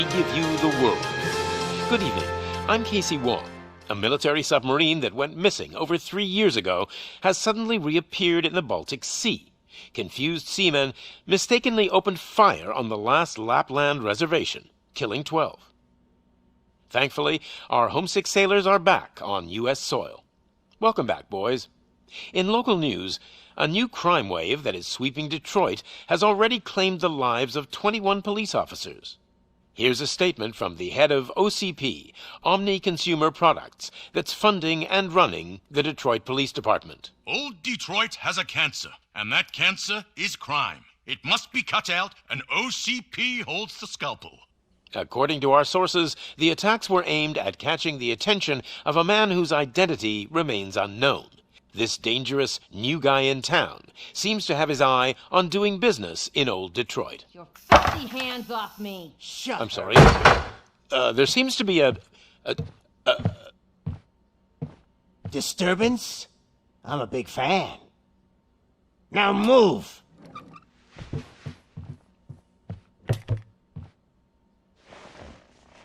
give you the world. Good evening. I'm Casey Wong. A military submarine that went missing over 3 years ago has suddenly reappeared in the Baltic Sea. Confused seamen mistakenly opened fire on the last Lapland reservation, killing 12. Thankfully, our homesick sailors are back on U.S. soil. Welcome back, boys. In local news, a new crime wave that is sweeping Detroit has already claimed the lives of 21 police officers. Here's a statement from the head of OCP, Omni Consumer Products, that's funding and running the Detroit Police Department. Old Detroit has a cancer, and that cancer is crime. It must be cut out, and OCP holds the scalpel. According to our sources, the attacks were aimed at catching the attention of a man whose identity remains unknown. This dangerous new guy in town seems to have his eye on doing business in old Detroit. Your filthy hands off me! I'm sorry. There seems to be a disturbance? I'm a big fan. Now move!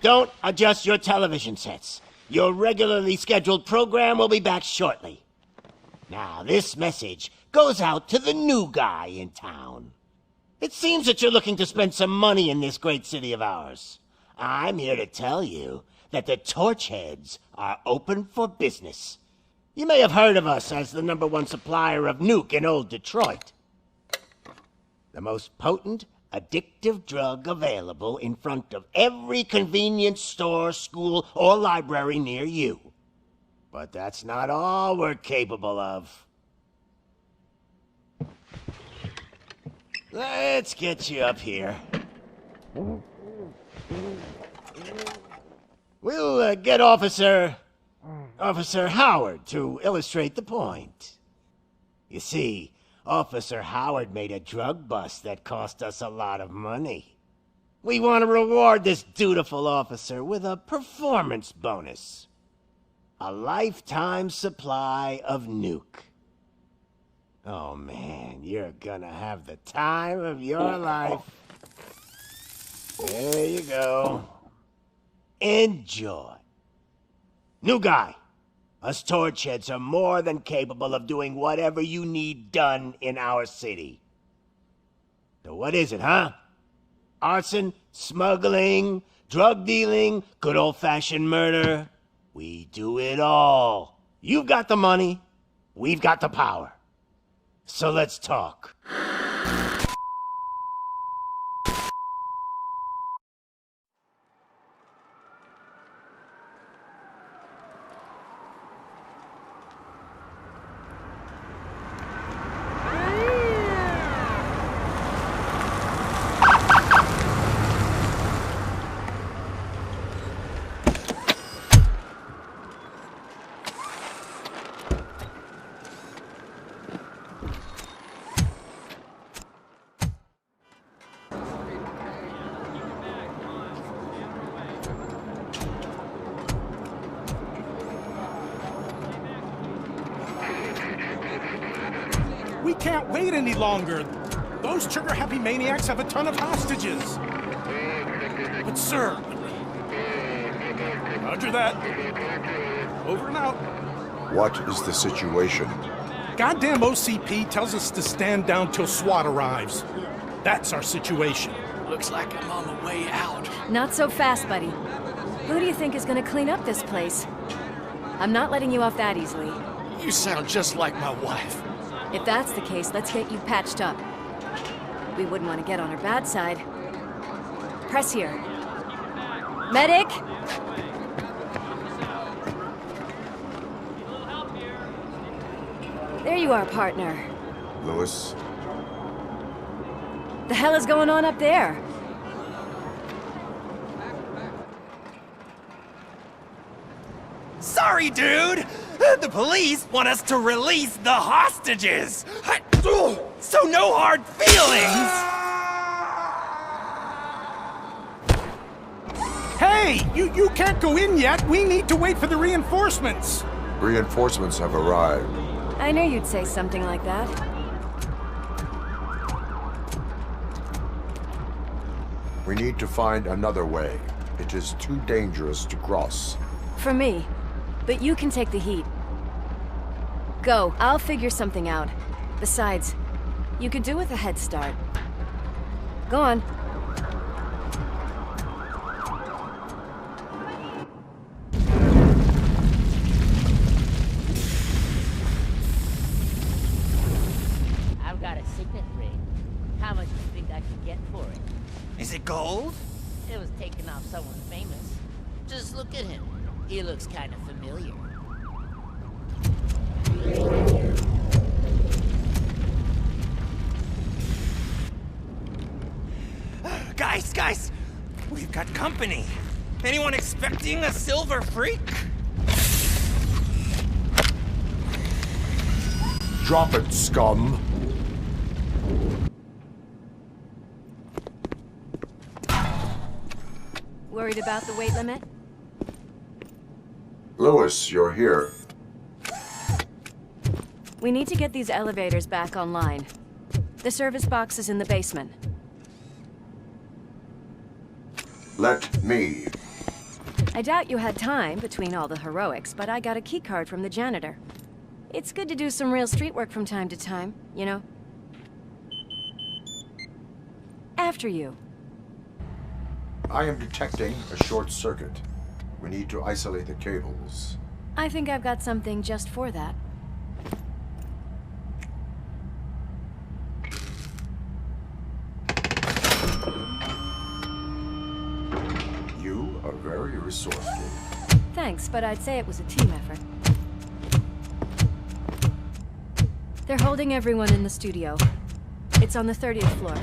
Don't adjust your television sets. Your regularly scheduled program will be back shortly. Now, this message goes out to the new guy in town. It seems that you're looking to spend some money in this great city of ours. I'm here to tell you that the Torchheads are open for business. You may have heard of us as the #1 supplier of nuke in old Detroit. The most potent, addictive drug available in front of every convenience store, school, or library near you. But that's not all we're capable of. Let's get you up here. We'll get Officer Howard to illustrate the point. You see, Officer Howard made a drug bust that cost us a lot of money. We want to reward this dutiful officer with a performance bonus. A lifetime supply of nuke. Oh man, you're gonna have the time of your life. There you go. Enjoy. New guy, us Torchheads are more than capable of doing whatever you need done in our city. So what is it, huh? Arson, smuggling, drug dealing, good old-fashioned murder? We do it all. You've got the money, we've got the power. So let's talk. We can't wait any longer. Those trigger-happy maniacs have a ton of hostages. But sir... Roger that. Over and out. What is the situation? Goddamn OCP tells us to stand down till SWAT arrives. That's our situation. Looks like I'm on the way out. Not so fast, buddy. Who do you think is gonna clean up this place? I'm not letting you off that easily. You sound just like my wife. If that's the case, let's get you patched up. We wouldn't want to get on her bad side. Press here. Medic! There you are, partner. Lewis? The hell is going on up there? Sorry, dude! The police want us to release the hostages! So no hard feelings! Hey! You can't go in yet! We need to wait for the reinforcements! Reinforcements have arrived. I knew you'd say something like that. We need to find another way. It is too dangerous to cross. For me. But you can take the heat. Go. I'll figure something out. Besides, you could do with a head start. Go on. I've got a signet ring. How much do you think I can get for it? Is it gold? It was taken off someone famous. Just look at him. He looks kind of familiar. Guys! We've got company. Anyone expecting a silver freak? Drop it, scum! Worried about the weight limit? Lewis, you're here. We need to get these elevators back online. The service box is in the basement. Let me. I doubt you had time between all the heroics, but I got a keycard from the janitor. It's good to do some real street work from time to time, you know? After you. I am detecting a short circuit. We need to isolate the cables. I think I've got something just for that. You are very resourceful. Thanks, but I'd say it was a team effort. They're holding everyone in the studio. It's on the 30th floor.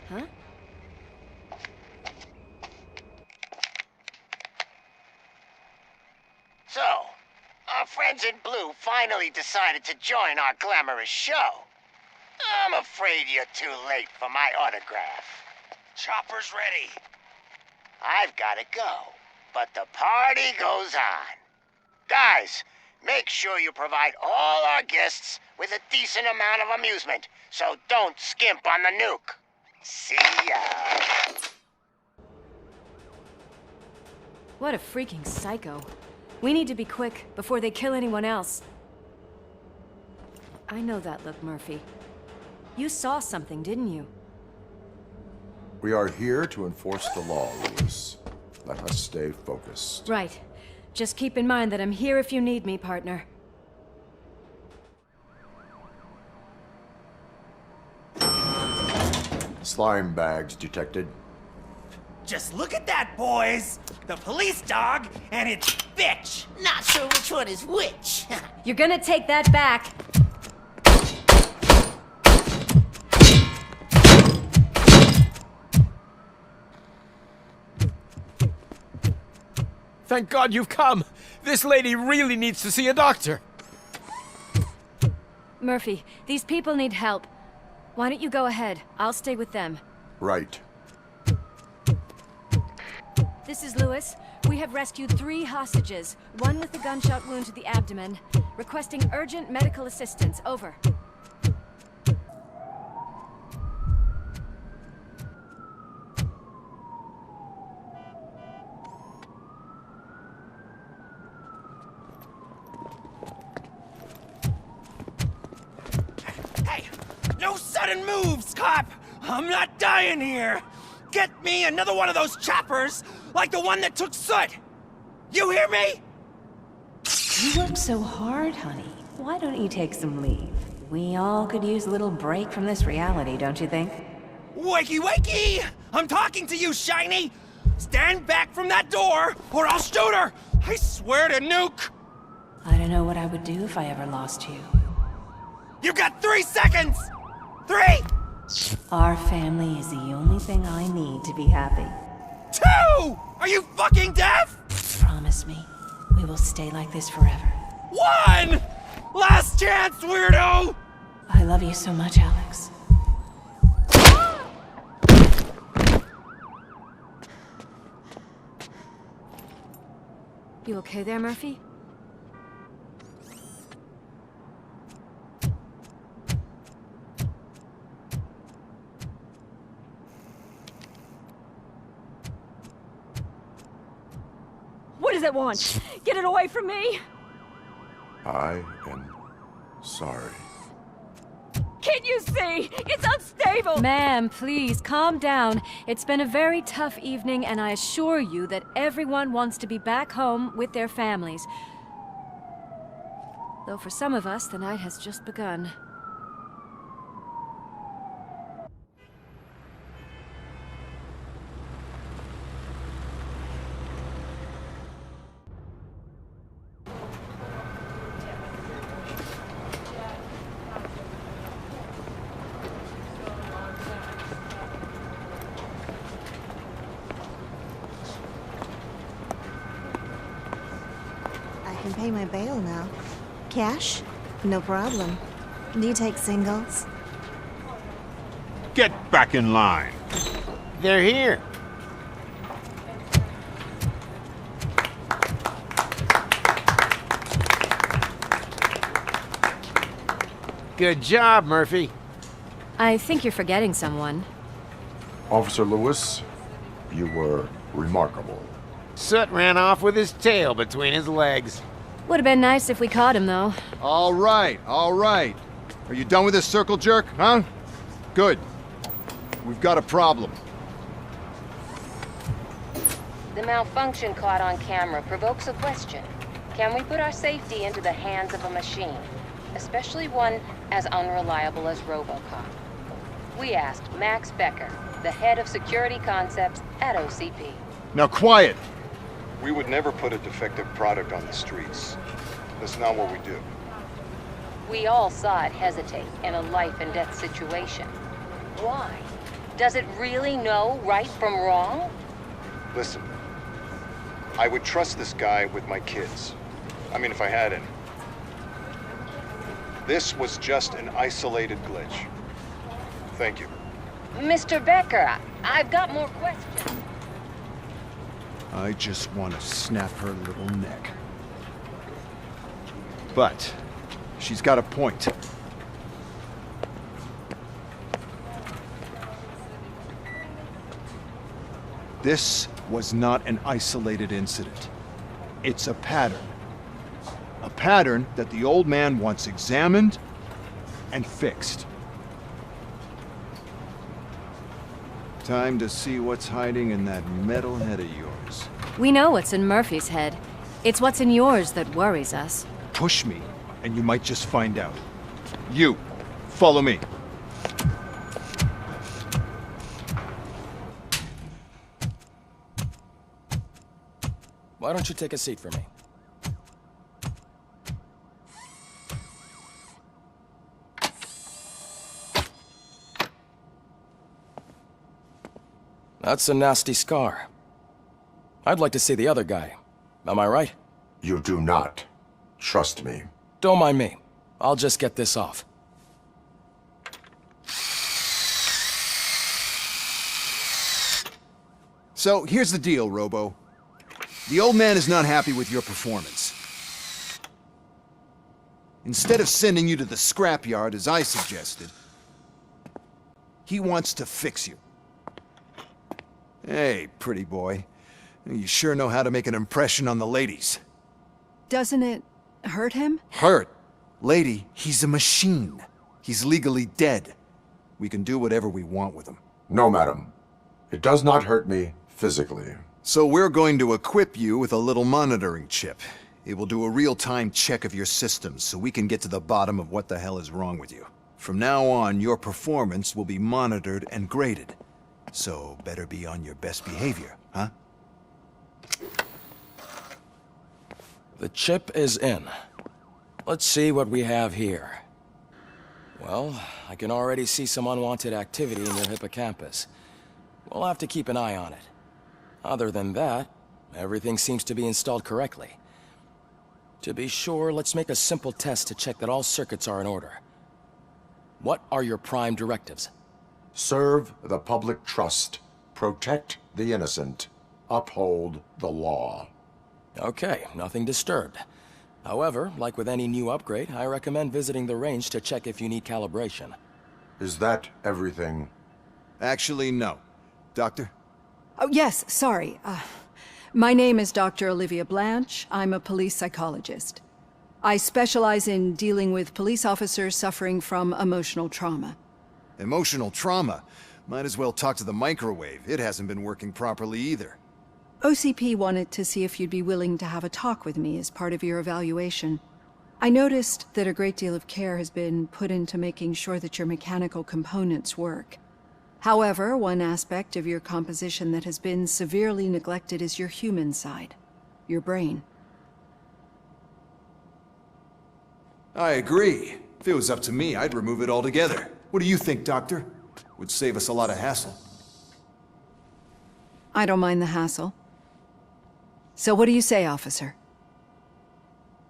Huh? So, our friends in blue finally decided to join our glamorous show. I'm afraid you're too late for my autograph. Chopper's ready. I've gotta go, but the party goes on. Guys, make sure you provide all our guests with a decent amount of amusement, so don't skimp on the nuke. See ya. What a freaking psycho. We need to be quick before they kill anyone else. I know that look, Murphy. You saw something, didn't you? We are here to enforce the law, Lewis. Let us stay focused. Right. Just keep in mind that I'm here if you need me, partner. Slime bags detected. Just look at that, boys! The police dog and its bitch! Not sure which one is which. You're gonna take that back. Thank God you've come! This lady really needs to see a doctor! Murphy, these people need help. Why don't you go ahead? I'll stay with them. Right. This is Lewis. We have rescued 3 hostages, one with a gunshot wound to the abdomen. Requesting urgent medical assistance. Over. Hey! No sudden moves, cop! I'm not dying here! Get me another one of those choppers, like the one that took Soot! You hear me? You work so hard, honey. Why don't you take some leave? We all could use a little break from this reality, don't you think? Wakey wakey! I'm talking to you, Shiny! Stand back from that door, or I'll shoot her! I swear to nuke! I don't know what I would do if I ever lost you. You got 3 seconds! 3! Our family is the only thing I need to be happy. 2! Are you fucking deaf? Promise me, we will stay like this forever. 1! Last chance, weirdo! I love you so much, Alex. You okay there, Murphy? does it want? Get it away from me! I am sorry. Can't you see? It's unstable! Ma'am, please, calm down. It's been a very tough evening, and I assure you that everyone wants to be back home with their families. Though for some of us, the night has just begun. I can pay my bail now. Cash? No problem. Do you take singles? Get back in line. They're here. Good job, Murphy. I think you're forgetting someone. Officer Lewis, you were remarkable. Soot ran off with his tail between his legs. Would have been nice if we caught him, though. All right, all right. Are you done with this circle jerk, huh? Good. We've got a problem. The malfunction caught on camera provokes a question. Can we put our safety into the hands of a machine? Especially one as unreliable as ROBOCOP. We asked Max Becker, the head of security concepts at OCP. Now quiet! We would never put a defective product on the streets. That's not what we do. We all saw it hesitate in a life and death situation. Why? Does it really know right from wrong? Listen, I would trust this guy with my kids. I mean, if I had any. This was just an isolated glitch. Thank you. Mr. Becker, I've got more questions. I just want to snap her little neck. But she's got a point. This was not an isolated incident. It's a pattern. A pattern that the old man wants examined and fixed. Time to see what's hiding in that metal head of yours. We know what's in Murphy's head. It's what's in yours that worries us. Push me, and you might just find out. You, follow me. Why don't you take a seat for me? That's a nasty scar. I'd like to see the other guy. Am I right? You do not. Trust me. Don't mind me. I'll just get this off. So, here's the deal, Robo. The old man is not happy with your performance. Instead of sending you to the scrapyard, as I suggested, he wants to fix you. Hey, pretty boy. You sure know how to make an impression on the ladies. Doesn't it hurt him? Hurt? Lady, he's a machine. He's legally dead. We can do whatever we want with him. No, madam. It does not hurt me physically. So we're going to equip you with a little monitoring chip. It will do a real-time check of your systems so we can get to the bottom of what the hell is wrong with you. From now on, your performance will be monitored and graded. So better be on your best behavior, huh? The chip is in. Let's see what we have here. Well, I can already see some unwanted activity in your hippocampus. We'll have to keep an eye on it. Other than that, everything seems to be installed correctly. To be sure, let's make a simple test to check that all circuits are in order. What are your prime directives? Serve the public trust. Protect the innocent. Uphold the law. Okay, nothing disturbed. However, like with any new upgrade, I recommend visiting the range to check if you need calibration. Is that everything? Actually, no. Doctor? Oh, yes, sorry. My name is Dr. Olivia Blanche. I'm a police psychologist. I specialize in dealing with police officers suffering from emotional trauma. Emotional trauma? Might as well talk to the microwave. It hasn't been working properly either. OCP wanted to see if you'd be willing to have a talk with me as part of your evaluation. I noticed that a great deal of care has been put into making sure that your mechanical components work. However, one aspect of your composition that has been severely neglected is your human side, your brain. I agree. If it was up to me, I'd remove it altogether. What do you think, Doctor? Would save us a lot of hassle. I don't mind the hassle. So what do you say, officer?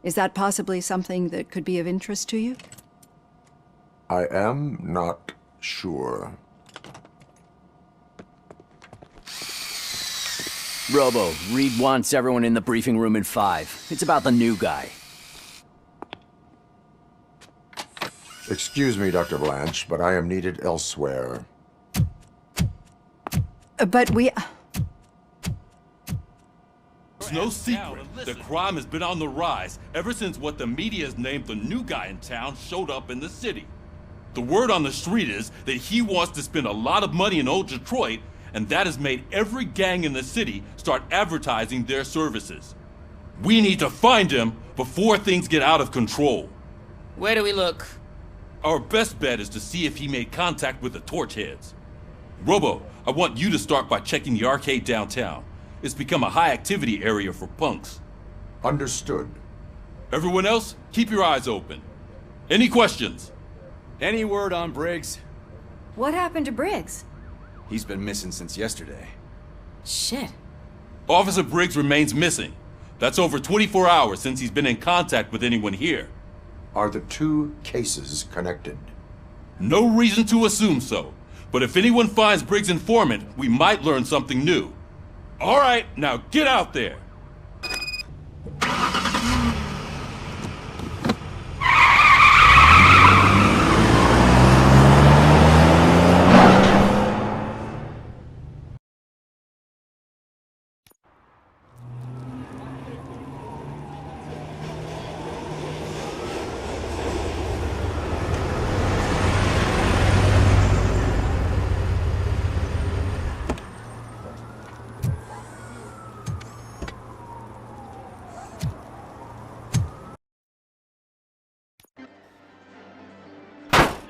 Is that possibly something that could be of interest to you? I am not sure. Robo, Reed wants everyone in the briefing room in 5. It's about the new guy. Excuse me, Dr. Blanche, but I am needed elsewhere. But we... It's no secret that crime has been on the rise ever since what the media has named the new guy in town showed up in the city. The word on the street is that he wants to spend a lot of money in old Detroit, and that has made every gang in the city start advertising their services. We need to find him before things get out of control. Where do we look? Our best bet is to see if he made contact with the Torchheads. Robo, I want you to start by checking the arcade downtown. It's become a high-activity area for punks. Understood. Everyone else, keep your eyes open. Any questions? Any word on Briggs? What happened to Briggs? He's been missing since yesterday. Shit. Officer Briggs remains missing. That's over 24 hours since he's been in contact with anyone here. Are the two cases connected? No reason to assume so. But if anyone finds Briggs' informant, we might learn something new. All right, now get out there.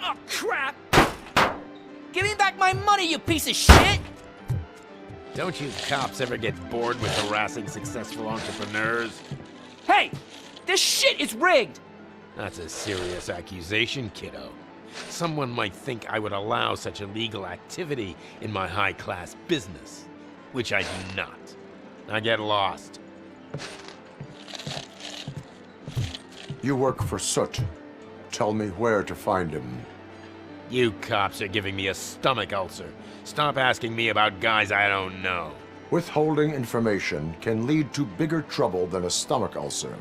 Oh, crap! Give me back my money, you piece of shit! Don't you cops ever get bored with harassing successful entrepreneurs? Hey! This shit is rigged! That's a serious accusation, kiddo. Someone might think I would allow such illegal activity in my high-class business, which I do not. Now get lost. You work for Soot. Tell me where to find him. You cops are giving me a stomach ulcer. Stop asking me about guys I don't know. Withholding information can lead to bigger trouble than a stomach ulcer.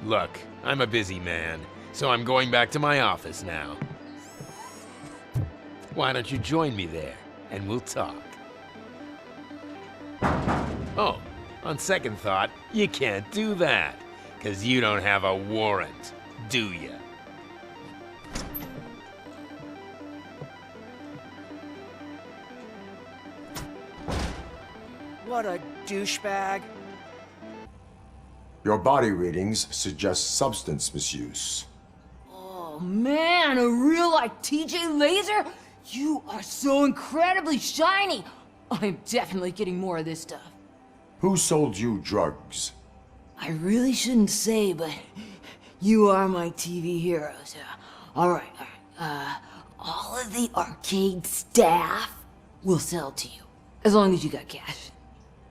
Look, I'm a busy man, so I'm going back to my office now. Why don't you join me there, and we'll talk. Oh, on second thought, you can't do that, 'cause you don't have a warrant, do ya? What a douchebag. Your body readings suggest substance misuse. Oh man, a real like TJ laser? You are so incredibly shiny. I'm definitely getting more of this stuff. Who sold you drugs? I really shouldn't say, but you are my TV heroes. All right. All of the arcade staff will sell to you, as long as you got cash.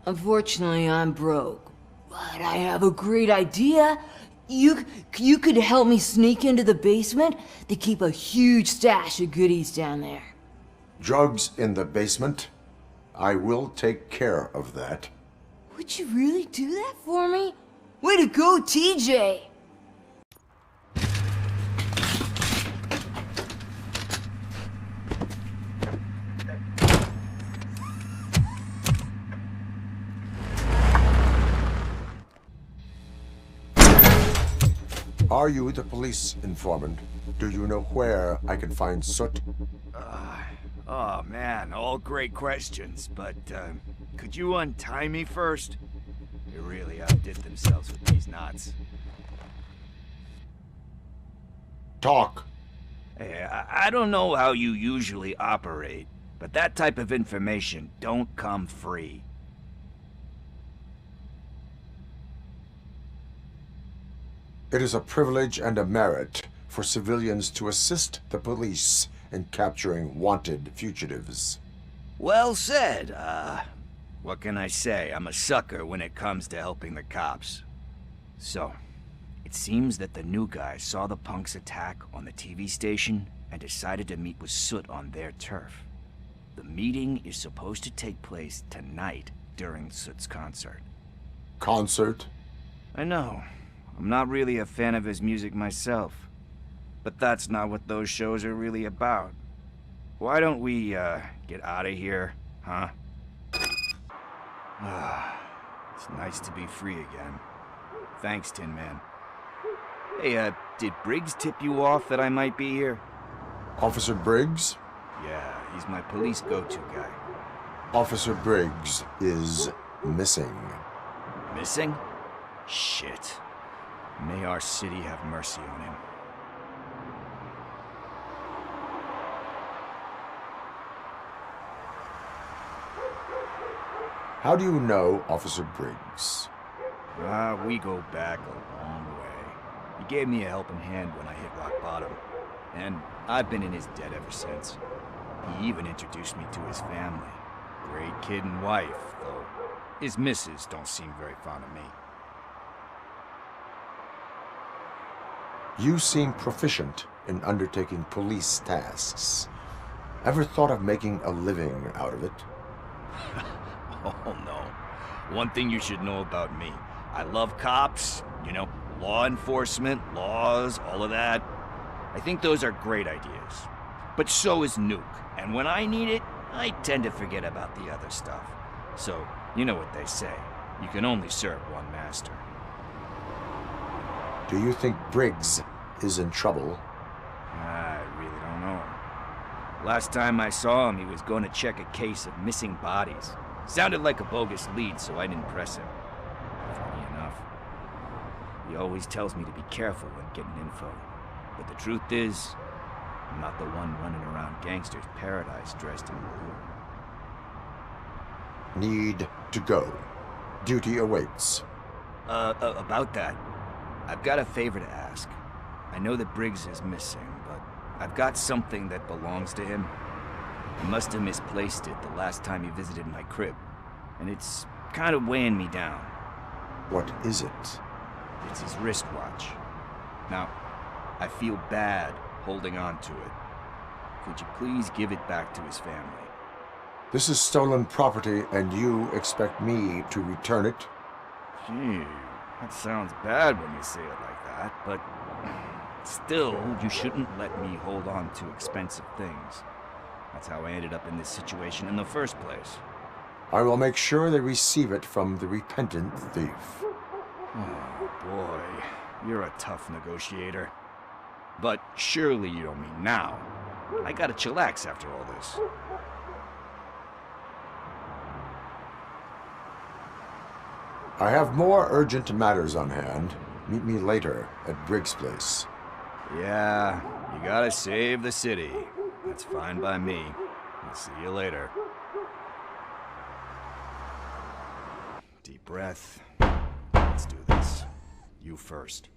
Unfortunately, I'm broke, but I have a great idea. You could help me sneak into the basement. They keep a huge stash of goodies down there. Drugs in the basement? I will take care of that. Would you really do that for me? Way to go, TJ! Are you the police informant? Do you know where I can find Soot? Oh man, all great questions, but could you untie me first? They really outdid themselves with these knots. Talk. Hey, I don't know how you usually operate, but that type of information don't come free. It is a privilege and a merit for civilians to assist the police in capturing wanted fugitives. Well said. What can I say? I'm a sucker when it comes to helping the cops. So, it seems that the new guy saw the punks' attack on the TV station and decided to meet with Soot on their turf. The meeting is supposed to take place tonight during Soot's concert. Concert? I know. I'm not really a fan of his music myself. But that's not what those shows are really about. Why don't we, get out of here, huh? It's nice to be free again. Thanks, Tin Man. Hey, did Briggs tip you off that I might be here? Officer Briggs? Yeah, he's my police go-to guy. Officer Briggs is missing. Missing? Shit. May our city have mercy on him. How do you know Officer Briggs? We go back a long way. He gave me a helping hand when I hit rock bottom. And I've been in his debt ever since. He even introduced me to his family. Great kid and wife, though his missus don't seem very fond of me. You seem proficient in undertaking police tasks. Ever thought of making a living out of it? Oh no. One thing you should know about me. I love cops, you know, law enforcement, laws, all of that. I think those are great ideas. But so is Nuke. And when I need it, I tend to forget about the other stuff. So, you know what they say. You can only serve one master. Do you think Briggs is in trouble? I really don't know. Last time I saw him, he was going to check a case of missing bodies. Sounded like a bogus lead, so I didn't press him. Funny enough. He always tells me to be careful when getting info. But the truth is, I'm not the one running around gangster's paradise dressed in blue. Need to go. Duty awaits. About that, I've got a favor to ask. I know that Briggs is missing, but I've got something that belongs to him. He must have misplaced it the last time he visited my crib, and it's kind of weighing me down. What is it? It's his wristwatch. Now, I feel bad holding on to it. Could you please give it back to his family? This is stolen property, and you expect me to return it? Gee, that sounds bad when you say it like that, but still, you shouldn't let me hold on to expensive things. That's how I ended up in this situation in the first place. I will make sure they receive it from the repentant thief. Oh boy, you're a tough negotiator. But surely you don't mean now. I gotta chillax after all this. I have more urgent matters on hand. Meet me later at Briggs' place. Yeah, you gotta save the city. That's fine by me. I'll see you later. Deep breath. Let's do this. You first.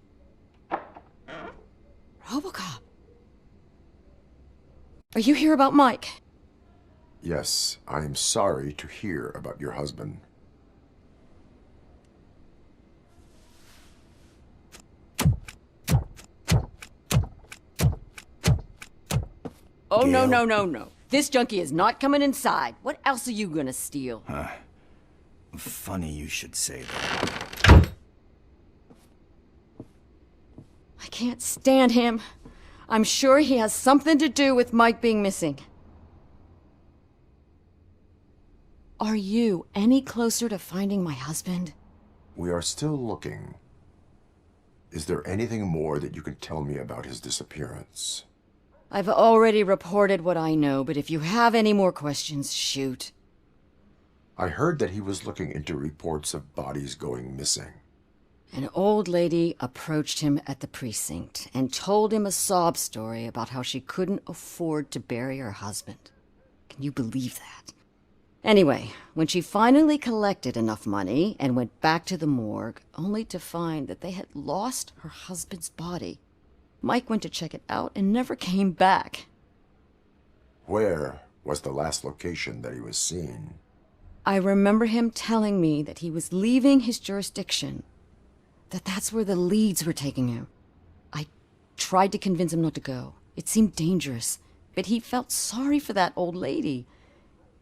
ROBOCOP! Are you here about Mike? Yes, I am sorry to hear about your husband. Oh, no, no, no, no. This junkie is not coming inside. What else are you gonna steal? Funny you should say that. I can't stand him. I'm sure he has something to do with Mike being missing. Are you any closer to finding my husband? We are still looking. Is there anything more that you can tell me about his disappearance? I've already reported what I know, but if you have any more questions, shoot. I heard that he was looking into reports of bodies going missing. An old lady approached him at the precinct and told him a sob story about how she couldn't afford to bury her husband. Can you believe that? Anyway, when she finally collected enough money and went back to the morgue, only to find that they had lost her husband's body, Mike went to check it out and never came back. Where was the last location that he was seen? I remember him telling me that he was leaving his jurisdiction, that's where the leads were taking him. I tried to convince him not to go. It seemed dangerous, but he felt sorry for that old lady.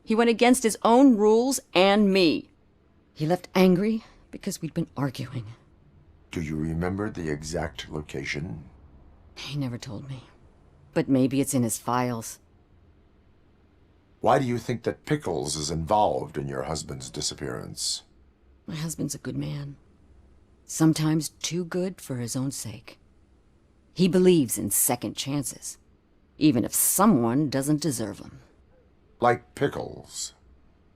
He went against his own rules and me. He left angry because we'd been arguing. Do you remember the exact location? He never told me. But maybe it's in his files. Why do you think that Pickles is involved in your husband's disappearance? My husband's a good man. Sometimes too good for his own sake. He believes in second chances, even if someone doesn't deserve them. Like Pickles.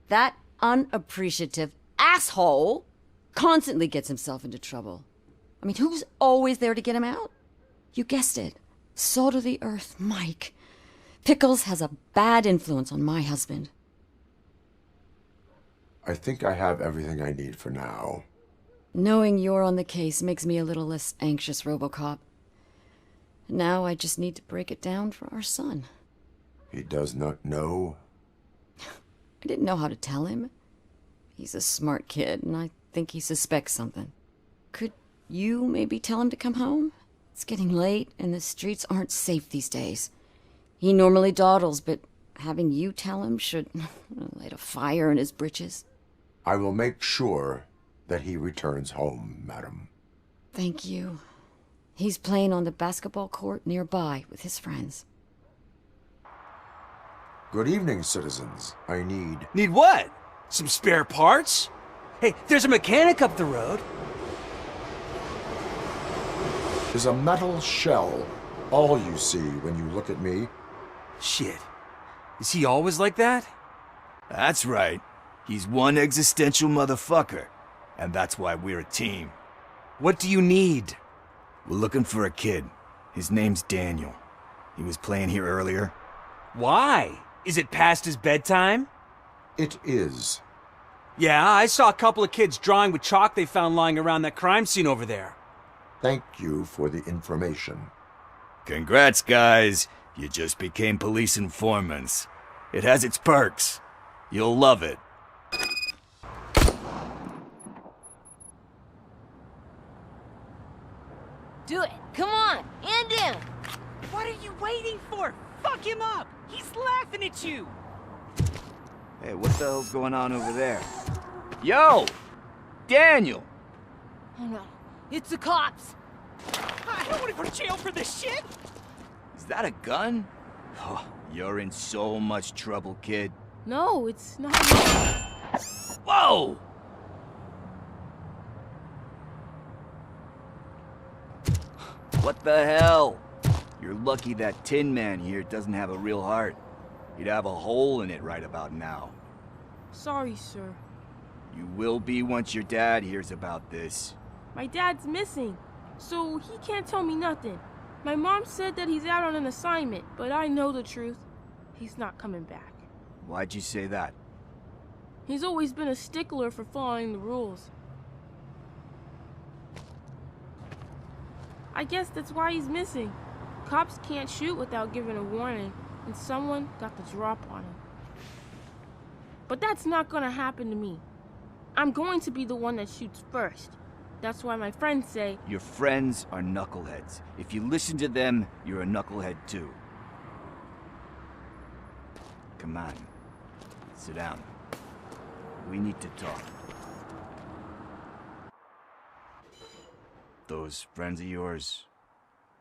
That unappreciative asshole constantly gets himself into trouble. I mean, who's always there to get him out? You guessed it. Salt of the earth, Mike. Pickles has a bad influence on my husband. I think I have everything I need for now. Knowing you're on the case makes me a little less anxious, RoboCop. Now I just need to break it down for our son. He does not know? I didn't know how to tell him. He's a smart kid, and I think he suspects something. Could you maybe tell him to come home? It's getting late, and the streets aren't safe these days. He normally dawdles, but having you tell him should light a fire in his britches. I will make sure that he returns home, madam. Thank you. He's playing on the basketball court nearby with his friends. Good evening, citizens. I need... Need what? Some spare parts? Hey, there's a mechanic up the road. Is a metal shell all you see when you look at me? Shit. Is he always like that? That's right. He's one existential motherfucker. And that's why we're a team. What do you need? We're looking for a kid. His name's Daniel. He was playing here earlier. Why? Is it past his bedtime? It is. Yeah, I saw a couple of kids drawing with chalk they found lying around that crime scene over there. Thank you for the information. Congrats, guys. You just became police informants. It has its perks. You'll love it. Do it. Come on. End him. What are you waiting for? Fuck him up. He's laughing at you. Hey, what the hell's going on over there? Yo! Daniel! Oh no. It's the cops. I don't want to go to jail for this shit. Is that a gun? Oh, you're in so much trouble, kid. No, it's not. Whoa! What the hell? You're lucky that Tin Man here doesn't have a real heart. He'd have a hole in it right about now. Sorry, sir. You will be once your dad hears about this. My dad's missing, so he can't tell me nothing. My mom said that he's out on an assignment, but I know the truth. He's not coming back. Why'd you say that? He's always been a stickler for following the rules. I guess that's why he's missing. Cops can't shoot without giving a warning, and someone got the drop on him. But that's not gonna happen to me. I'm going to be the one that shoots first. That's why my friends say... Your friends are knuckleheads. If you listen to them, you're a knucklehead too. Come on. Sit down. We need to talk. Those friends of yours,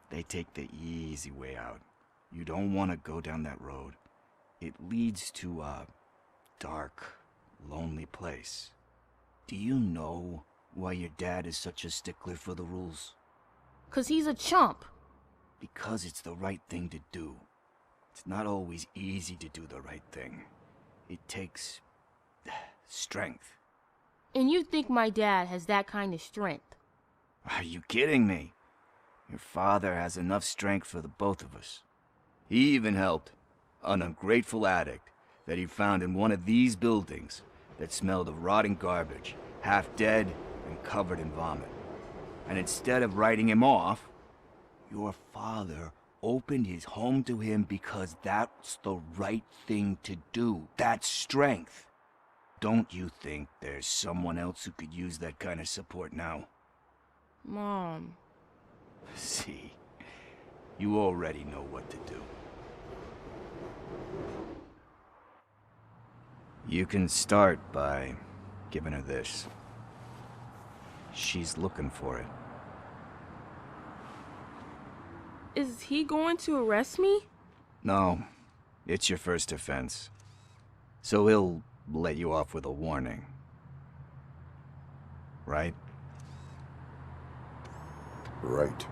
they take the easy way out. You don't want to go down that road. It leads to a dark, lonely place. Do you know why your dad is such a stickler for the rules? 'Cause he's a chump. Because it's the right thing to do. It's not always easy to do the right thing. It takes strength. And you think my dad has that kind of strength? Are you kidding me? Your father has enough strength for the both of us. He even helped an ungrateful addict that he found in one of these buildings that smelled of rotting garbage, half dead and covered in vomit. And instead of writing him off, your father opened his home to him because that's the right thing to do. That's strength. Don't you think there's someone else who could use that kind of support now? Mom. See, you already know what to do. You can start by giving her this. She's looking for it. Is he going to arrest me? No, it's your first offense. So he'll let you off with a warning. Right? Right.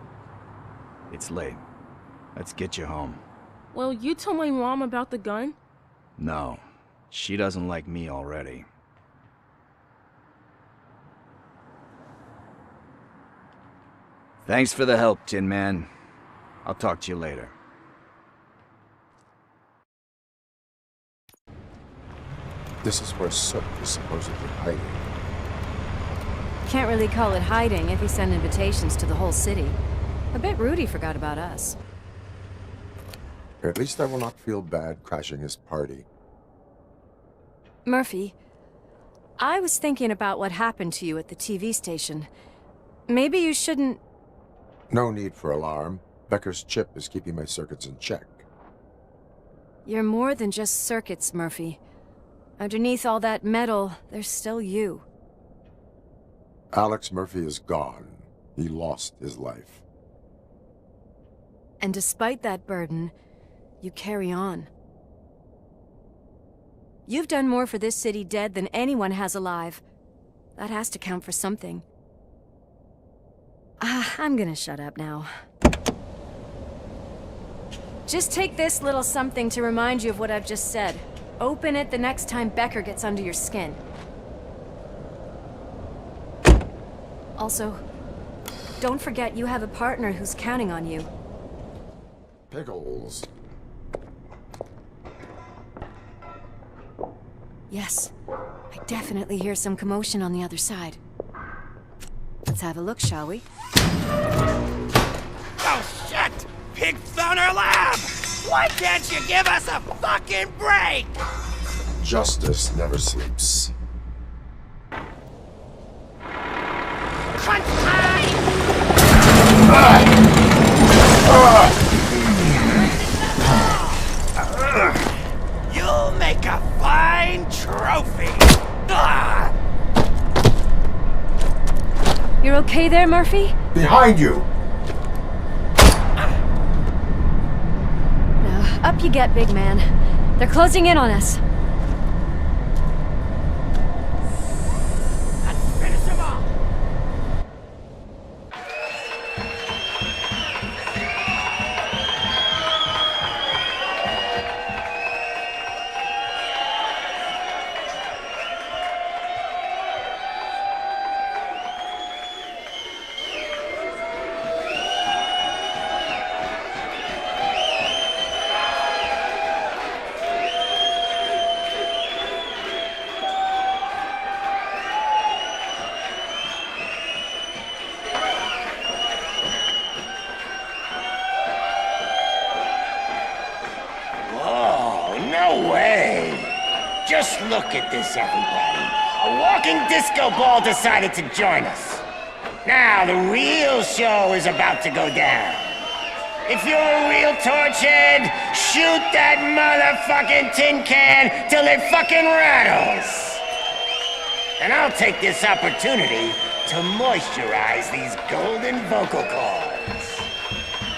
It's late. Let's get you home. Well, you told my mom about the gun? No, she doesn't like me already. Thanks for the help, Tin Man. I'll talk to you later. This is where Soot is supposedly hiding. Can't really call it hiding if he sent invitations to the whole city. I bet Rudy forgot about us. At least I will not feel bad crashing his party. Murphy, I was thinking about what happened to you at the TV station. Maybe you shouldn't... No need for alarm. Becker's chip is keeping my circuits in check. You're more than just circuits, Murphy. Underneath all that metal, there's still you. Alex Murphy is gone. He lost his life. And despite that burden, you carry on. You've done more for this city dead than anyone has alive. That has to count for something. I'm gonna shut up now. Just take this little something to remind you of what I've just said. Open it the next time Becker gets under your skin. Also, don't forget you have a partner who's counting on you. Pickles. Yes, I definitely hear some commotion on the other side. Let's have a look, shall we? Oh, shit! Pig found our lab! Why can't you give us a fucking break? Justice never sleeps. Crunch time! You'll make a fine trophy! You're okay there, Murphy? Behind you! Now, up you get, big man. They're closing in on us. Let's finish him off! Just look at this, everybody. A walking disco ball decided to join us. Now, the real show is about to go down. If you're a real torchhead, shoot that motherfucking tin can till it fucking rattles. And I'll take this opportunity to moisturize these golden vocal cords.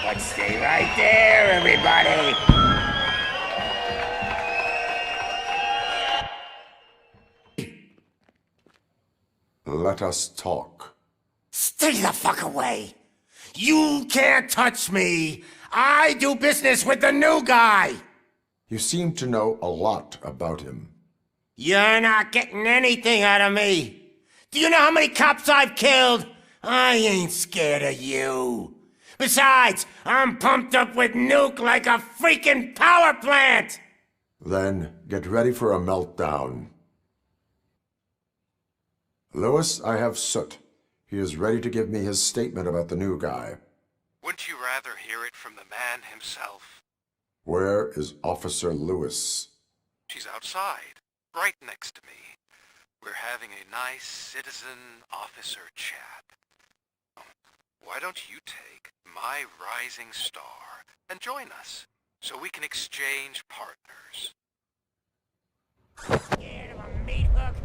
But stay right there, everybody. Let us talk. Stay the fuck away! You can't touch me! I do business with the new guy! You seem to know a lot about him. You're not getting anything out of me! Do you know how many cops I've killed? I ain't scared of you. Besides, I'm pumped up with nuke like a freaking power plant! Then get ready for a meltdown. Lewis, I have Soot. He is ready to give me his statement about the new guy. Wouldn't you rather hear it from the man himself? Where is Officer Lewis? She's outside, right next to me. We're having a nice citizen-officer chat. Why don't you take my rising star and join us, so we can exchange partners? Scared of a meat hook?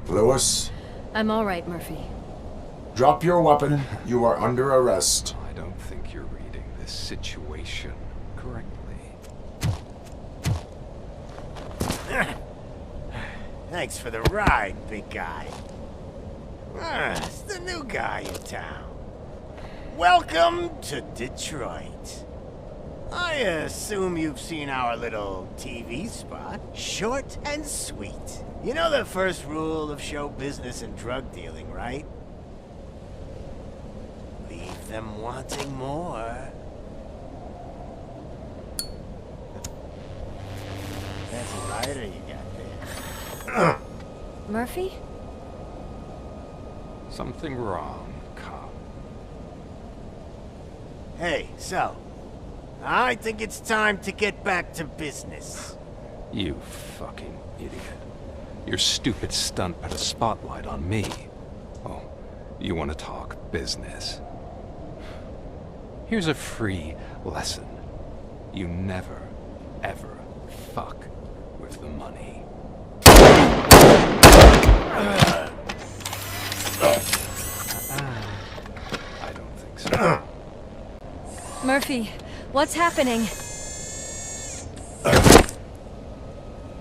Lewis? I'm all right, Murphy. Drop your weapon. You are under arrest. I don't think you're reading this situation correctly. Thanks for the ride, big guy. It's the new guy in town. Welcome to Detroit. I assume you've seen our little TV spot. Short and sweet. You know the first rule of show business and drug dealing, right? Leave them wanting more. That's a lighter you got there. Murphy? Something wrong, cop. Hey, so, I think it's time to get back to business. You fucking idiot. Your stupid stunt put a spotlight on me. Oh, you want to talk business? Here's a free lesson. You never, ever fuck with the money. I don't think so. Murphy, what's happening?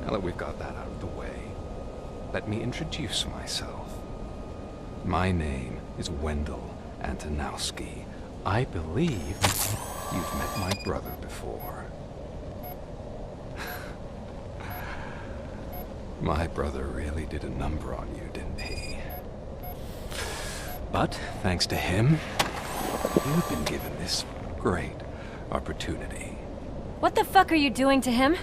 Now that we've got that out of the way, let me introduce myself. My name is Wendell Antonowski. I believe you've met my brother before. My brother really did a number on you, didn't he? But, thanks to him, you've been given this great opportunity. What the fuck are you doing to him?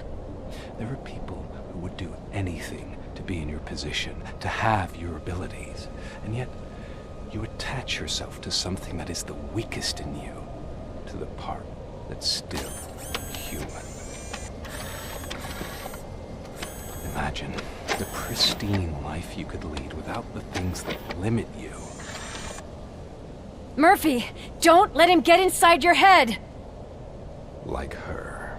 There are people who would do anything to be in your position, to have your abilities, and yet you attach yourself to something that is the weakest in you, to the part that's still human. Imagine the pristine life you could lead without the things that limit you. Murphy, don't let him get inside your head! Like her.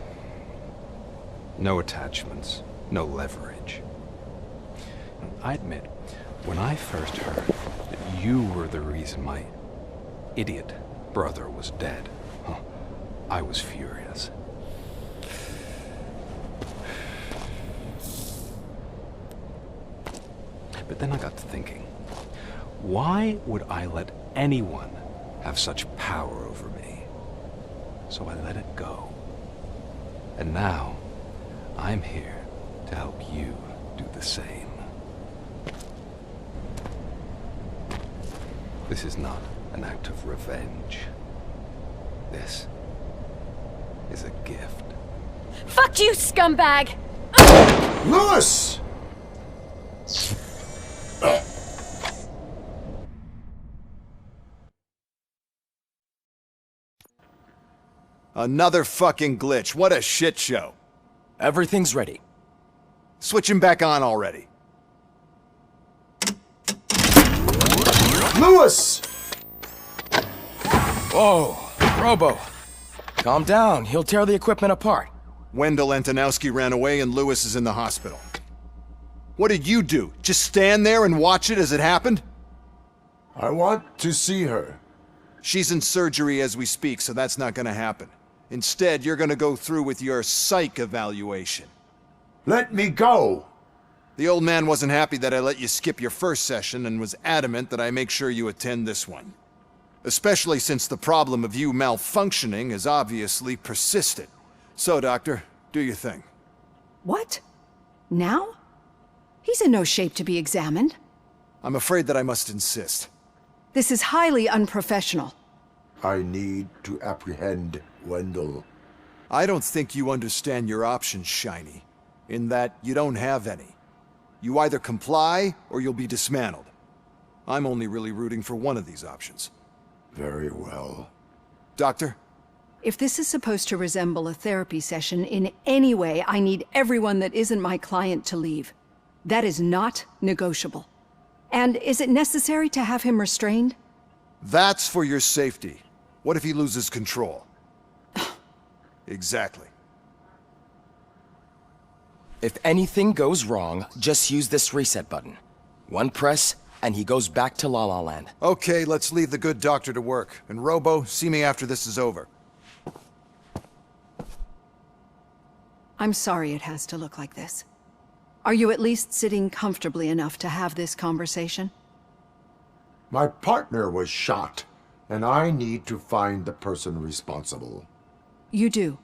No attachments, no leverage. I admit, when I first heard that you were the reason my idiot brother was dead, I was furious. But then I got to thinking, why would I let anyone have such power over me? So I let it go. And now, I'm here to help you do the same. This is not an act of revenge. This is a gift. Fuck you, scumbag! Lewis! Another fucking glitch. What a shit show. Everything's ready. Switch him back on already. Lewis! Whoa, Robo. Calm down. He'll tear the equipment apart. Wendell Antonowski ran away and Lewis is in the hospital. What did you do? Just stand there and watch it as it happened? I want to see her. She's in surgery as we speak, so that's not gonna happen. Instead, you're gonna go through with your psych evaluation. Let me go! The old man wasn't happy that I let you skip your first session and was adamant that I make sure you attend this one. Especially since the problem of you malfunctioning has obviously persisted. So, Doctor, do your thing. What? Now? He's in no shape to be examined. I'm afraid that I must insist. This is highly unprofessional. I need to apprehend Wendell. I don't think you understand your options, Shiny. In that you don't have any. You either comply or you'll be dismantled. I'm only really rooting for one of these options. Very well. Doctor? If this is supposed to resemble a therapy session in any way, I need everyone that isn't my client to leave. That is not negotiable. And is it necessary to have him restrained? That's for your safety. What if he loses control? Exactly. If anything goes wrong, just use this reset button. One press, and he goes back to La La Land. Okay, let's leave the good doctor to work. And Robo, see me after this is over. I'm sorry it has to look like this. Are you at least sitting comfortably enough to have this conversation? My partner was shot, and I need to find the person responsible. You do.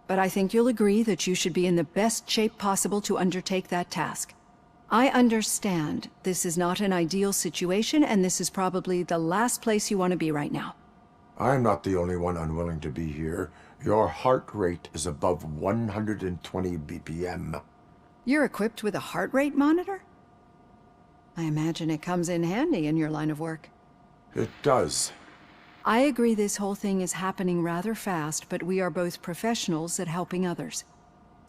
But I think you'll agree that you should be in the best shape possible to undertake that task. I understand this is not an ideal situation, and this is probably the last place you want to be right now. I'm not the only one unwilling to be here. Your heart rate is above 120 BPM. You're equipped with a heart rate monitor? I imagine it comes in handy in your line of work. It does. I agree this whole thing is happening rather fast, but we are both professionals at helping others.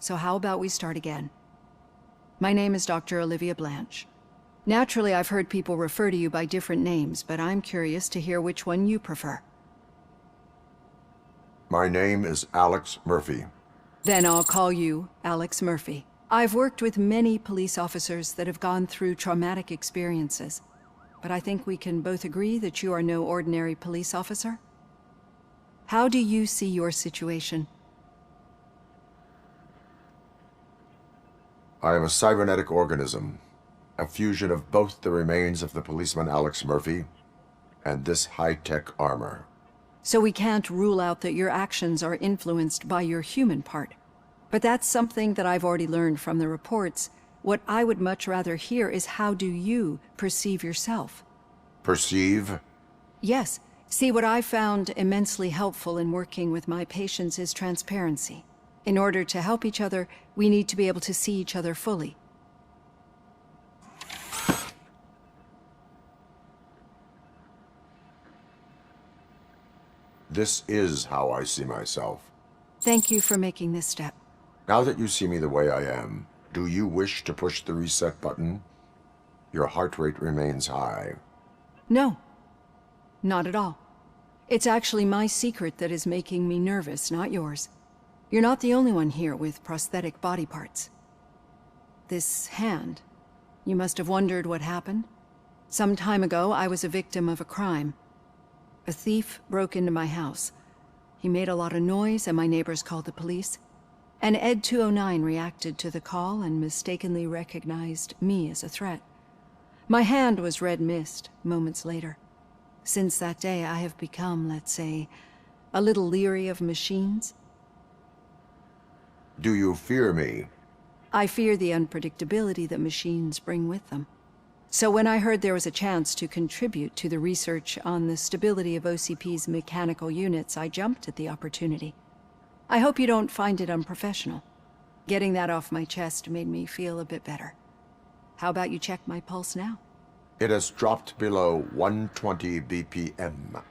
So how about we start again? My name is Dr. Olivia Blanche. Naturally, I've heard people refer to you by different names, but I'm curious to hear which one you prefer. My name is Alex Murphy. Then I'll call you Alex Murphy. I've worked with many police officers that have gone through traumatic experiences, but I think we can both agree that you are no ordinary police officer. How do you see your situation? I am a cybernetic organism, a fusion of both the remains of the policeman Alex Murphy and this high-tech armor. So we can't rule out that your actions are influenced by your human part. But that's something that I've already learned from the reports. What I would much rather hear is how do you perceive yourself? Perceive? Yes. See, what I found immensely helpful in working with my patients is transparency. In order to help each other, we need to be able to see each other fully. This is how I see myself. Thank you for making this step. Now that you see me the way I am, do you wish to push the reset button? Your heart rate remains high. No. Not at all. It's actually my secret that is making me nervous, not yours. You're not the only one here with prosthetic body parts. This hand, you must have wondered what happened. Some time ago, I was a victim of a crime. A thief broke into my house. He made a lot of noise and my neighbors called the police. And Ed 209 reacted to the call and mistakenly recognized me as a threat. My hand was red mist moments later. Since that day, I have become, let's say, a little leery of machines. Do you fear me? I fear the unpredictability that machines bring with them. So when I heard there was a chance to contribute to the research on the stability of OCP's mechanical units, I jumped at the opportunity. I hope you don't find it unprofessional. Getting that off my chest made me feel a bit better. How about you check my pulse now? It has dropped below 120 BPM.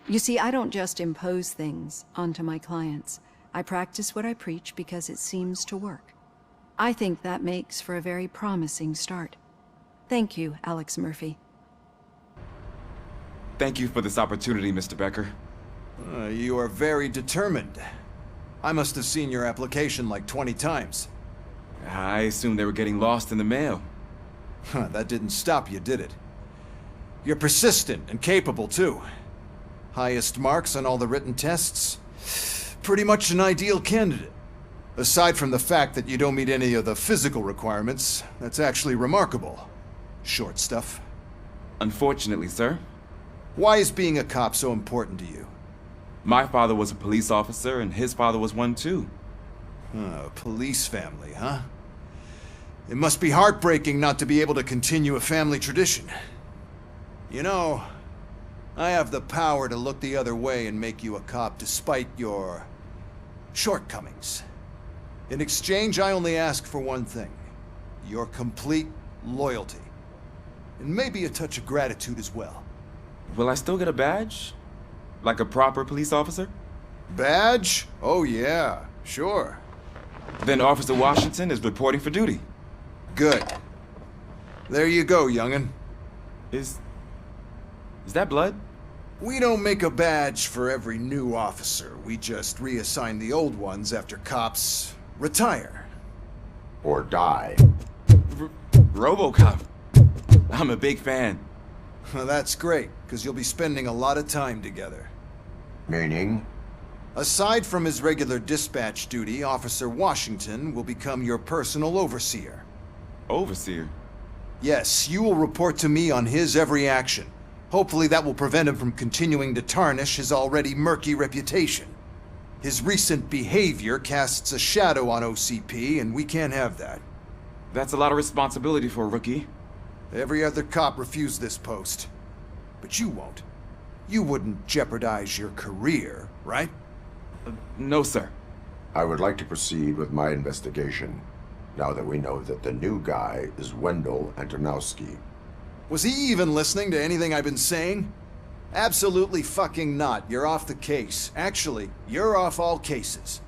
You see, I don't just impose things onto my clients. I practice what I preach because it seems to work. I think that makes for a very promising start. Thank you, Alex Murphy. Thank you for this opportunity, Mr. Becker. You are very determined. I must have seen your application like 20 times. I assumed they were getting lost in the mail. That didn't stop you, did it? You're persistent and capable, too. Highest marks on all the written tests. Pretty much an ideal candidate. Aside from the fact that you don't meet any of the physical requirements, that's actually remarkable. Short stuff. Unfortunately, sir. Why is being a cop so important to you? My father was a police officer, and his father was one too. A police family, huh? It must be heartbreaking not to be able to continue a family tradition. You know, I have the power to look the other way and make you a cop despite your shortcomings. In exchange, I only ask for one thing. Your complete loyalty. And maybe a touch of gratitude as well. Will I still get a badge? Like a proper police officer? Badge? Oh yeah, sure. Then Officer Washington is reporting for duty. Good. There you go, young'un. Is that blood? We don't make a badge for every new officer. We just reassign the old ones after cops retire. Or die. ROBOCOP. I'm a big fan. Well, that's great, because you'll be spending a lot of time together. Meaning? Aside from his regular dispatch duty, Officer Washington will become your personal overseer. Overseer? Yes, you will report to me on his every action. Hopefully that will prevent him from continuing to tarnish his already murky reputation. His recent behavior casts a shadow on OCP, and we can't have that. That's a lot of responsibility for a rookie. Every other cop refused this post. But you won't. You wouldn't jeopardize your career, right? No, sir. I would like to proceed with my investigation, now that we know that the new guy is Wendell Antonowski. Was he even listening to anything I've been saying? Absolutely fucking not. You're off the case. Actually, you're off all cases.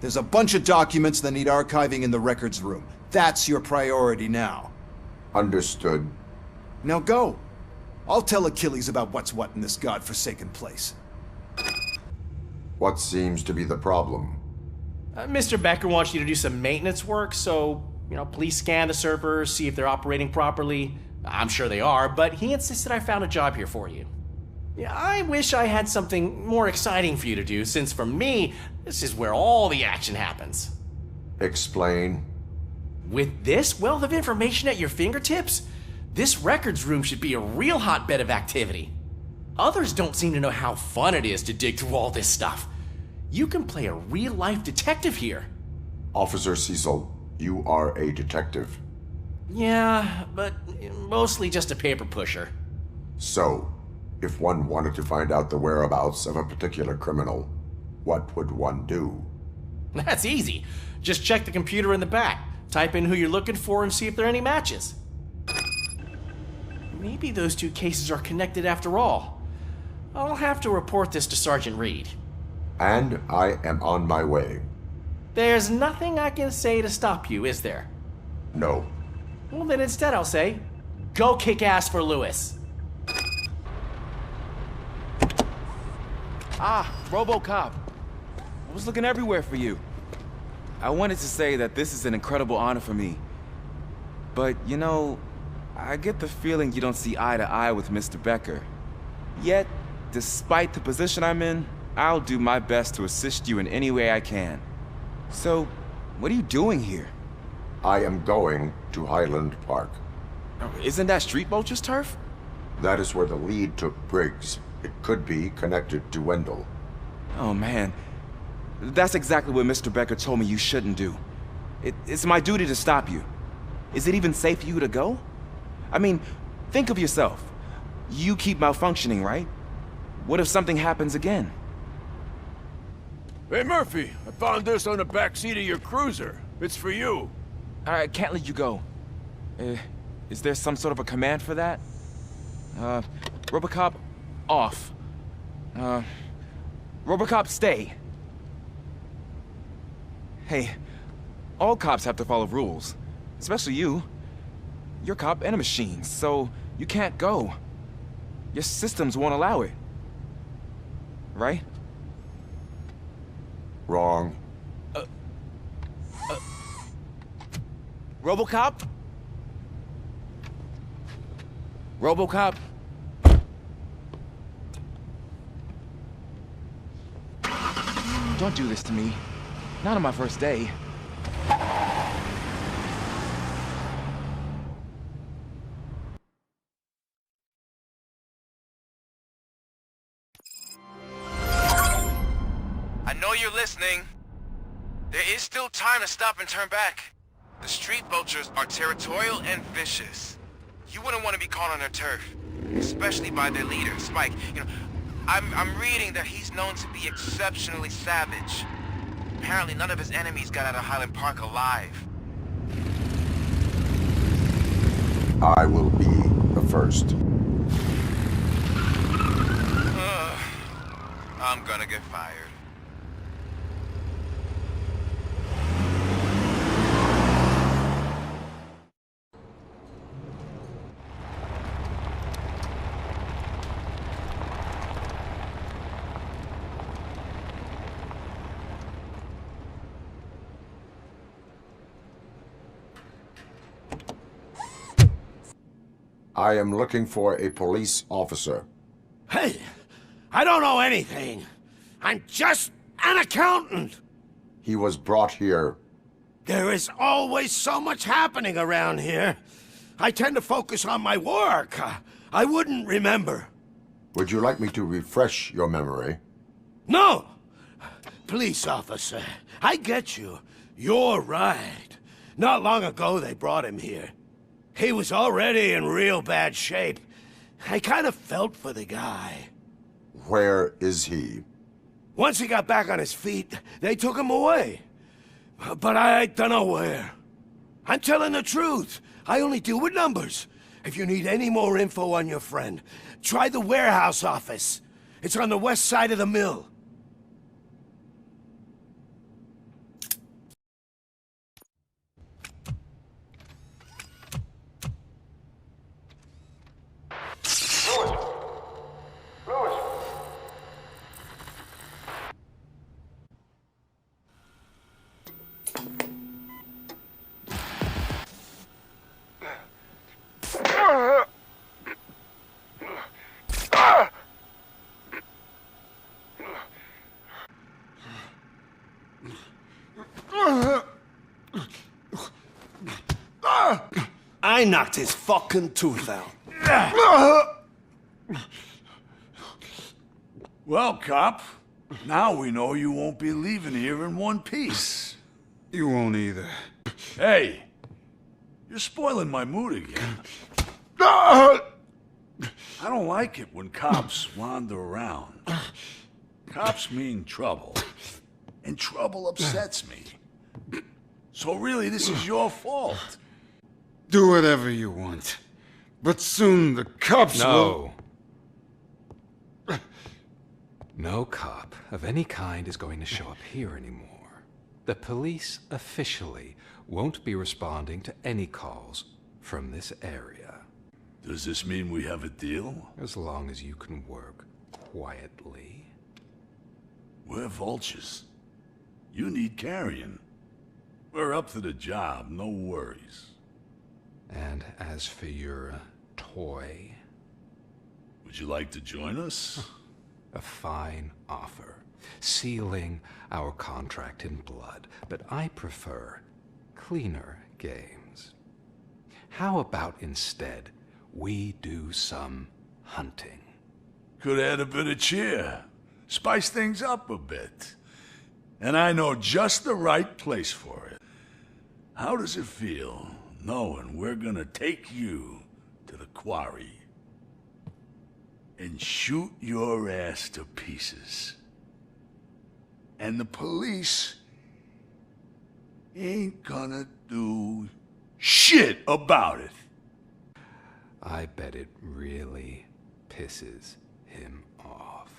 There's a bunch of documents that need archiving in the records room. That's your priority now. Understood. Now go. I'll tell Achilles about what's what in this godforsaken place. What seems to be the problem? Mr. Becker wants you to do some maintenance work, so, please scan the servers, see if they're operating properly. I'm sure they are, but he insisted I found a job here for you. Yeah, I wish I had something more exciting for you to do, since for me, this is where all the action happens. Explain. With this wealth of information at your fingertips, this records room should be a real hotbed of activity. Others don't seem to know how fun it is to dig through all this stuff. You can play a real-life detective here. Officer Cecil, you are a detective. Yeah, but mostly just a paper pusher. So, if one wanted to find out the whereabouts of a particular criminal, what would one do? That's easy. Just check the computer in the back, type in who you're looking for, and see if there are any matches. Maybe those two cases are connected after all. I'll have to report this to Sergeant Reed. And I am on my way. There's nothing I can say to stop you, is there? No. Well, then instead I'll say, go kick ass for Lewis. Ah, ROBOCOP. I was looking everywhere for you. I wanted to say that this is an incredible honor for me. But, I get the feeling you don't see eye to eye with Mr. Becker. Yet, despite the position I'm in, I'll do my best to assist you in any way I can. So, what are you doing here? I am going to Highland Park. Isn't that Street Vulture's turf? That is where the lead took Briggs. It could be connected to Wendell. Oh man, that's exactly what Mr. Becker told me you shouldn't do. It's my duty to stop you. Is it even safe for you to go? I mean, think of yourself. You keep malfunctioning, right? What if something happens again? Hey Murphy, I found this on the back seat of your cruiser. It's for you. I can't let you go. Is there some sort of a command for that? ROBOCOP, off. ROBOCOP, stay. Hey, all cops have to follow rules. Especially you. You're a cop and a machine, so you can't go. Your systems won't allow it. Right? Wrong. ROBOCOP? ROBOCOP? Don't do this to me. Not on my first day. you're listening. There is still time to stop and turn back. The street vultures are territorial and vicious. You wouldn't want to be caught on their turf, especially by their leader, Spike. You know, I'm reading that he's known to be exceptionally savage. Apparently none of his enemies got out of Highland Park alive. I will be the first. I'm gonna get fired. I am looking for a police officer. Hey, I don't know anything. I'm just an accountant. He was brought here. There is always so much happening around here. I tend to focus on my work. I wouldn't remember. Would you like me to refresh your memory? No! Police officer, I get you. You're right. Not long ago they brought him here. He was already in real bad shape. I kind of felt for the guy. Where is he? Once he got back on his feet, they took him away. But I don't know where. I'm telling the truth. I only deal with numbers. If you need any more info on your friend, try the warehouse office. It's on the west side of the mill. I knocked his fucking tooth out. Well, cop, now we know you won't be leaving here in one piece. You won't either. Hey, you're spoiling my mood again. Ah! I don't like it when cops wander around. Cops mean trouble, and trouble upsets me. So really, this is your fault. Do whatever you want. But soon the cops will... No cop of any kind is going to show up here anymore. The police officially won't be responding to any calls from this area. Does this mean we have a deal? As long as you can work quietly. We're vultures. You need carrion. We're up to the job, no worries. And as for your toy... Would you like to join us? A fine offer, sealing our contract in blood, but I prefer cleaner games. How about instead we do some hunting? Could add a bit of cheer, spice things up a bit. And I know just the right place for it. How does it feel, knowing we're gonna take you to the quarry and shoot your ass to pieces? And the police ain't gonna do shit about it. I bet it really pisses him off.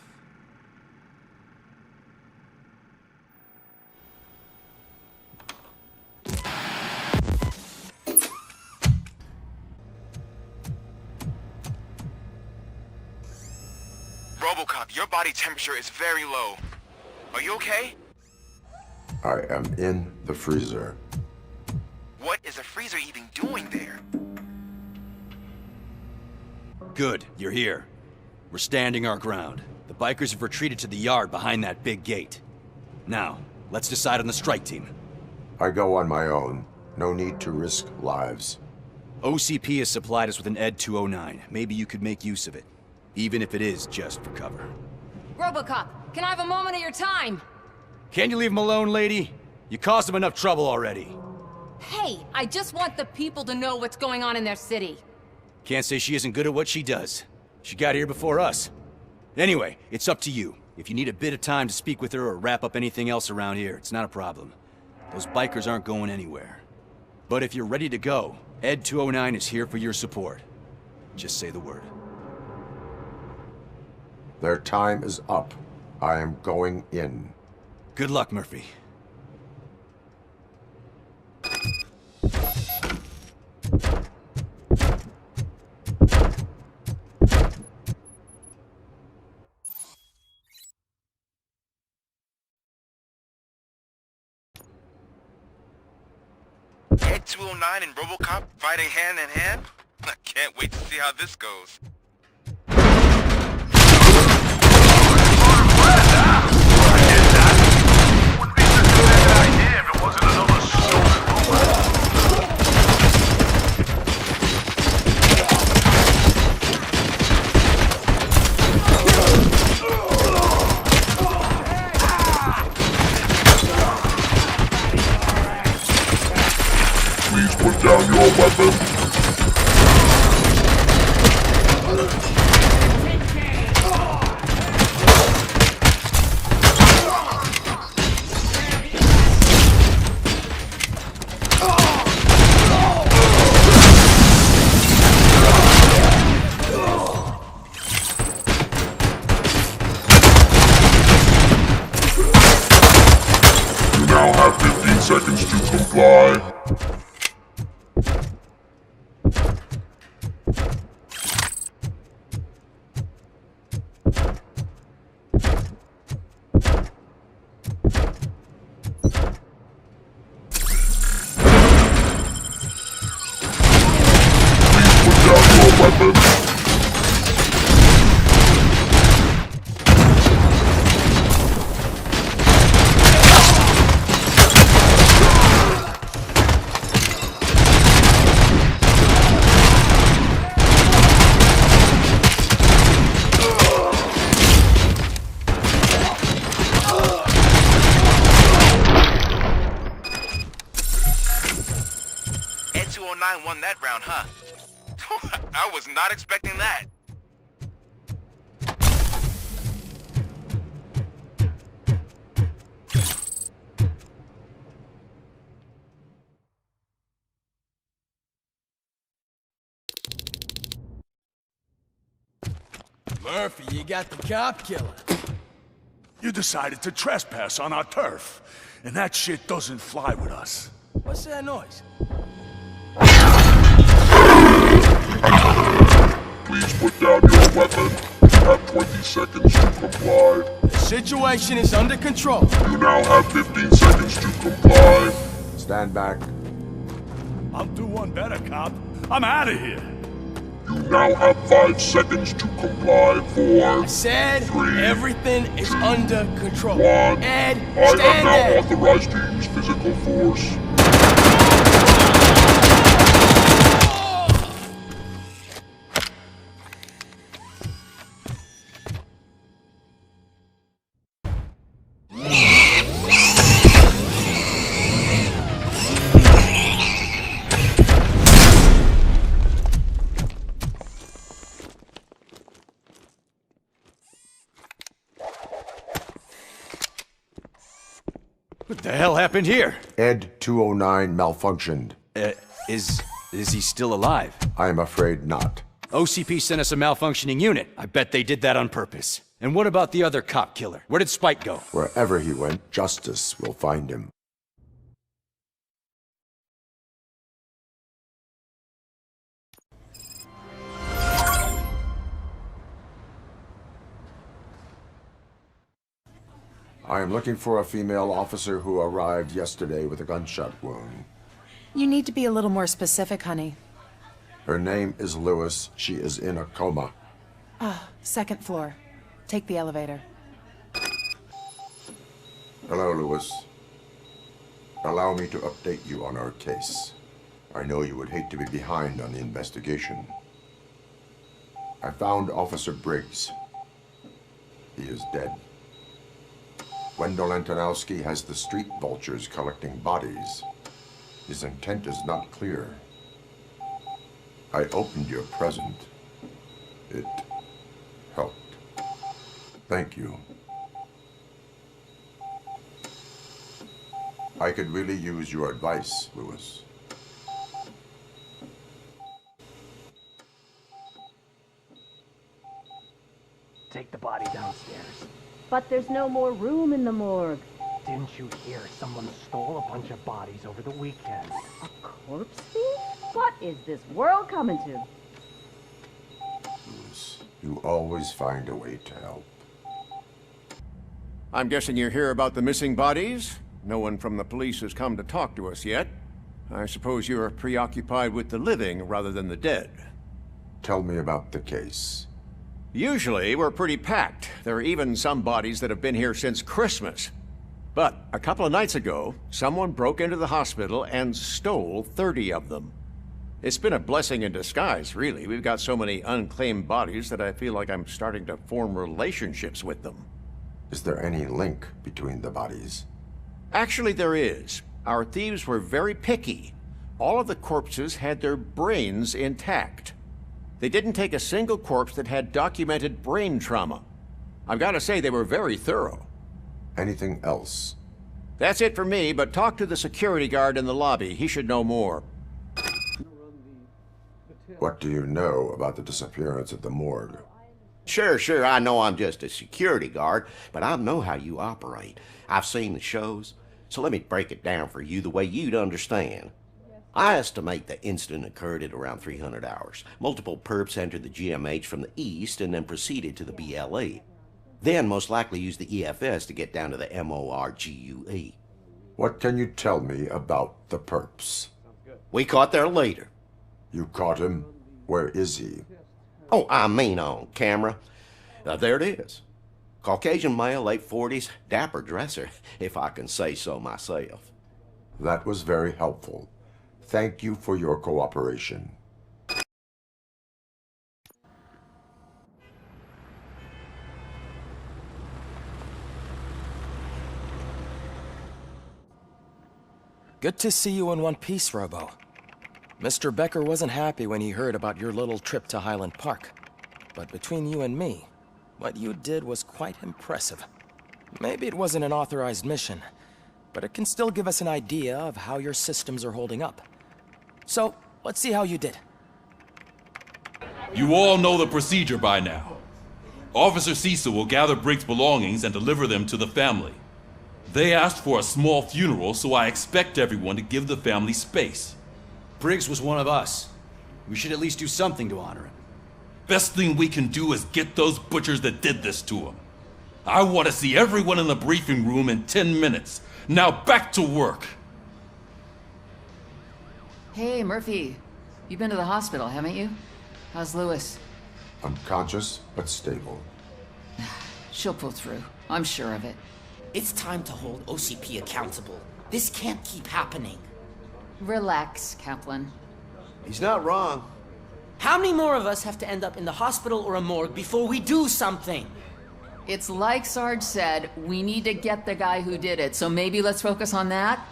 ROBOCOP, your body temperature is very low. Are you okay? I am in the freezer. What is a freezer even doing there? Good, you're here. We're standing our ground. The bikers have retreated to the yard behind that big gate. Now, let's decide on the strike team. I go on my own. No need to risk lives. OCP has supplied us with an Ed 209. Maybe you could make use of it. Even if it is just for cover. ROBOCOP, can I have a moment of your time? Can't you leave him alone, lady? You caused him enough trouble already. Hey, I just want the people to know what's going on in their city. Can't say she isn't good at what she does. She got here before us. Anyway, it's up to you. If you need a bit of time to speak with her or wrap up anything else around here, it's not a problem. Those bikers aren't going anywhere. But if you're ready to go, Ed 209 is here for your support. Just say the word. Their time is up. I am going in. Good luck, Murphy. Ed 209 and ROBOCOP fighting hand in hand? I can't wait to see how this goes. Please put down your weapon. You now have 15 seconds to comply. Ed 209 won that round, huh? I was not expecting that. Murphy, you got the cop killer. You decided to trespass on our turf, and that shit doesn't fly with us. What's that noise? Please put down your weapon. You have 20 seconds to comply. The situation is under control. You now have 15 seconds to comply. Stand back. I'll do one better, cop. I'm out of here. You now have 5 seconds to comply. 4, I said 3, everything is under control. 1. Ed, I stand am now there. authorized to use physical force. What the hell happened here? Ed 209 malfunctioned. Is he still alive? I am afraid not. OCP sent us a malfunctioning unit. I bet they did that on purpose. And what about the other cop killer? Where did Spike go? Wherever he went, justice will find him. I am looking for a female officer who arrived yesterday with a gunshot wound. You need to be a little more specific, honey. Her name is Lewis. She is in a coma. Ah, second floor. Take the elevator. Hello, Lewis. Allow me to update you on our case. I know you would hate to be behind on the investigation. I found Officer Briggs. He is dead. Wendell Antonowski has the street vultures collecting bodies. His intent is not clear. I opened your present. It helped. Thank you. I could really use your advice, Lewis. Take the body downstairs. But there's no more room in the morgue. Didn't you hear someone stole a bunch of bodies over the weekend? A corpse thief? What is this world coming to? Lewis, you always find a way to help. I'm guessing you're here about the missing bodies? No one from the police has come to talk to us yet. I suppose you're preoccupied with the living rather than the dead. Tell me about the case. Usually, we're pretty packed. There are even some bodies that have been here since Christmas. But a couple of nights ago, someone broke into the hospital and stole 30 of them. It's been a blessing in disguise, really. We've got so many unclaimed bodies that I feel like I'm starting to form relationships with them. Is there any link between the bodies? Actually, there is. Our thieves were very picky. All of the corpses had their brains intact. They didn't take a single corpse that had documented brain trauma. I've got to say, they were very thorough. Anything else? That's it for me, but talk to the security guard in the lobby. He should know more. What do you know about the disappearance at the morgue? Sure, I know I'm just a security guard, but I know how you operate. I've seen the shows, so let me break it down for you the way you'd understand. I estimate the incident occurred at around 300 hours. Multiple perps entered the GMH from the east and then proceeded to the BLE. Then most likely used the EFS to get down to the MORGUE. What can you tell me about the perps? We caught their leader. You caught him? Where is he? Oh, I mean on camera. There it is. Caucasian male, late 40s, dapper dresser, if I can say so myself. That was very helpful. Thank you for your cooperation. Good to see you in one piece, Robo. Mr. Becker wasn't happy when he heard about your little trip to Highland Park. But between you and me, what you did was quite impressive. Maybe it wasn't an authorized mission, but it can still give us an idea of how your systems are holding up. So, let's see how you did. You all know the procedure by now. Officer Cecil will gather Briggs' belongings and deliver them to the family. They asked for a small funeral, so I expect everyone to give the family space. Briggs was one of us. We should at least do something to honor him. Best thing we can do is get those butchers that did this to him. I want to see everyone in the briefing room in 10 minutes. Now back to work. Hey, Murphy. You've been to the hospital, haven't you? How's Lewis? Unconscious, but stable. She'll pull through. I'm sure of it. It's time to hold OCP accountable. This can't keep happening. Relax, Kaplan. He's not wrong. How many more of us have to end up in the hospital or a morgue before we do something? It's like Sarge said, we need to get the guy who did it, so maybe let's focus on that?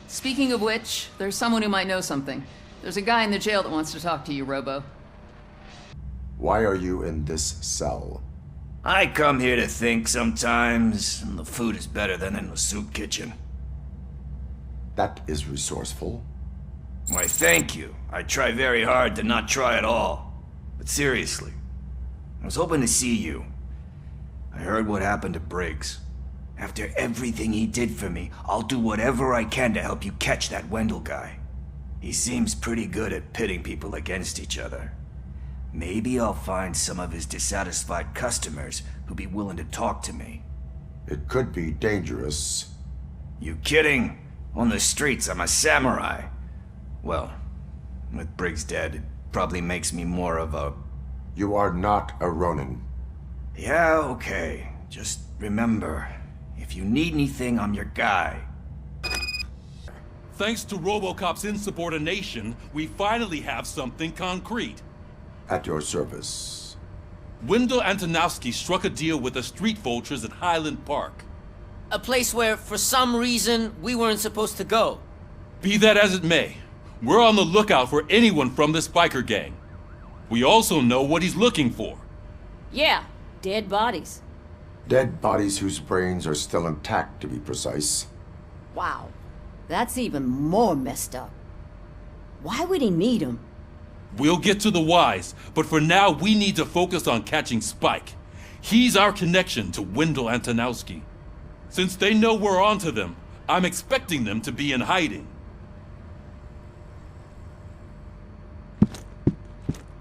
Speaking of which, there's someone who might know something. There's a guy in the jail that wants to talk to you, Robo. Why are you in this cell? I come here to think sometimes, and the food is better than in the soup kitchen. That is resourceful. Why, thank you. I try very hard to not try at all. But seriously, I was hoping to see you. I heard what happened to Briggs. After everything he did for me, I'll do whatever I can to help you catch that Wendell guy. He seems pretty good at pitting people against each other. Maybe I'll find some of his dissatisfied customers who'll be willing to talk to me. It could be dangerous. You kidding? On the streets, I'm a samurai. Well, with Briggs dead, it probably makes me more of a... You are not a Ronin. Yeah, okay. Just remember, if you need anything, I'm your guy. Thanks to ROBOCOP's insubordination, we finally have something concrete. At your service. Wendell Antonowski struck a deal with the street vultures at Highland Park. A place where, for some reason, we weren't supposed to go. Be that as it may, we're on the lookout for anyone from this biker gang. We also know what he's looking for. Yeah, dead bodies. Dead bodies whose brains are still intact, to be precise. Wow, that's even more messed up. Why would he need them? We'll get to the whys, but for now we need to focus on catching Spike. He's our connection to Wendell Antonowski. Since they know we're onto them, I'm expecting them to be in hiding.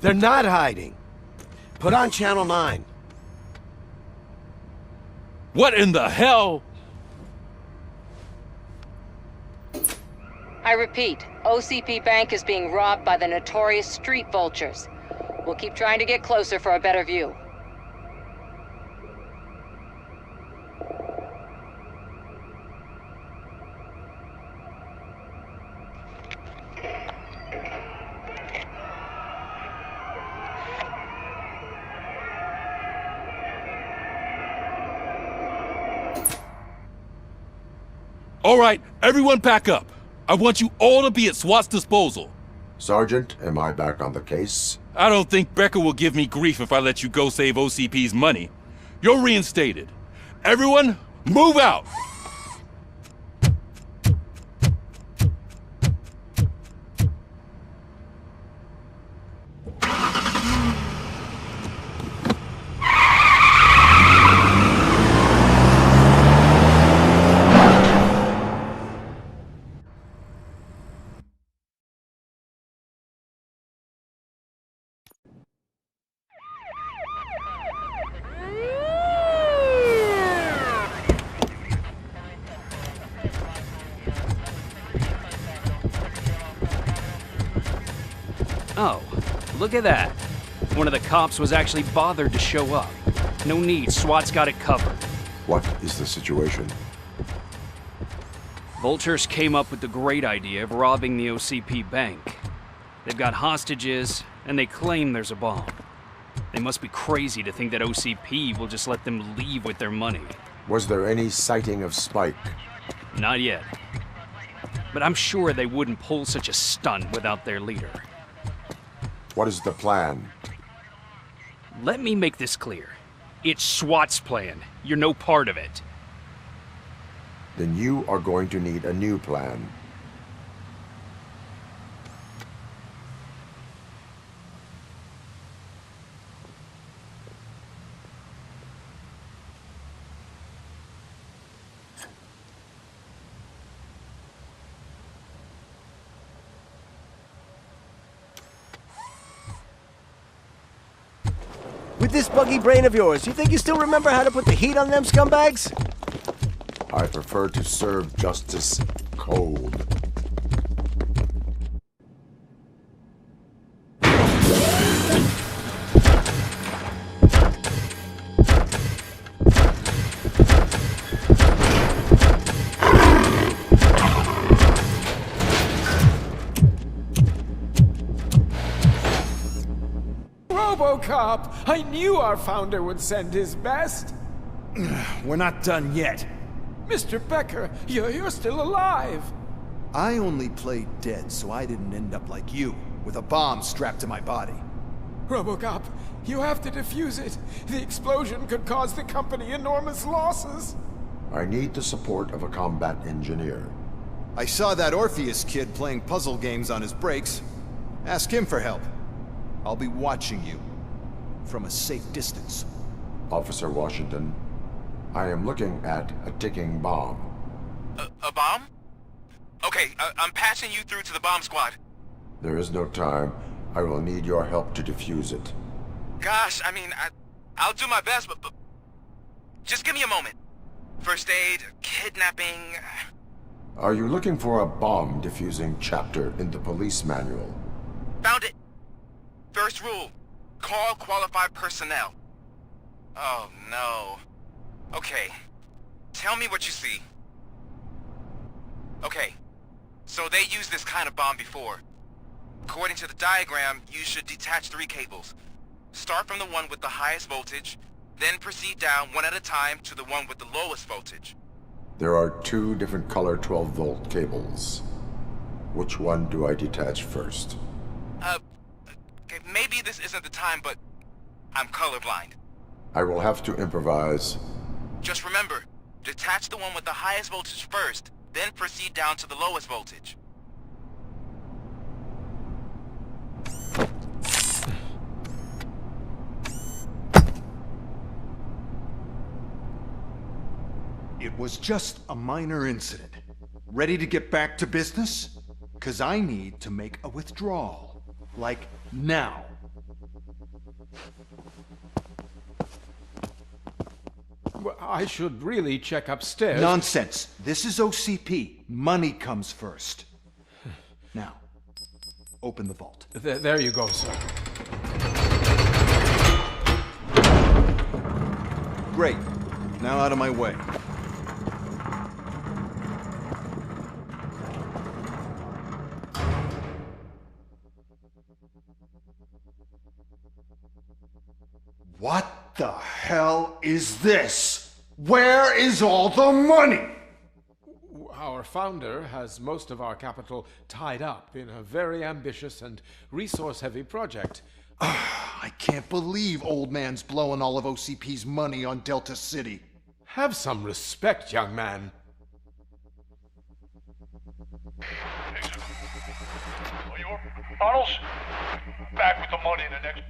They're not hiding. Put on Channel 9. What in the hell? I repeat, OCP Bank is being robbed by the notorious street vultures. We'll keep trying to get closer for a better view. All right, everyone back up. I want you all to be at SWAT's disposal. Sergeant, am I back on the case? I don't think Becker will give me grief if I let you go save OCP's money. You're reinstated. Everyone, move out! Oh, look at that. One of the cops was actually bothered to show up. No need, SWAT's got it covered. What is the situation? Vultures came up with the great idea of robbing the OCP bank. They've got hostages, and they claim there's a bomb. They must be crazy to think that OCP will just let them leave with their money. Was there any sighting of Spike? Not yet. But I'm sure they wouldn't pull such a stunt without their leader. What is the plan? Let me make this clear. It's SWAT's plan. You're no part of it. Then you are going to need a new plan. With this buggy brain of yours, you think you still remember how to put the heat on them scumbags? I prefer to serve justice cold. ROBOCOP! I knew our founder would send his best! We're not done yet. Mr. Becker, you're still alive! I only played dead so I didn't end up like you, with a bomb strapped to my body. ROBOCOP, you have to defuse it. The explosion could cause the company enormous losses. I need the support of a combat engineer. I saw that Orpheus kid playing puzzle games on his breaks. Ask him for help. I'll be watching you. From a safe distance. Officer Washington, I am looking at a ticking bomb. A bomb? Okay, I'm passing you through to the bomb squad. There is no time. I will need your help to defuse it. Gosh, I mean, I'll do my best, but just give me a moment. First aid, kidnapping... Are you looking for a bomb defusing chapter in the police manual? Found it! First rule, call qualified personnel. Oh no. Okay, tell me what you see. Okay, so they used this kind of bomb before. According to the diagram, you should detach 3 cables. Start from the one with the highest voltage, then proceed down one at a time to the one with the lowest voltage. There are 2 different color 12-volt cables. Which one do I detach first? Okay, maybe this isn't the time, but I'm colorblind. I will have to improvise. Just remember, detach the one with the highest voltage first, then proceed down to the lowest voltage. It was just a minor incident. Ready to get back to business? 'Cause I need to make a withdrawal. Like, now. Well, I should really check upstairs. Nonsense. This is OCP. Money comes first. Now, open the vault. There you go, sir. Great. Now out of my way. What the hell is this? Where is all the money? Our founder has most of our capital tied up in a very ambitious and resource-heavy project. I can't believe old man's blowing all of OCP's money on Delta City. Have some respect, young man. Arnold's back with the money in the next...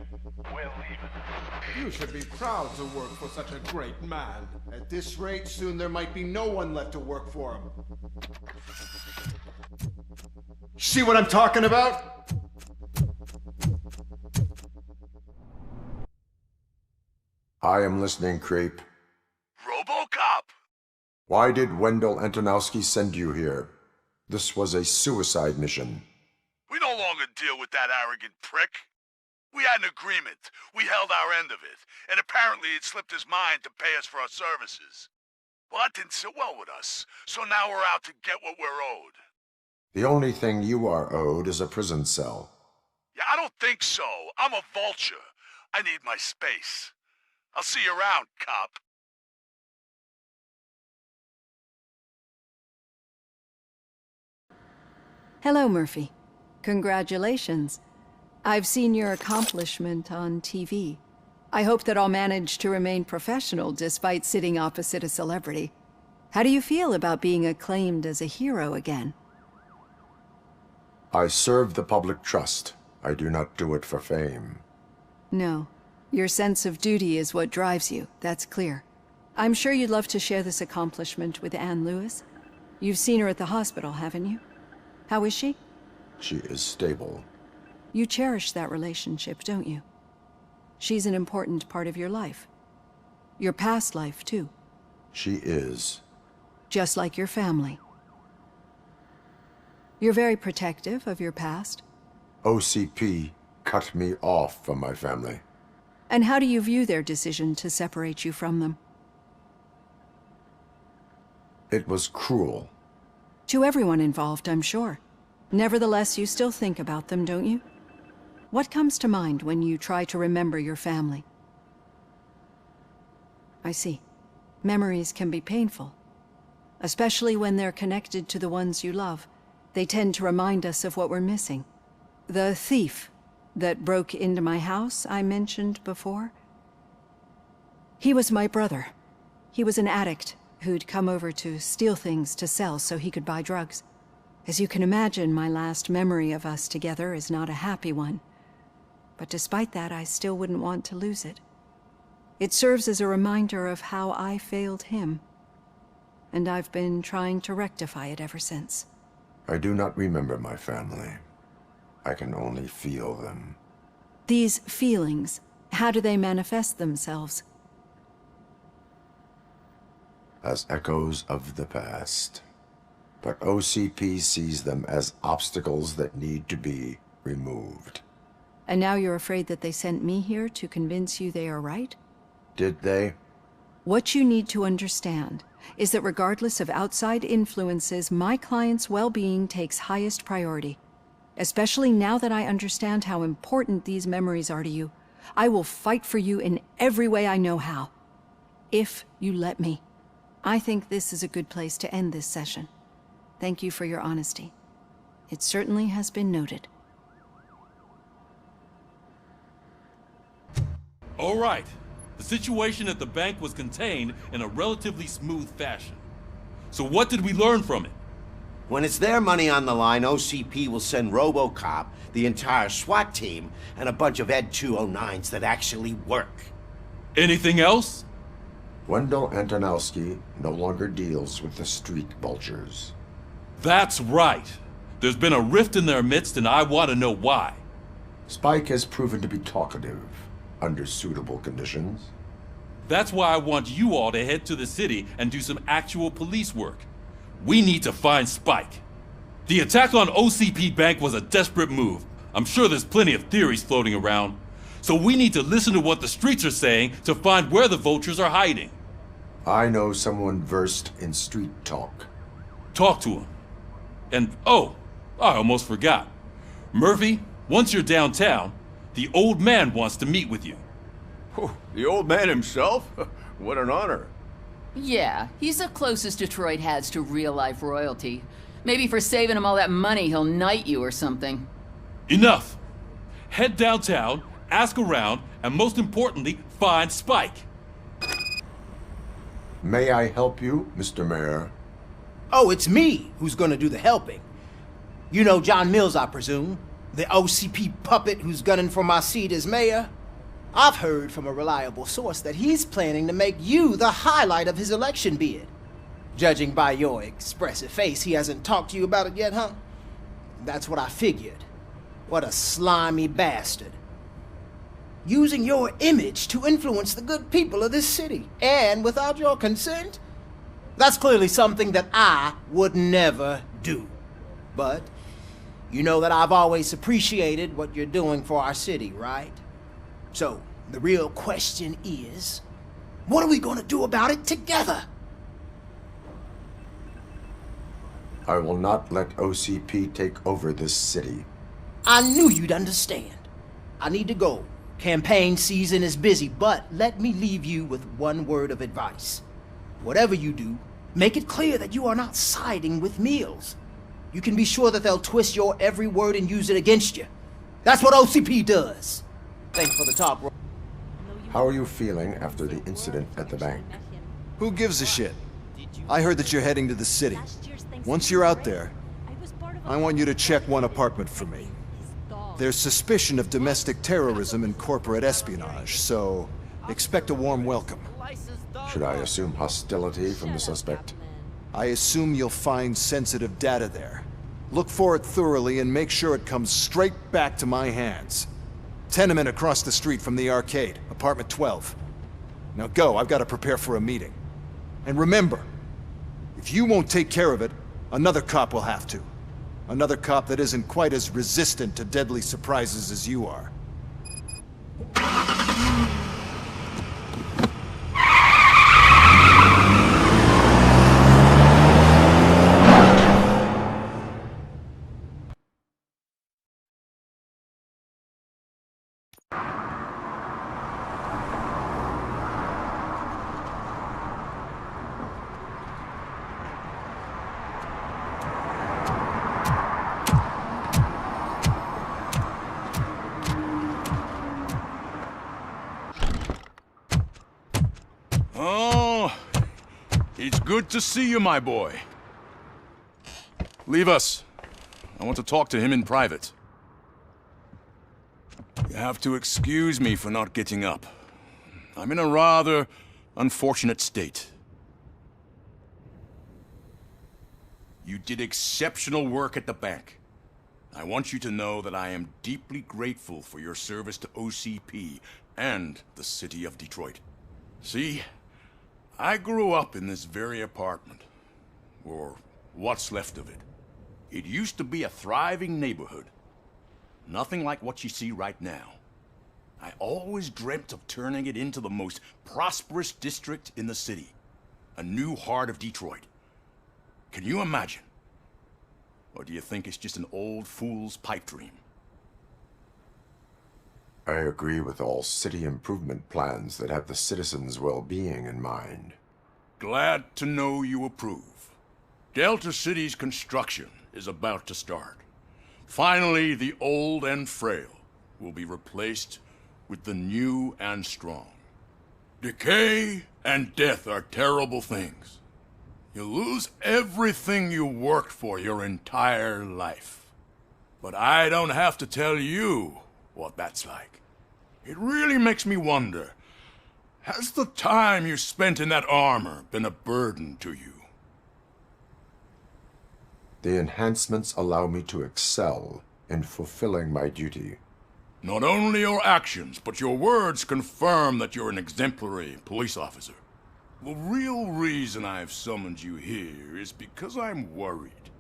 We're leaving. You should be proud to work for such a great man. At this rate, soon there might be no one left to work for him. See what I'm talking about? I am listening, Creep. ROBOCOP! Why did Wendell Antonowski send you here? This was a suicide mission. We no longer deal with that arrogant prick. We had an agreement. We held our end of it. And apparently it slipped his mind to pay us for our services. Well, that didn't sit well with us. So now we're out to get what we're owed. The only thing you are owed is a prison cell. Yeah, I don't think so. I'm a vulture. I need my space. I'll see you around, cop. Hello, Murphy. Congratulations. I've seen your accomplishment on TV. I hope that I'll manage to remain professional despite sitting opposite a celebrity. How do you feel about being acclaimed as a hero again? I serve the public trust. I do not do it for fame. No. Your sense of duty is what drives you, that's clear. I'm sure you'd love to share this accomplishment with Anne Lewis. You've seen her at the hospital, haven't you? How is she? She is stable. You cherish that relationship, don't you? She's an important part of your life. Your past life, too. She is. Just like your family. You're very protective of your past. OCP cut me off from my family. And how do you view their decision to separate you from them? It was cruel. To everyone involved, I'm sure. Nevertheless, you still think about them, don't you? What comes to mind when you try to remember your family? I see. Memories can be painful. Especially when they're connected to the ones you love. They tend to remind us of what we're missing. The thief that broke into my house I mentioned before? He was my brother. He was an addict who'd come over to steal things to sell so he could buy drugs. As you can imagine, my last memory of us together is not a happy one. But despite that, I still wouldn't want to lose it. It serves as a reminder of how I failed him. And I've been trying to rectify it ever since. I do not remember my family. I can only feel them. These feelings, how do they manifest themselves? As echoes of the past. But OCP sees them as obstacles that need to be removed. And now you're afraid that they sent me here to convince you they are right? Did they? What you need to understand is that regardless of outside influences, my client's well-being takes highest priority. Especially now that I understand how important these memories are to you. I will fight for you in every way I know how. If you let me. I think this is a good place to end this session. Thank you for your honesty. It certainly has been noted. All right. The situation at the bank was contained in a relatively smooth fashion. So what did we learn from it? When it's their money on the line, OCP will send ROBOCOP, the entire SWAT team, and a bunch of Ed 209s that actually work. Anything else? Wendell Antonowski no longer deals with the street vultures. That's right. There's been a rift in their midst, and I want to know why. Spike has proven to be talkative, under suitable conditions. That's why I want you all to head to the city and do some actual police work. We need to find Spike. The attack on OCP Bank was a desperate move. I'm sure there's plenty of theories floating around. So we need to listen to what the streets are saying to find where the vultures are hiding. I know someone versed in street talk. Talk to him. And, oh, I almost forgot. Murphy, once you're downtown, the old man wants to meet with you. Oh, the old man himself? What an honor. Yeah, he's the closest Detroit has to real-life royalty. Maybe for saving him all that money, he'll knight you or something. Enough! Head downtown, ask around, and most importantly, find Spike. May I help you, Mr. Mayor? Oh, it's me who's gonna do the helping. You know John Mills, I presume? The OCP puppet who's gunning for my seat as mayor? I've heard from a reliable source that he's planning to make you the highlight of his election bid. Judging by your expressive face, he hasn't talked to you about it yet, huh? That's what I figured. What a slimy bastard. Using your image to influence the good people of this city, and without your consent? That's clearly something that I would never do. But you know that I've always appreciated what you're doing for our city, right? So, the real question is, what are we gonna do about it together? I will not let OCP take over this city. I knew you'd understand. I need to go. Campaign season is busy, but let me leave you with one word of advice. Whatever you do, make it clear that you are not siding with Mills. You can be sure that they'll twist your every word and use it against you. That's what OCP does. Thanks for the talk, bro. How are you feeling after the incident at the bank? Who gives a shit? I heard that you're heading to the city. Once you're out there, I want you to check one apartment for me. There's suspicion of domestic terrorism and corporate espionage, so expect a warm welcome. Should I assume hostility from the suspect? I assume you'll find sensitive data there. Look for it thoroughly and make sure it comes straight back to my hands. Tenement across the street from the arcade, apartment 12. Now go, I've got to prepare for a meeting. And remember, if you won't take care of it, another cop will have to. Another cop that isn't quite as resistant to deadly surprises as you are. Oh, it's good to see you, my boy. Leave us. I want to talk to him in private. You have to excuse me for not getting up. I'm in a rather unfortunate state. You did exceptional work at the bank. I want you to know that I am deeply grateful for your service to OCP and the city of Detroit. See, I grew up in this very apartment, or what's left of it. It used to be a thriving neighborhood. Nothing like what you see right now. I always dreamt of turning it into the most prosperous district in the city. A new heart of Detroit. Can you imagine? Or do you think it's just an old fool's pipe dream? I agree with all city improvement plans that have the citizens' well-being in mind. Glad to know you approve. Delta City's construction is about to start. Finally, the old and frail will be replaced with the new and strong. Decay and death are terrible things. You lose everything you worked for your entire life. But I don't have to tell you what that's like. It really makes me wonder, has the time you spent in that armor been a burden to you? The enhancements allow me to excel in fulfilling my duty. Not only your actions, but your words confirm that you're an exemplary police officer. The real reason I've summoned you here is because I'm worried.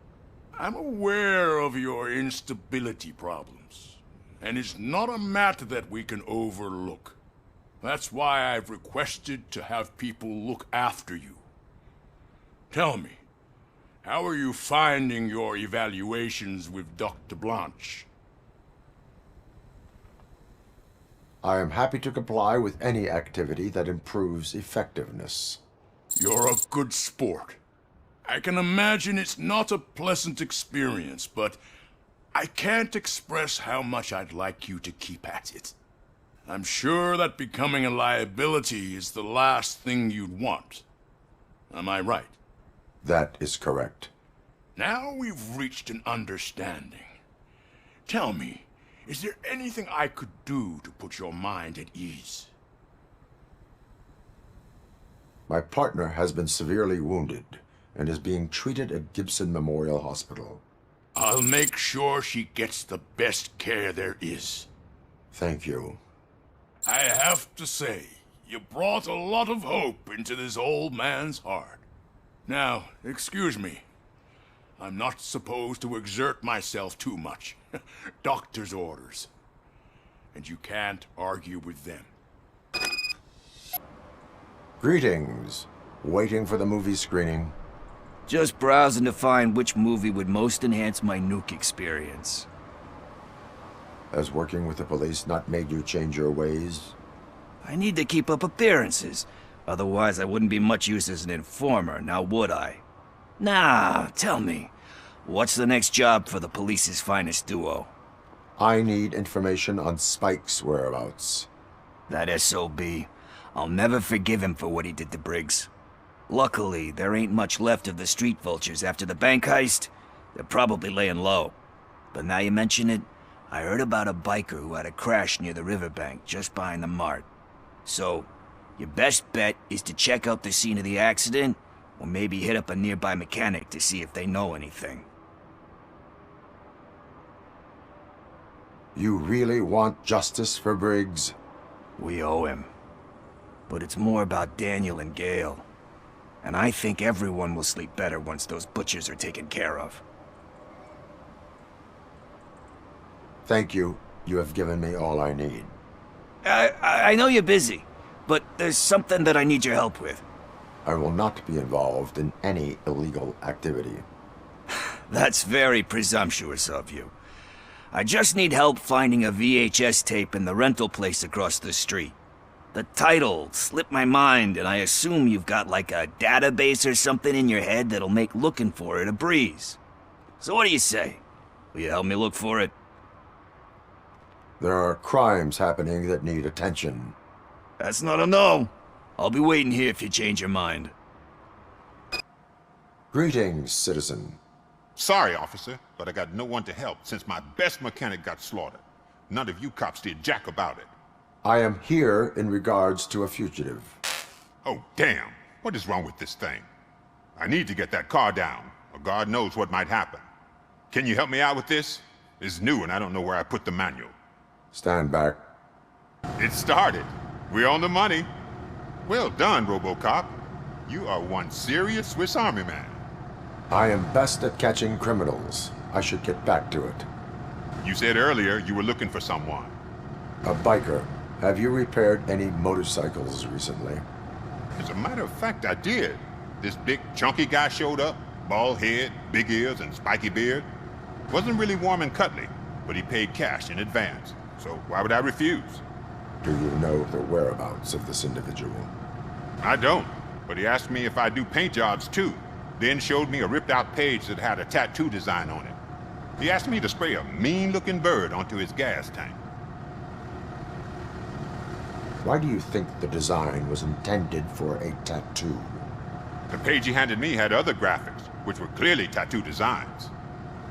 I'm aware of your instability problems, and it's not a matter that we can overlook. That's why I've requested to have people look after you. Tell me, how are you finding your evaluations with Dr. Blanche? I am happy to comply with any activity that improves effectiveness. You're a good sport. I can imagine it's not a pleasant experience, but I can't express how much I'd like you to keep at it. I'm sure that becoming a liability is the last thing you'd want. Am I right? That is correct. Now we've reached an understanding. Tell me, is there anything I could do to put your mind at ease? My partner has been severely wounded and is being treated at Gibson Memorial Hospital. I'll make sure she gets the best care there is. Thank you. I have to say, you brought a lot of hope into this old man's heart. Now, excuse me. I'm not supposed to exert myself too much. Doctor's orders. And you can't argue with them. Greetings. Waiting for the movie screening. Just browsing to find which movie would most enhance my nuke experience. Has working with the police not made you change your ways? I need to keep up appearances. Otherwise, I wouldn't be much use as an informer, now would I? Nah, tell me. What's the next job for the police's finest duo? I need information on Spike's whereabouts. That SOB. I'll never forgive him for what he did to Briggs. Luckily, there ain't much left of the street vultures after the bank heist. They're probably laying low. But now you mention it, I heard about a biker who had a crash near the riverbank just behind the mart. So, your best bet is to check out the scene of the accident, or maybe hit up a nearby mechanic to see if they know anything. You really want justice for Briggs? We owe him. But it's more about Daniel and Gale. And I think everyone will sleep better once those butchers are taken care of. Thank you. You have given me all I need. I know you're busy, but there's something that I need your help with. I will not be involved in any illegal activity. That's very presumptuous of you. I just need help finding a VHS tape in the rental place across the street. The title slipped my mind, and I assume you've got like a database or something in your head that'll make looking for it a breeze. So what do you say? Will you help me look for it? There are crimes happening that need attention. That's not a no. I'll be waiting here if you change your mind. Greetings, citizen. Sorry, officer, but I got no one to help since my best mechanic got slaughtered. None of you cops did jack about it. I am here in regards to a fugitive. Oh, damn. What is wrong with this thing? I need to get that car down, or God knows what might happen. Can you help me out with this? It's new and I don't know where I put the manual. Stand back. It started. We're on the money. Well done, ROBOCOP. You are one serious Swiss Army man. I am best at catching criminals. I should get back to it. You said earlier you were looking for someone. A biker. Have you repaired any motorcycles recently? As a matter of fact, I did. This big, chunky guy showed up. Bald head, big ears, and spiky beard. Wasn't really warm and cuddly, but he paid cash in advance. So why would I refuse? Do you know the whereabouts of this individual? I don't, but he asked me if I do paint jobs too, then showed me a ripped-out page that had a tattoo design on it. He asked me to spray a mean-looking bird onto his gas tank. Why do you think the design was intended for a tattoo? The page he handed me had other graphics, which were clearly tattoo designs.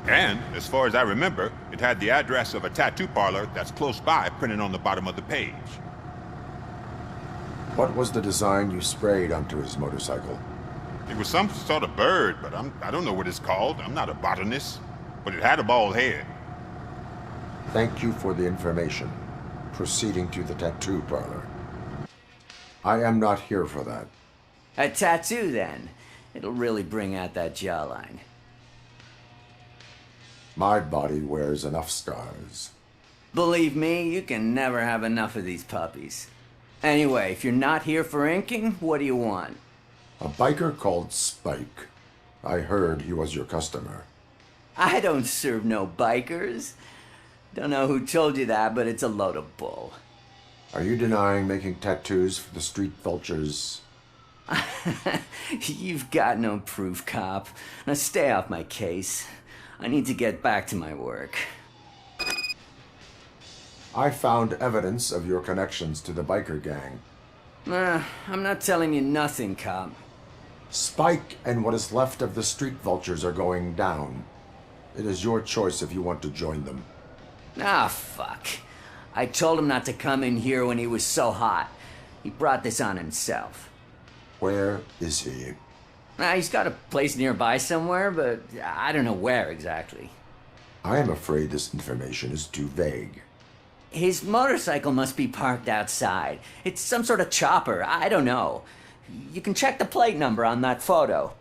And, as far as I remember, it had the address of a tattoo parlor that's close by printed on the bottom of the page. What was the design you sprayed onto his motorcycle? It was some sort of bird, but I don't know what it's called. I'm not a botanist. But it had a bald head. Thank you for the information. Proceeding to the tattoo parlor. I am not here for that. A tattoo, then. It'll really bring out that jawline. My body wears enough scars. Believe me, you can never have enough of these puppies. Anyway, if you're not here for inking, what do you want? A biker called Spike. I heard he was your customer. I don't serve no bikers. Don't know who told you that, but it's a load of bull. Are you denying making tattoos for the street vultures? You've got no proof, cop. Now stay off my case. I need to get back to my work. I found evidence of your connections to the biker gang. I'm not telling you nothing, cop. Spike and what is left of the street vultures are going down. It is your choice if you want to join them. Ah, fuck. I told him not to come in here when he was so hot. He brought this on himself. Where is he? He's got a place nearby somewhere, but I don't know where exactly. I am afraid this information is too vague. His motorcycle must be parked outside. It's some sort of chopper. I don't know. You can check the plate number on that photo.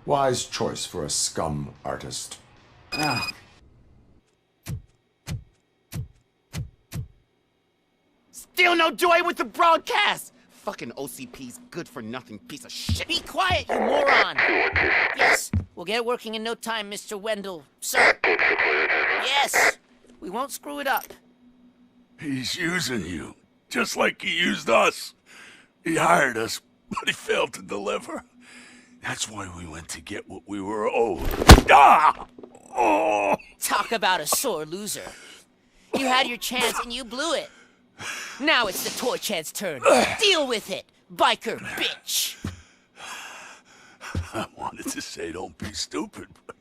Wise choice for a scum artist. Oh. Still no joy with the broadcast! Fucking OCP's good-for-nothing piece of shit. Be quiet, you moron! Yes, we'll get it working in no time, Mr. Wendell. Sir. Yes, we won't screw it up. He's using you, just like he used us. He hired us, but he failed to deliver. That's why we went to get what we were owed. Ah! Oh! Talk about a sore loser. You had your chance and you blew it. Now it's the toy chance turn. Deal with it, biker bitch. I wanted to say don't be stupid, but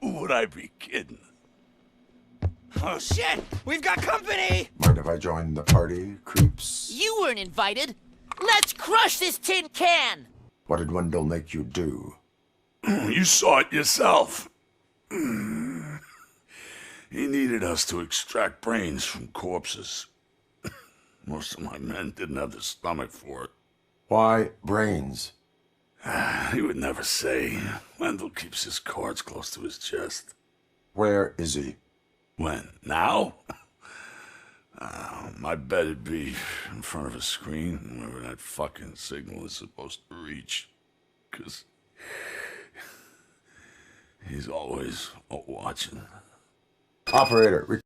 who would I be kidding? Oh shit, we've got company! Mind if I join the party, creeps? You weren't invited. Let's crush this tin can! What did Wendell make you do? You saw it yourself. He needed us to extract brains from corpses. Most of my men didn't have the stomach for it. Why brains? He would never say. Wendell keeps his cards close to his chest. Where is he? When? Now? My bet it'd be in front of a screen, wherever that fucking signal is supposed to reach. 'Cause he's always watching. Operator,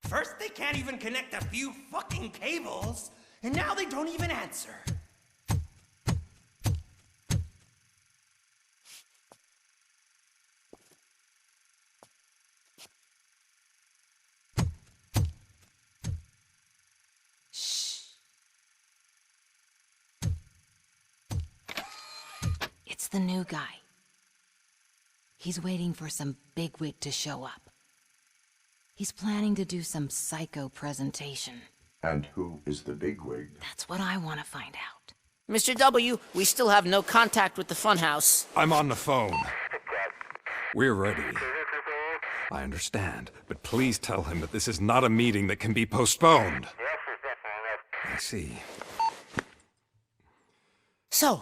First, they can't even connect a few fucking cables, and now they don't even answer. Shh. It's the new guy. He's waiting for some bigwig to show up. He's planning to do some psycho presentation. And who is the bigwig? That's what I want to find out. Mr. W, we still have no contact with the funhouse. I'm on the phone. We're ready. I understand, but please tell him that this is not a meeting that can be postponed. I see. So,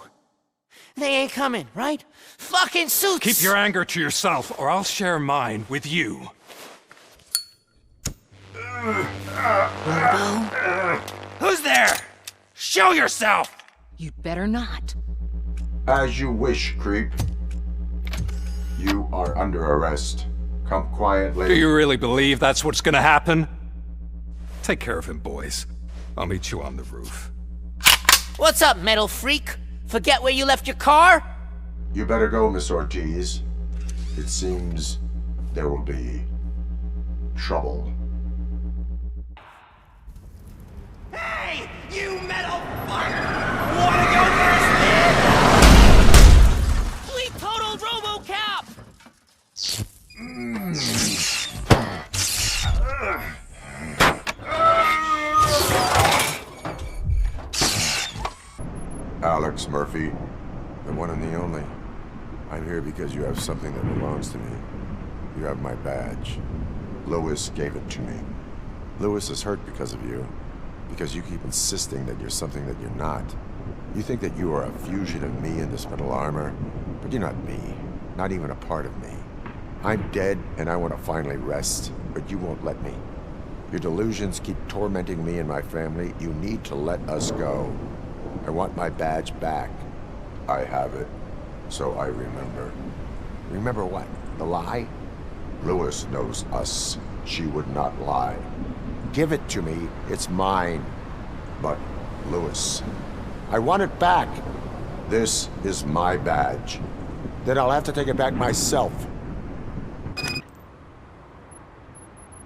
they ain't coming, right? Fucking suits! Keep your anger to yourself, or I'll share mine with you. Robo? Who's there? Show yourself! You'd better not. As you wish, creep. You are under arrest. Come quietly. Do you really believe that's what's gonna happen? Take care of him, boys. I'll meet you on the roof. What's up, metal freak? Forget where you left your car? You better go, Miss Ortiz. It seems there will be trouble. Hey, you metal fuck! Wanna go first, man? We totaled RoboCop! Alex Murphy, the one and the only. I'm here because you have something that belongs to me. You have my badge. Lewis gave it to me. Lewis is hurt because of you. Because you keep insisting that you're something that you're not. You think that you are a fusion of me in this metal armor, but you're not me. Not even a part of me. I'm dead, and I want to finally rest, but you won't let me. Your delusions keep tormenting me and my family. You need to let us go. I want my badge back. I have it, so I remember. Remember what? The lie? Lewis knows us. She would not lie. Give it to me. It's mine. But, Lewis, I want it back. This is my badge. Then I'll have to take it back myself.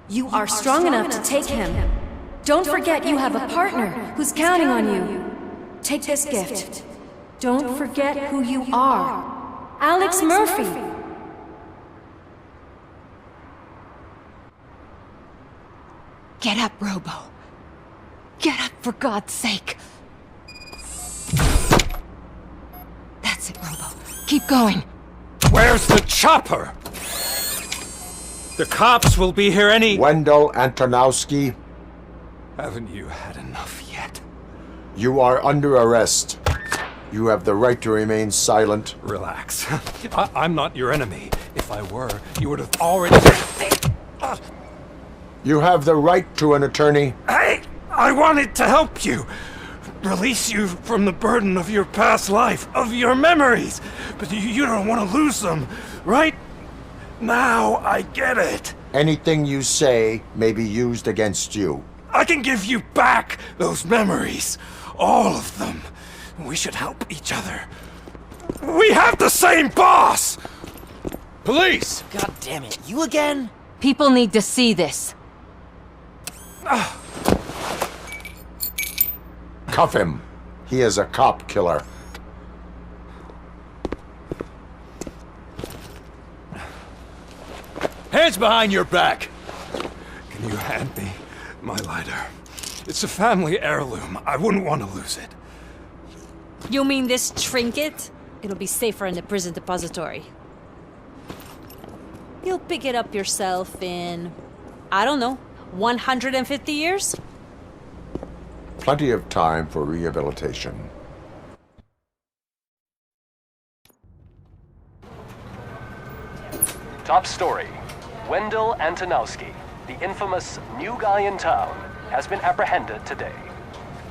You are strong enough to take him. Don't forget you have a partner who's counting on you. Take this gift. Don't forget who you are. Alex Murphy. Get up, Robo. Get up, for God's sake. That's it, Robo. Keep going. Where's the chopper? The cops will be here any— Wendell Antonowski. Haven't you had enough yet? You are under arrest. You have the right to remain silent. Relax. I'm not your enemy. If I were, you would have already— You have the right to an attorney. Hey! I wanted to help you. Release you from the burden of your past life, of your memories. But you don't want to lose them, right? Now I get it. Anything you say may be used against you. I can give you back those memories. All of them. We should help each other. We have the same boss! Police! God damn it, you again? People need to see this. Cuff him. He is a cop killer. Hands behind your back! Can you hand me my lighter? It's a family heirloom. I wouldn't want to lose it. You mean this trinket? It'll be safer in the prison depository. You'll pick it up yourself in, I don't know, 150 years? Plenty of time for rehabilitation. Top story. Wendell Antonowski, the infamous new guy in town, has been apprehended today.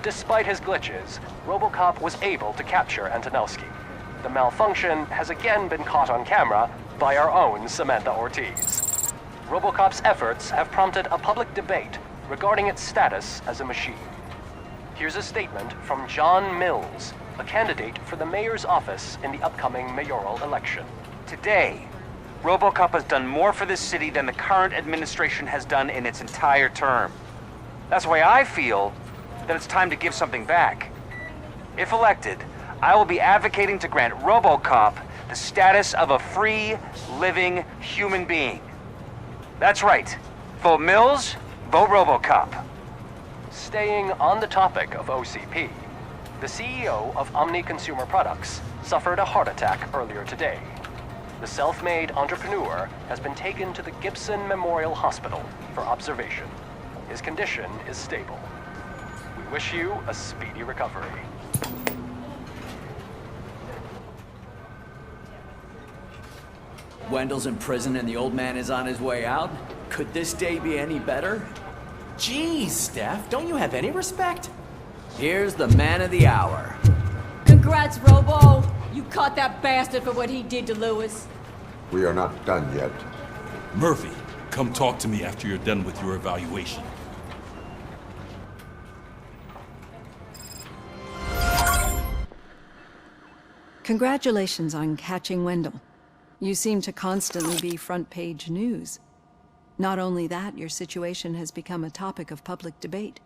Despite his glitches, RoboCop was able to capture Antonowski. The malfunction has again been caught on camera by our own Samantha Ortiz. RoboCop's efforts have prompted a public debate regarding its status as a machine. Here's a statement from John Mills, a candidate for the mayor's office in the upcoming mayoral election. Today, RoboCop has done more for this city than the current administration has done in its entire term. That's why I feel that it's time to give something back. If elected, I will be advocating to grant RoboCop the status of a free, living human being. That's right. Vote Mills, vote RoboCop. Staying on the topic of OCP, the CEO of Omni Consumer Products suffered a heart attack earlier today. The self-made entrepreneur has been taken to the Gibson Memorial Hospital for observation. His condition is stable. We wish you a speedy recovery. Wendell's in prison and the old man is on his way out. Could this day be any better? Jeez, Steph, don't you have any respect? Here's the man of the hour. Congrats, Robo! You caught that bastard for what he did to Lewis. We are not done yet. Murphy, come talk to me after you're done with your evaluation. Congratulations on catching Wendell. You seem to constantly be front-page news. Not only that, your situation has become a topic of public debate.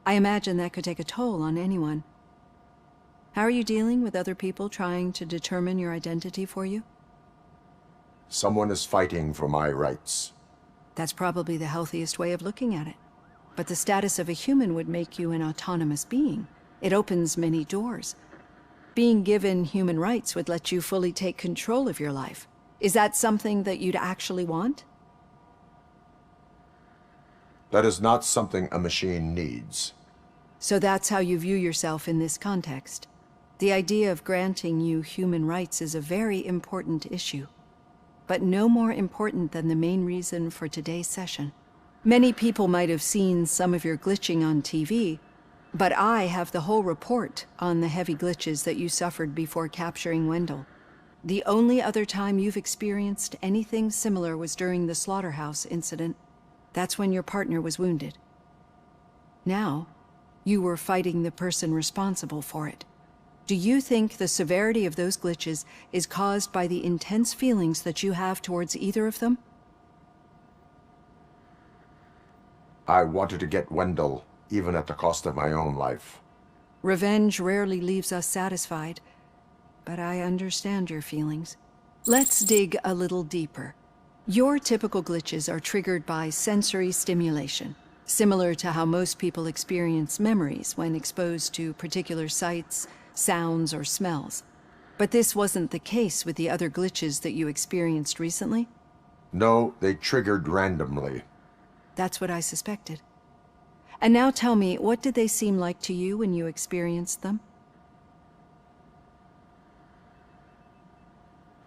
I imagine that could take a toll on anyone. How are you dealing with other people trying to determine your identity for you? Someone is fighting for my rights. That's probably the healthiest way of looking at it. But the status of a human would make you an autonomous being. It opens many doors. Being given human rights would let you fully take control of your life. Is that something that you'd actually want? That is not something a machine needs. So that's how you view yourself in this context. The idea of granting you human rights is a very important issue, but no more important than the main reason for today's session. Many people might have seen some of your glitching on TV, but I have the whole report on the heavy glitches that you suffered before capturing Wendell. The only other time you've experienced anything similar was during the slaughterhouse incident. That's when your partner was wounded. Now, you were fighting the person responsible for it. Do you think the severity of those glitches is caused by the intense feelings that you have towards either of them? I wanted to get Wendell, even at the cost of my own life. Revenge rarely leaves us satisfied, but I understand your feelings. Let's dig a little deeper. Your typical glitches are triggered by sensory stimulation, similar to how most people experience memories when exposed to particular sights, sounds, or smells. But this wasn't the case with the other glitches that you experienced recently? No, they triggered randomly. That's what I suspected. And now tell me, what did they seem like to you when you experienced them?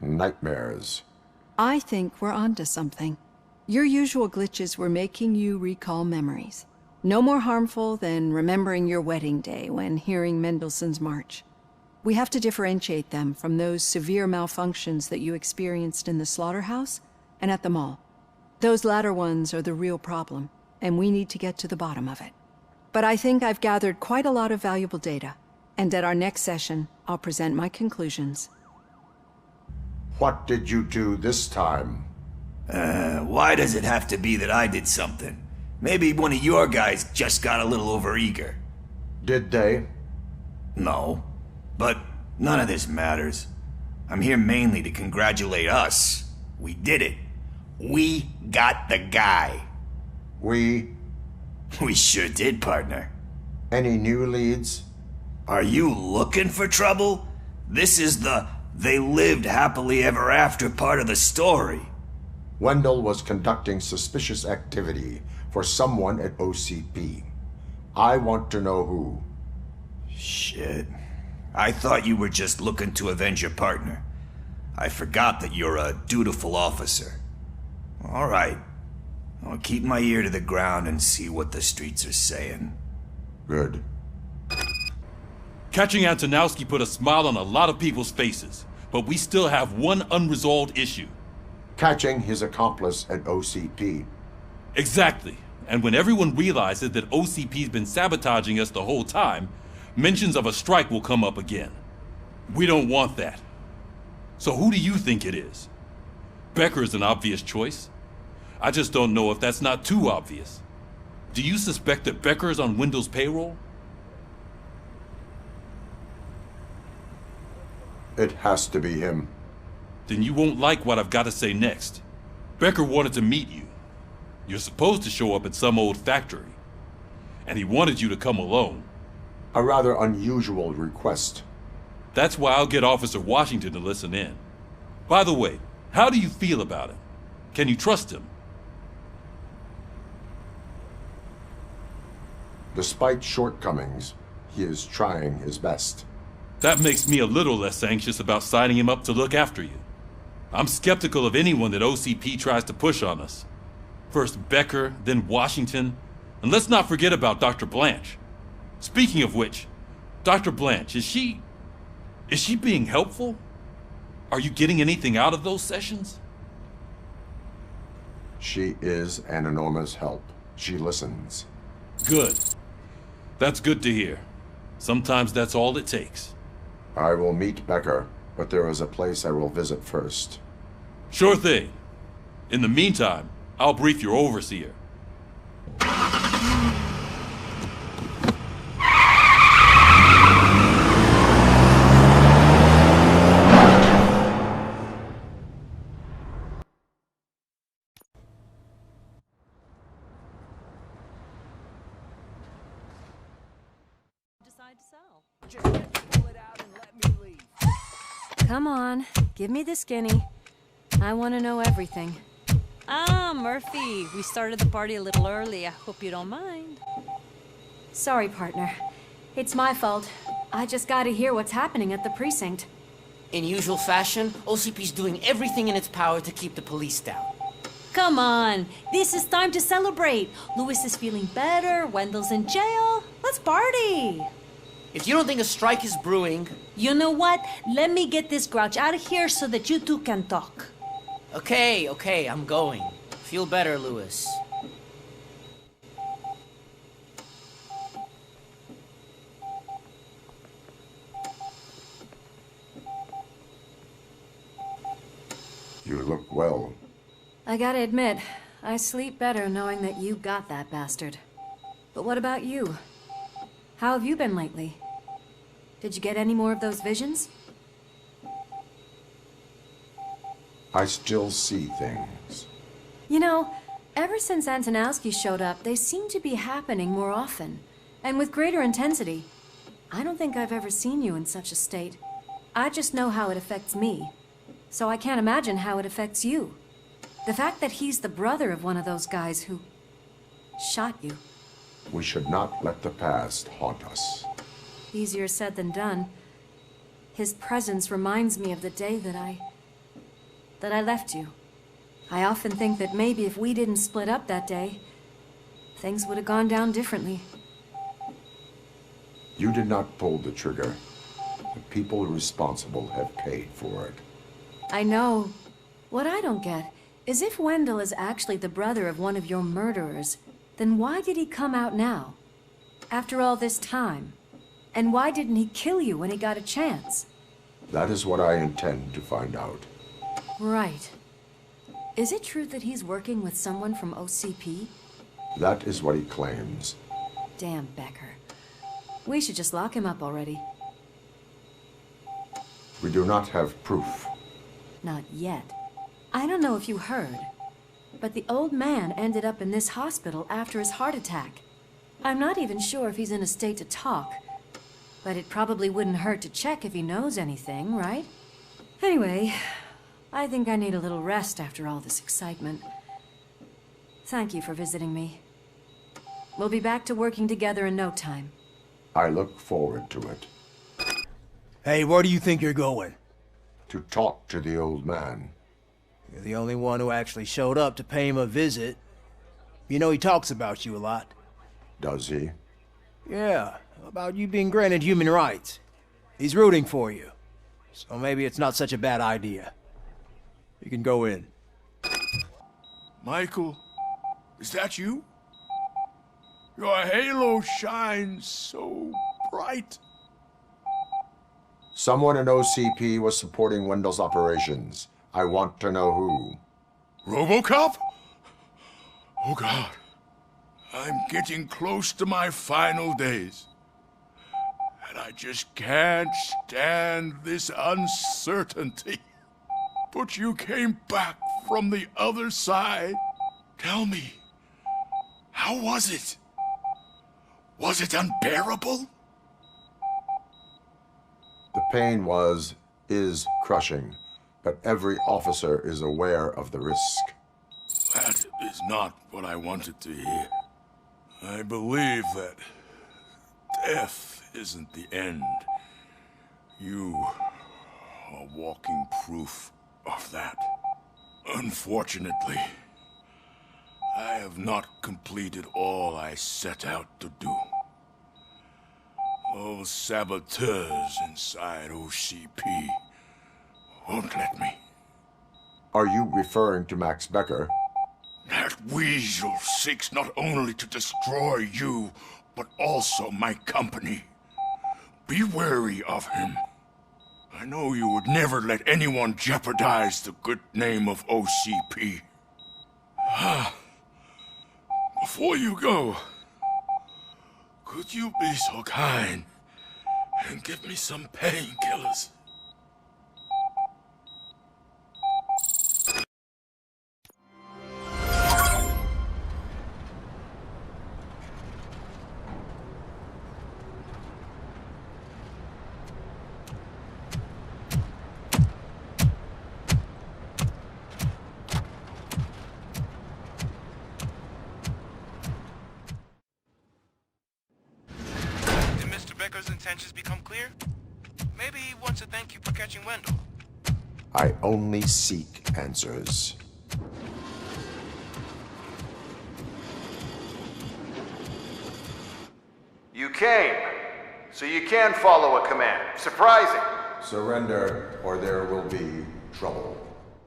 Nightmares. I think we're onto something. Your usual glitches were making you recall memories. No more harmful than remembering your wedding day when hearing Mendelssohn's March. We have to differentiate them from those severe malfunctions that you experienced in the slaughterhouse and at the mall. Those latter ones are the real problem, and we need to get to the bottom of it. But I think I've gathered quite a lot of valuable data, and at our next session, I'll present my conclusions. What did you do this time? Why does it have to be that I did something? Maybe one of your guys just got a little overeager. Did they? No. But none of this matters. I'm here mainly to congratulate us. We did it. We got the guy. We sure did, partner. Any new leads? Are you looking for trouble? This is the "they lived happily ever after" part of the story. Wendell was conducting suspicious activity for someone at OCP. I want to know who. Shit. I thought you were just looking to avenge your partner. I forgot that you're a dutiful officer. All right. I'll keep my ear to the ground and see what the streets are saying. Good. Catching Antonowski put a smile on a lot of people's faces, but we still have one unresolved issue. Catching his accomplice at OCP. Exactly. And when everyone realizes that OCP's been sabotaging us the whole time, mentions of a strike will come up again. We don't want that. So who do you think it is? Becker is an obvious choice. I just don't know if that's not too obvious. Do you suspect that Becker is on Wendell's payroll? It has to be him. Then you won't like what I've got to say next. Becker wanted to meet you. You're supposed to show up at some old factory. And he wanted you to come alone. A rather unusual request. That's why I'll get Officer Washington to listen in. By the way, how do you feel about him? Can you trust him? Despite shortcomings, he is trying his best. That makes me a little less anxious about signing him up to look after you. I'm skeptical of anyone that OCP tries to push on us. First Becker, then Washington, and let's not forget about Dr. Blanche. Speaking of which, Dr. Blanche, is she being helpful? Are you getting anything out of those sessions? She is an enormous help. She listens. Good. That's good to hear. Sometimes that's all it takes. I will meet Becker, but there is a place I will visit first. Sure thing. In the meantime, I'll brief your overseer. Come on, give me the skinny. I want to know everything. Ah, Murphy, we started the party a little early. I hope you don't mind. Sorry, partner. It's my fault. I just gotta hear what's happening at the precinct. In usual fashion, OCP's doing everything in its power to keep the police down. Come on, this is time to celebrate. Louis is feeling better, Wendell's in jail. Let's party! If you don't think a strike is brewing... You know what? Let me get this grouch out of here so that you two can talk. Okay, I'm going. Feel better, Louis. You look well. I gotta admit, I sleep better knowing that you got that bastard. But what about you? How have you been lately? Did you get any more of those visions? I still see things. You know, ever since Antonowski showed up, they seem to be happening more often, and with greater intensity. I don't think I've ever seen you in such a state. I just know how it affects me, so I can't imagine how it affects you. The fact that he's the brother of one of those guys who shot you. We should not let the past haunt us. Easier said than done. His presence reminds me of the day that I left you. I often think that maybe if we didn't split up that day, things would have gone down differently. You did not pull the trigger. The people responsible have paid for it. I know. What I don't get is if Wendell is actually the brother of one of your murderers, then why did he come out now? After all this time? And why didn't he kill you when he got a chance? That is what I intend to find out. Right. Is it true that he's working with someone from OCP? That is what he claims. Damn Becker. We should just lock him up already. We do not have proof. Not yet. I don't know if you heard, but the old man ended up in this hospital after his heart attack. I'm not even sure if he's in a state to talk, but it probably wouldn't hurt to check if he knows anything, right? Anyway, I think I need a little rest after all this excitement. Thank you for visiting me. We'll be back to working together in no time. I look forward to it. Hey, where do you think you're going? To talk to the old man. You're the only one who actually showed up to pay him a visit. You know he talks about you a lot. Does he? Yeah, about you being granted human rights. He's rooting for you. So maybe it's not such a bad idea. You can go in. Michael, is that you? Your halo shines so bright. Someone in OCP was supporting Wendell's operations. I want to know who. ROBOCOP? Oh God. I'm getting close to my final days. And I just can't stand this uncertainty. But you came back from the other side. Tell me, how was it? Was it unbearable? The pain is crushing, but every officer is aware of the risk. That is not what I wanted to hear. I believe that death isn't the end. You are walking proof of that. Unfortunately, I have not completed all I set out to do. Those saboteurs inside OCP won't let me. Are you referring to Max Becker? That weasel seeks not only to destroy you, but also my company. Be wary of him. I know you would never let anyone jeopardize the good name of OCP. Before you go, could you be so kind and give me some painkillers? Becker's intentions become clear? Maybe he wants to thank you for catching Wendell. I only seek answers. You came, so you can follow a command. Surprising. Surrender, or there will be trouble.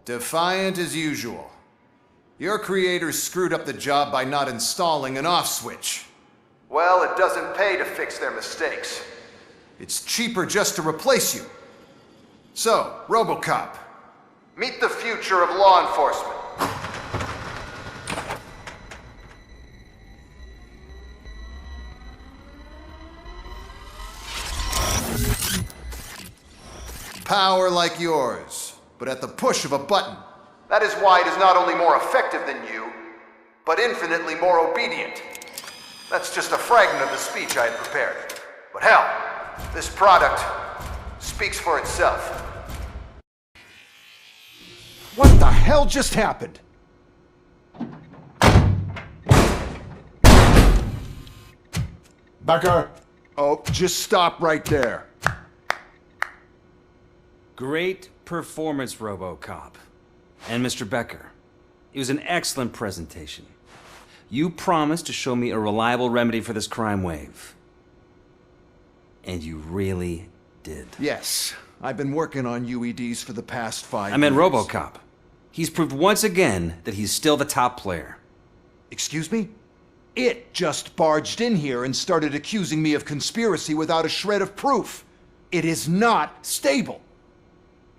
Defiant as usual. Your creators screwed up the job by not installing an off switch. Well, it doesn't pay to fix their mistakes. It's cheaper just to replace you. So, ROBOCOP, meet the future of law enforcement. Power like yours, but at the push of a button. That is why it is not only more effective than you, but infinitely more obedient. That's just a fragment of the speech I had prepared. But hell, this product speaks for itself. What the hell just happened? Becker! Oh, just stop right there. Great performance, RoboCop. And Mr. Becker, it was an excellent presentation. You promised to show me a reliable remedy for this crime wave. And you really did. Yes, I've been working on UEDs for the past 5 years. I meant RoboCop. He's proved once again that he's still the top player. Excuse me? It just barged in here and started accusing me of conspiracy without a shred of proof. It is not stable.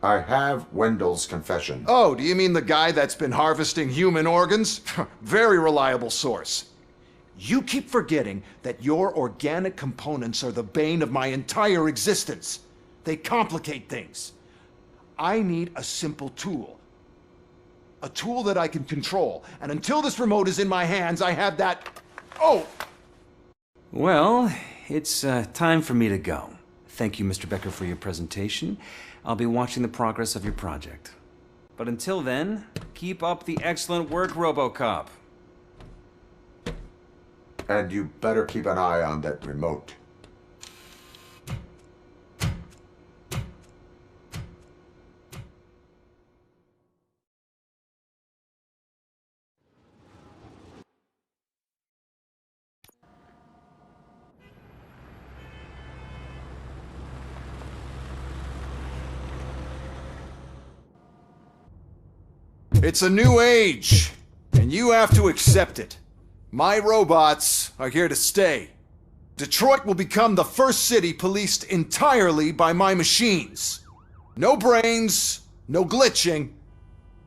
I have Wendell's confession. Oh, do you mean the guy that's been harvesting human organs? Very reliable source. You keep forgetting that your organic components are the bane of my entire existence. They complicate things. I need a simple tool. A tool that I can control. And until this remote is in my hands, I have that... Oh! Well, it's time for me to go. Thank you, Mr. Becker, for your presentation. I'll be watching the progress of your project. But until then, keep up the excellent work, RoboCop. And you better keep an eye on that remote. It's a new age, and you have to accept it. My robots are here to stay. Detroit will become the first city policed entirely by my machines. No brains, no glitching,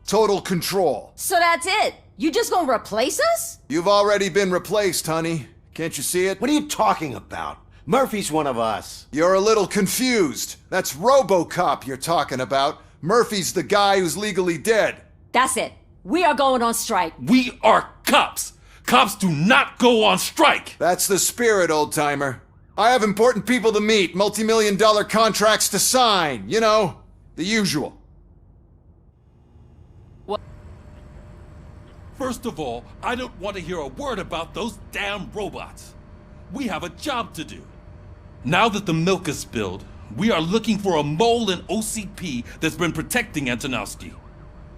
total control. So that's it? You just gonna replace us? You've already been replaced, honey. Can't you see it? What are you talking about? Murphy's one of us. You're a little confused. That's RoboCop you're talking about. Murphy's the guy who's legally dead. That's it. We are going on strike. We are cops. Cops do not go on strike. That's the spirit, old-timer. I have important people to meet, multi-million-dollar contracts to sign. You know, the usual. What? First of all, I don't want to hear a word about those damn robots. We have a job to do. Now that the milk is spilled, we are looking for a mole in OCP that's been protecting Antonowski.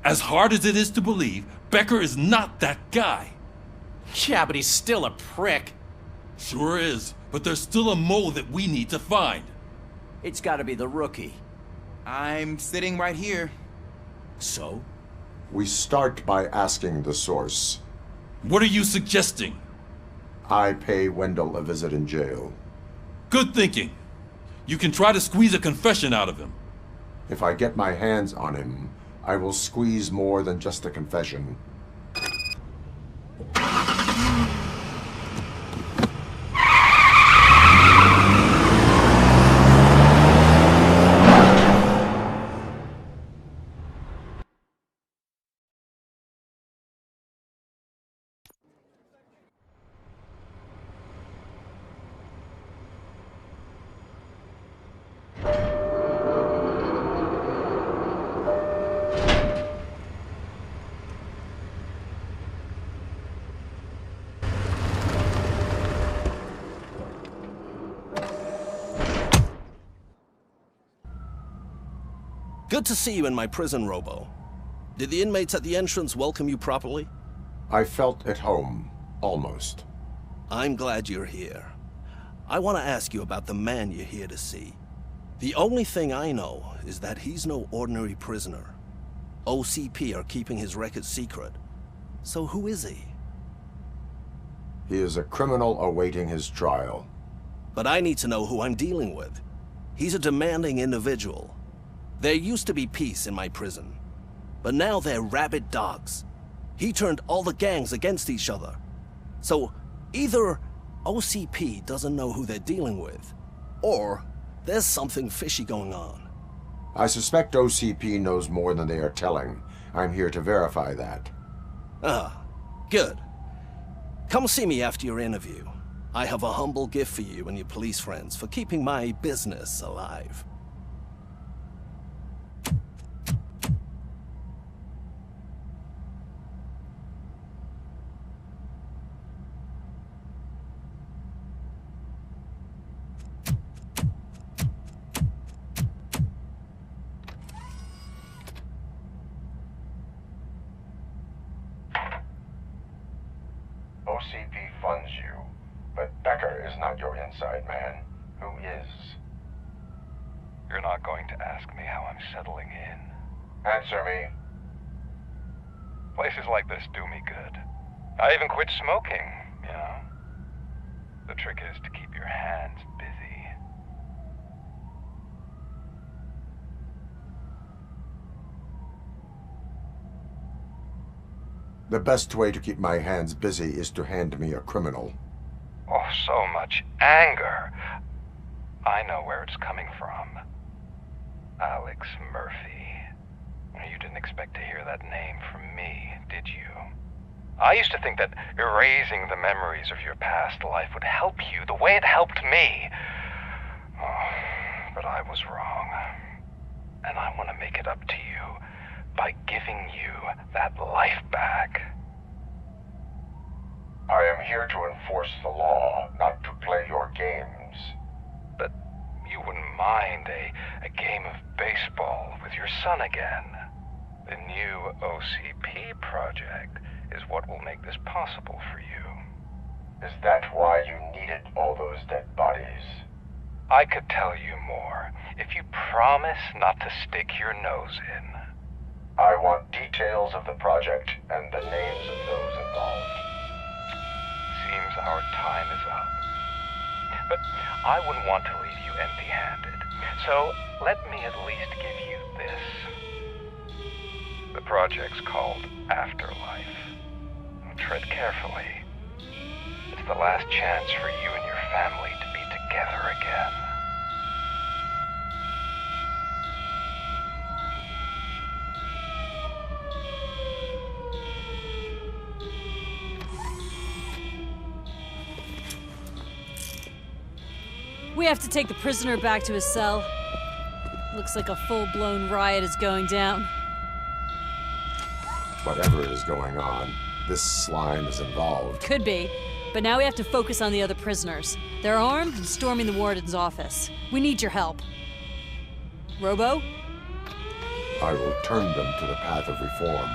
As hard as it is to believe, Becker is not that guy. Yeah, but he's still a prick. Sure is, but there's still a mole that we need to find. It's gotta be the rookie. I'm sitting right here. So? We start by asking the source. What are you suggesting? I pay Wendell a visit in jail. Good thinking. You can try to squeeze a confession out of him. If I get my hands on him, I will squeeze more than just a confession. Good to see you in my prison, Robo. Did the inmates at the entrance welcome you properly? I felt at home, almost. I'm glad you're here. I want to ask you about the man you're here to see. The only thing I know is that he's no ordinary prisoner. OCP are keeping his record secret. So who is he? He is a criminal awaiting his trial. But I need to know who I'm dealing with. He's a demanding individual. There used to be peace in my prison, but now they're rabid dogs. He turned all the gangs against each other. So either OCP doesn't know who they're dealing with, or there's something fishy going on. I suspect OCP knows more than they are telling. I'm here to verify that. Ah, good. Come see me after your interview. I have a humble gift for you and your police friends for keeping my business alive. OCP funds you, but Becker is not your inside man. Who is? You're not going to ask me how I'm settling in. Answer me. Places like this do me good. I even quit smoking, you know. The trick is to keep your hands busy. The best way to keep my hands busy is to hand me a criminal. Oh, so much anger. I know where it's coming from. Alex Murphy. You didn't expect to hear that name from me, did you? I used to think that erasing the memories of your past life would help you the way it helped me. Oh, but I was wrong. And I want to make it up to you by giving you that life back. I am here to enforce the law, not to play your games. But you wouldn't mind a game of baseball with your son again. The new OCP project is what will make this possible for you. Is that why you needed all those dead bodies? I could tell you more if you promise not to stick your nose in. I want details of the project and the names of those involved. Seems our time is up. But I wouldn't want to leave you empty-handed. So let me at least give you this. The project's called Afterlife. Tread carefully. It's the last chance for you and your family to be together again. We have to take the prisoner back to his cell. Looks like a full-blown riot is going down. Whatever is going on, this slime is involved. Could be, but now we have to focus on the other prisoners. They're armed and storming the warden's office. We need your help. Robo? I will turn them to the path of reform.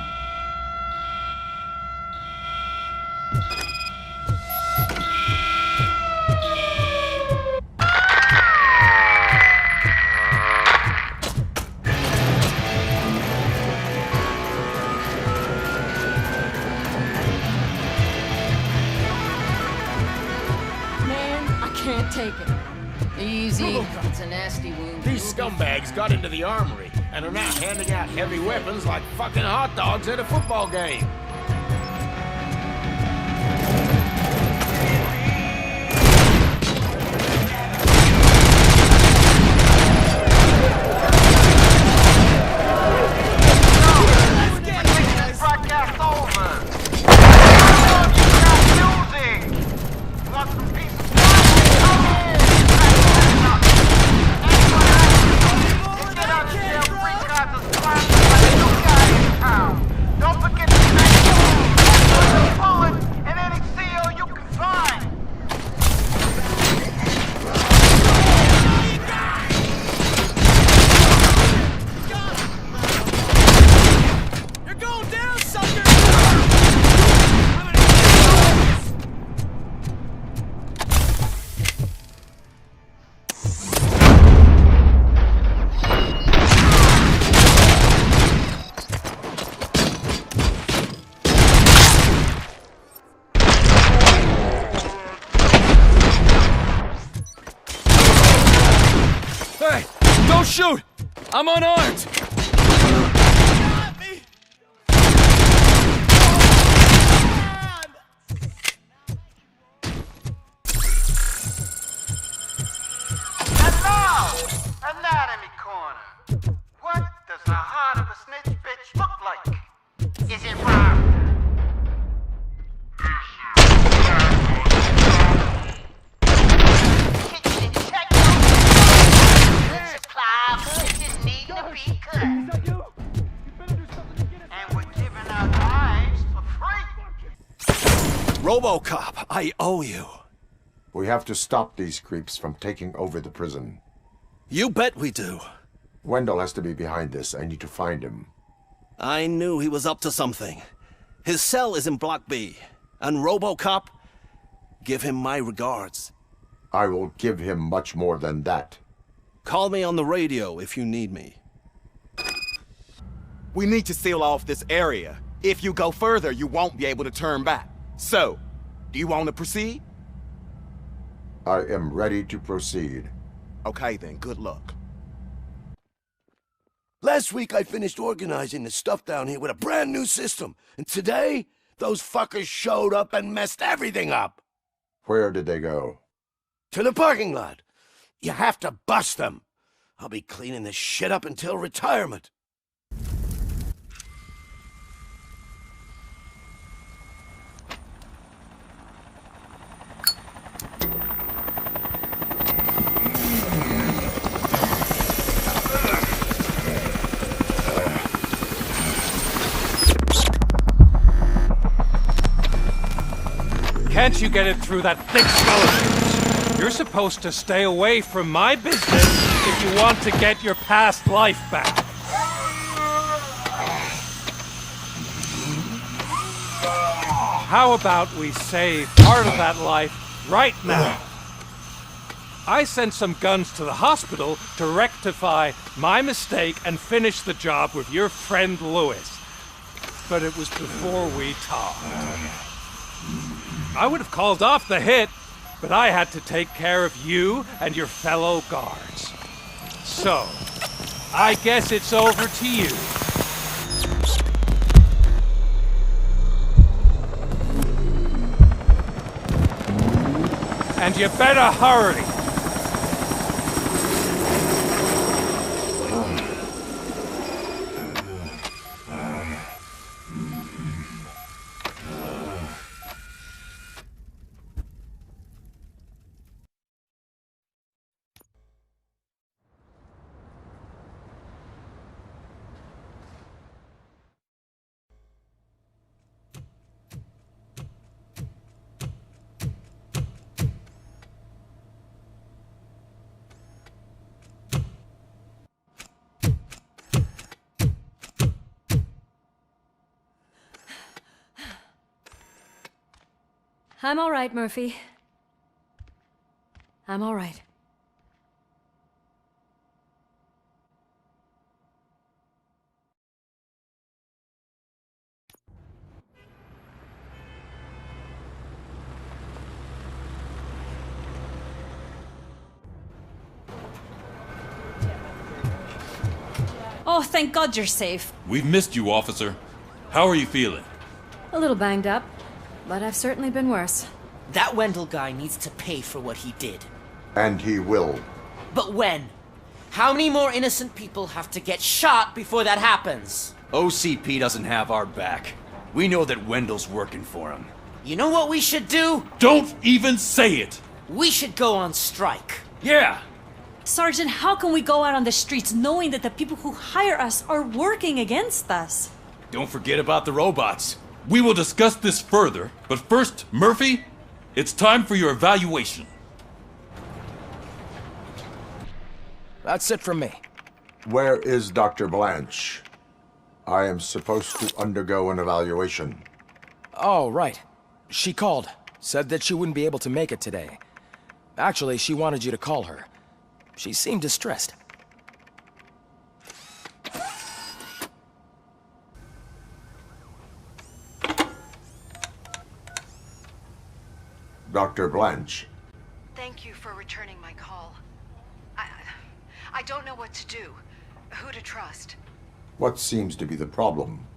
Can't take it. Easy. It's a nasty wound. These scumbags got into the armory and are now handing out heavy weapons like fucking hot dogs at a football game. Hey! Don't shoot! I'm unarmed! And now, Anatomy Corner. What does the heart of a snitch bitch look like? Is it round? ROBOCOP, I owe you. We have to stop these creeps from taking over the prison. You bet we do. Wendell has to be behind this. I need to find him. I knew he was up to something. His cell is in Block B. And ROBOCOP, give him my regards. I will give him much more than that. Call me on the radio if you need me. We need to seal off this area. If you go further, you won't be able to turn back. So, do you want to proceed? I am ready to proceed. Okay then, good luck. Last week I finished organizing the stuff down here with a brand new system. And today, those fuckers showed up and messed everything up. Where did they go? To the parking lot. You have to bust them. I'll be cleaning this shit up until retirement. Can't you get it through that thick skeleton? You're supposed to stay away from my business if you want to get your past life back. How about we save part of that life right now? I sent some guns to the hospital to rectify my mistake and finish the job with your friend Lewis. But it was before we talked. I would have called off the hit, but I had to take care of you and your fellow guards. So, I guess it's over to you. And you better hurry. I'm all right, Murphy. I'm all right. Oh, thank God you're safe. We've missed you, officer. How are you feeling? A little banged up, but I've certainly been worse. That Wendell guy needs to pay for what he did. And he will. But when? How many more innocent people have to get shot before that happens? OCP doesn't have our back. We know that Wendell's working for him. You know what we should do? Don't even say it! We should go on strike. Yeah! Sergeant, how can we go out on the streets knowing that the people who hire us are working against us? Don't forget about the robots. We will discuss this further, but first, Murphy, it's time for your evaluation. That's it from me. Where is Dr. Blanche? I am supposed to undergo an evaluation. Oh, right. She called. Said that she wouldn't be able to make it today. Actually, she wanted you to call her. She seemed distressed. Dr. Blanche. Thank you for returning my call. I don't know what to do, who to trust. What seems to be the problem?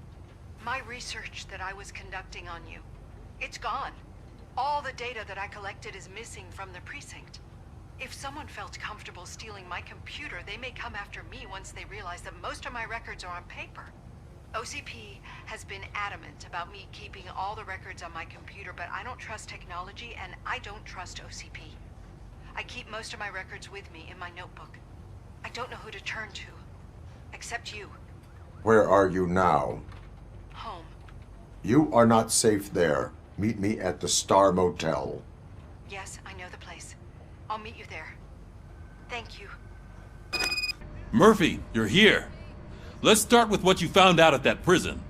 My research that I was conducting on you, it's gone. All the data that I collected is missing from the precinct. If someone felt comfortable stealing my computer, they may come after me once they realize that most of my records are on paper. OCP has been adamant about me keeping all the records on my computer, but I don't trust technology and I don't trust OCP. I keep most of my records with me in my notebook. I don't know who to turn to, except you. Where are you now? Home. You are not safe there. Meet me at the Star Motel. Yes, I know the place. I'll meet you there. Thank you. Murphy, you're here. Let's start with what you found out at that prison.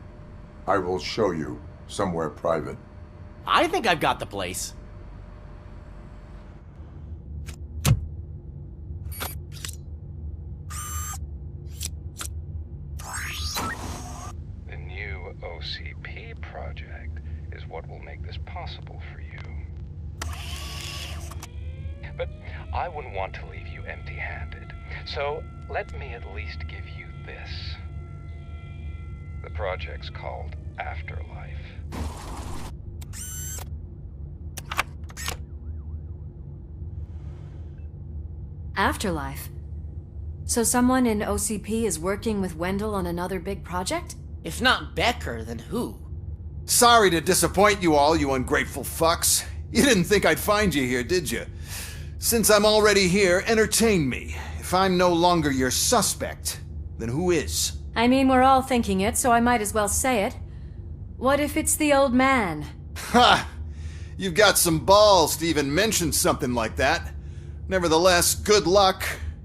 I will show you, somewhere private. I think I've got the place. The new OCP project is what will make this possible for you. But I wouldn't want to leave you empty-handed. So let me at least give you this. The project's called Afterlife. Afterlife? So someone in OCP is working with Wendell on another big project? If not Becker, then who? Sorry to disappoint you all, you ungrateful fucks. You didn't think I'd find you here, did you? Since I'm already here, entertain me. If I'm no longer your suspect, then who is? I mean, we're all thinking it, so I might as well say it. What if it's the old man? Ha! You've got some balls to even mention something like that. Nevertheless, good luck.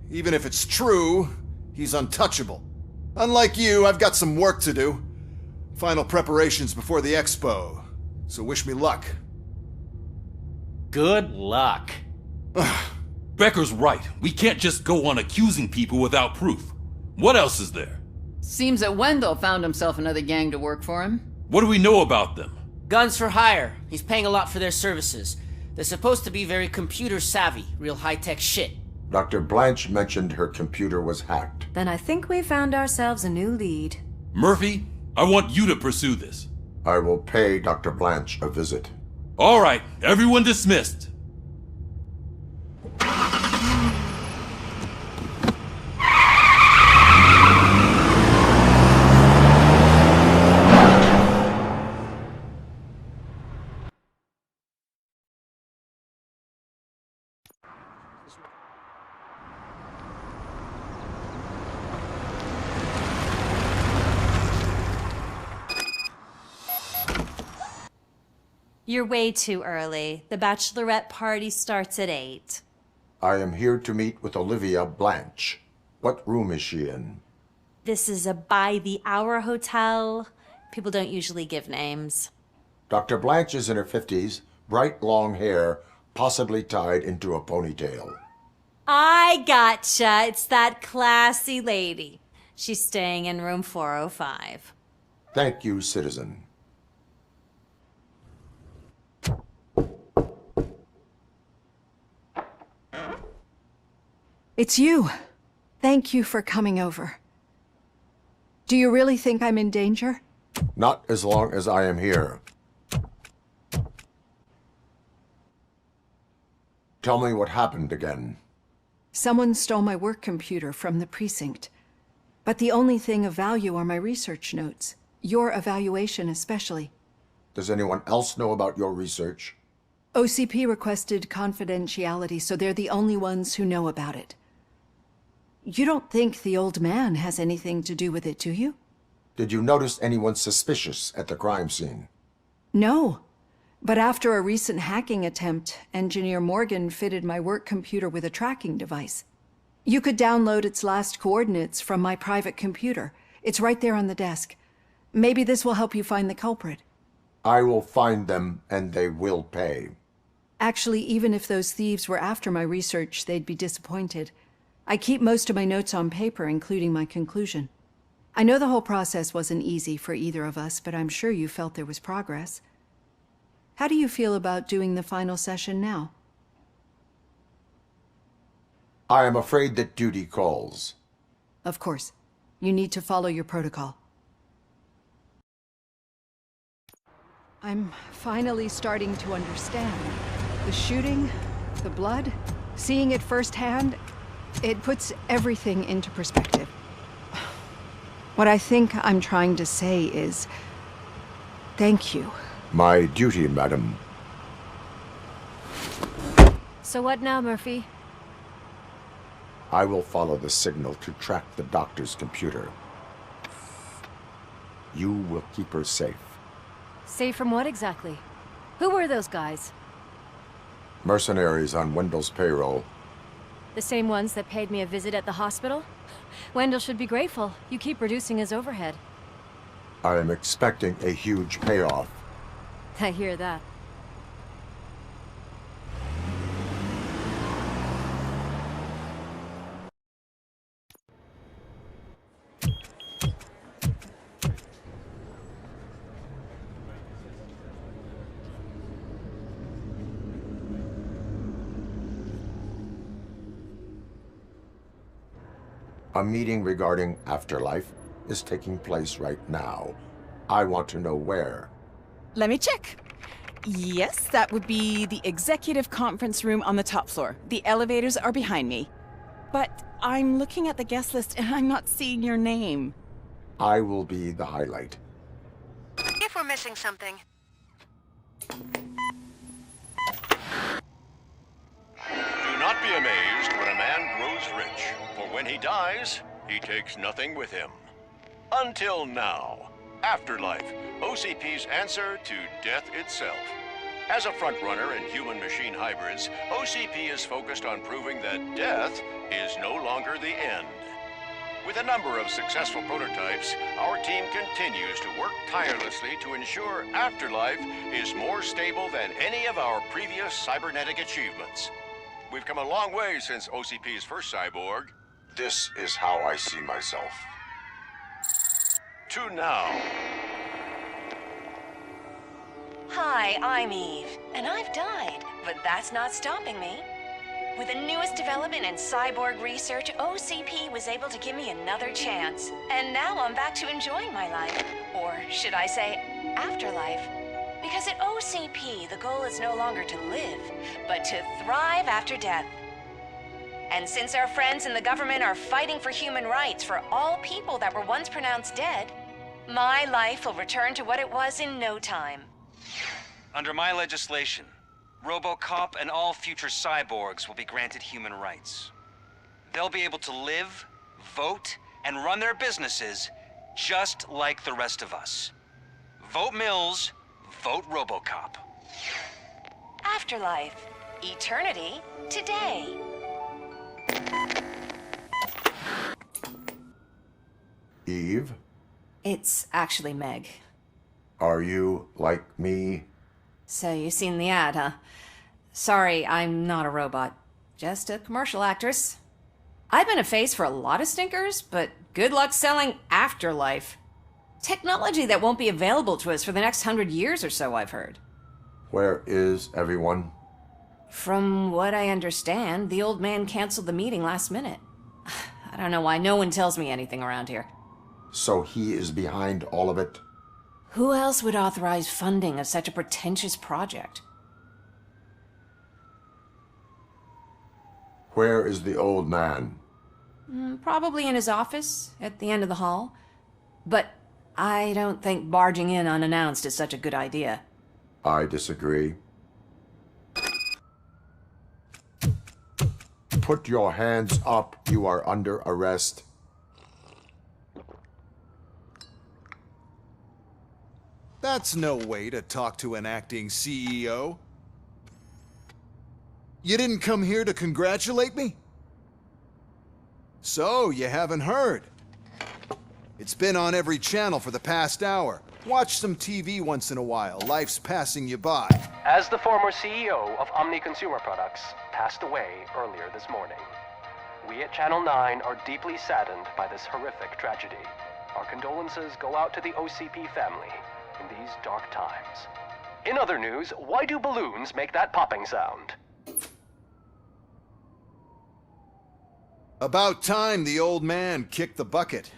Even if it's true, he's untouchable. Unlike you, I've got some work to do. Final preparations before the expo. So wish me luck. Good luck. Becker's right. We can't just go on accusing people without proof. What else is there? Seems that Wendell found himself another gang to work for him. What do we know about them? Guns for hire. He's paying a lot for their services. They're supposed to be very computer savvy, real high-tech shit. Dr. Blanche mentioned her computer was hacked. Then I think we found ourselves a new lead. Murphy, I want you to pursue this. I will pay Dr. Blanche a visit. All right, everyone dismissed. You're way too early. The bachelorette party starts at 8. I am here to meet with Olivia Blanche. What room is she in? This is a by-the-hour hotel. People don't usually give names. Dr. Blanche is in her 50s, Bright long hair, possibly tied into a ponytail. I gotcha. It's that classy lady. She's staying in room 405. Thank you, citizen. It's you. Thank you for coming over. Do you really think I'm in danger? Not as long as I am here. Tell me what happened again. Someone stole my work computer from the precinct. But the only thing of value are my research notes. Your evaluation especially. Does anyone else know about your research? OCP requested confidentiality, so they're the only ones who know about it. You don't think the old man has anything to do with it, do you? Did you notice anyone suspicious at the crime scene? No. But after a recent hacking attempt, Engineer Morgan fitted my work computer with a tracking device. You could download its last coordinates from my private computer. It's right there on the desk. Maybe this will help you find the culprit. I will find them, and they will pay. Actually, even if those thieves were after my research, they'd be disappointed. I keep most of my notes on paper, including my conclusion. I know the whole process wasn't easy for either of us, but I'm sure you felt there was progress. How do you feel about doing the final session now? I am afraid that duty calls. Of course. You need to follow your protocol. I'm finally starting to understand. The shooting, the blood, seeing it firsthand, it puts everything into perspective. What I think I'm trying to say is, thank you. My duty, madam. So what now, Murphy? I will follow the signal to track the doctor's computer. You will keep her safe. Safe from what exactly? Who were those guys? Mercenaries on Wendell's payroll. The same ones that paid me a visit at the hospital? Wendell should be grateful. You keep reducing his overhead. I am expecting a huge payoff. I hear that. A meeting regarding afterlife is taking place right now. I want to know where. Let me check. Yes, that would be the executive conference room on the top floor. The elevators are behind me. But I'm looking at the guest list and I'm not seeing your name. I will be the highlight. If we're missing something. Do not be amazed when a man grows rich, for when he dies, he takes nothing with him. Until now. Afterlife, OCP's answer to death itself. As a frontrunner in human-machine hybrids, OCP is focused on proving that death is no longer the end. With a number of successful prototypes, our team continues to work tirelessly to ensure Afterlife is more stable than any of our previous cybernetic achievements. We've come a long way since OCP's first cyborg. This is how I see myself. To now. Hi, I'm Eve, and I've died, but that's not stopping me. With the newest development in cyborg research, OCP was able to give me another chance. And now I'm back to enjoying my life. Or should I say, afterlife. Because at OCP, the goal is no longer to live, but to thrive after death. And since our friends in the government are fighting for human rights for all people that were once pronounced dead, my life will return to what it was in no time. Under my legislation, ROBOCOP and all future cyborgs will be granted human rights. They'll be able to live, vote, and run their businesses just like the rest of us. Vote Mills, vote ROBOCOP. Afterlife. Eternity. Today. Eve? It's actually Meg. Are you like me? So you seen the ad, huh? Sorry, I'm not a robot. Just a commercial actress. I've been a face for a lot of stinkers, but good luck selling Afterlife. Technology that won't be available to us for the next 100 years or so, I've heard. Where is everyone? From what I understand, the old man canceled the meeting last minute. I don't know why no one tells me anything around here. So he is behind all of it? Who else would authorize funding of such a pretentious project? Where is the old man? Probably in his office, at the end of the hall. But I don't think barging in unannounced is such a good idea. I disagree. Put your hands up. You are under arrest. That's no way to talk to an acting CEO. You didn't come here to congratulate me? So, you haven't heard. It's been on every channel for the past hour. Watch some TV once in a while. Life's passing you by. As the former CEO of Omni Consumer Products passed away earlier this morning, we at Channel 9 are deeply saddened by this horrific tragedy. Our condolences go out to the OCP family in these dark times. In other news, why do balloons make that popping sound? About time the old man kicked the bucket.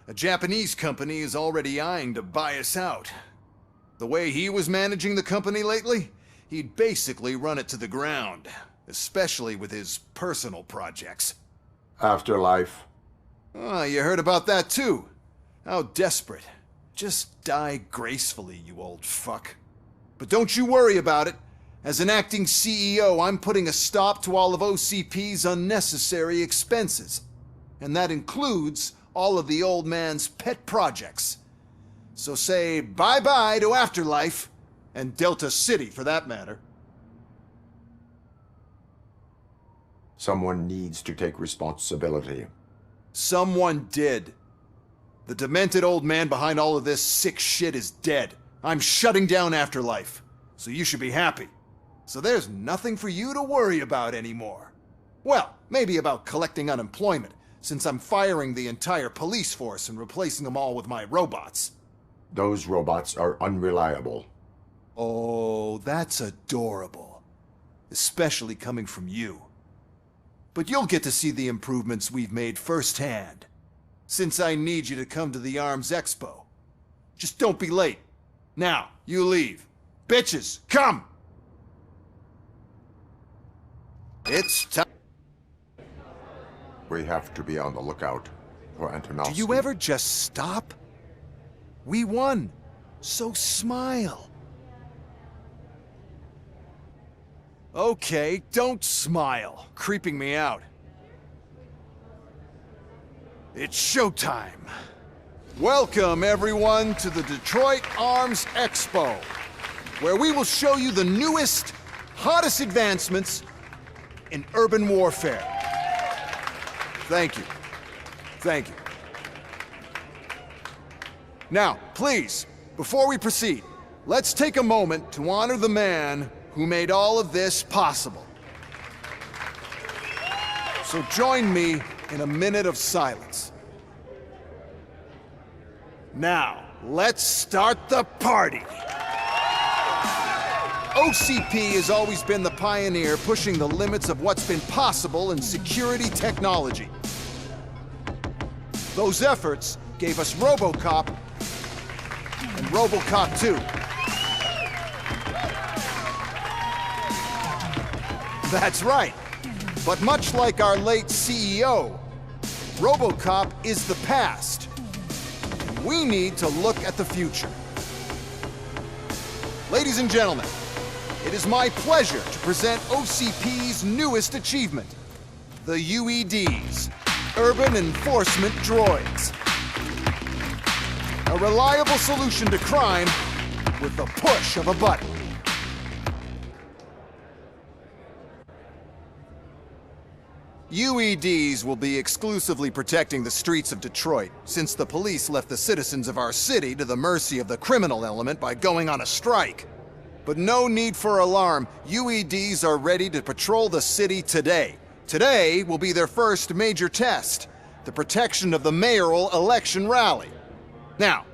A Japanese company is already eyeing to buy us out. The way he was managing the company lately, he'd basically run it to the ground, especially with his personal projects. Afterlife. Oh, you heard about that too. How desperate. Just die gracefully, you old fuck. But don't you worry about it. As an acting CEO, I'm putting a stop to all of OCP's unnecessary expenses. And that includes all of the old man's pet projects. So say bye-bye to Afterlife, and Delta City for that matter. Someone needs to take responsibility. Someone did. The demented old man behind all of this sick shit is dead. I'm shutting down Afterlife, so you should be happy. So there's nothing for you to worry about anymore. Well, maybe about collecting unemployment, since I'm firing the entire police force and replacing them all with my robots. Those robots are unreliable. Oh, that's adorable. Especially coming from you. But you'll get to see the improvements we've made firsthand, since I need you to come to the Arms Expo. Just don't be late. Now, you leave. Bitches, come! It's time. We have to be on the lookout for Antonowski. Do you ever just stop? We won, so smile. Okay, don't smile. Creeping me out. It's showtime. Welcome, everyone, to the Detroit Arms Expo, where we will show you the newest, hottest advancements in urban warfare. Thank you. Thank you. Now, please, before we proceed, let's take a moment to honor the man who made all of this possible. So join me in a minute of silence. Now, let's start the party. OCP has always been the pioneer pushing the limits of what's been possible in security technology. Those efforts gave us ROBOCOP and ROBOCOP 2. That's right. But much like our late CEO, ROBOCOP is the past. We need to look at the future. Ladies and gentlemen, it is my pleasure to present OCP's newest achievement, the UEDs, Urban Enforcement Droids. A reliable solution to crime with the push of a button. UEDs will be exclusively protecting the streets of Detroit, since the police left the citizens of our city to the mercy of the criminal element by going on a strike. But no need for alarm. UEDs are ready to patrol the city today. Today will be their first major test, the protection of the mayoral election rally. Now,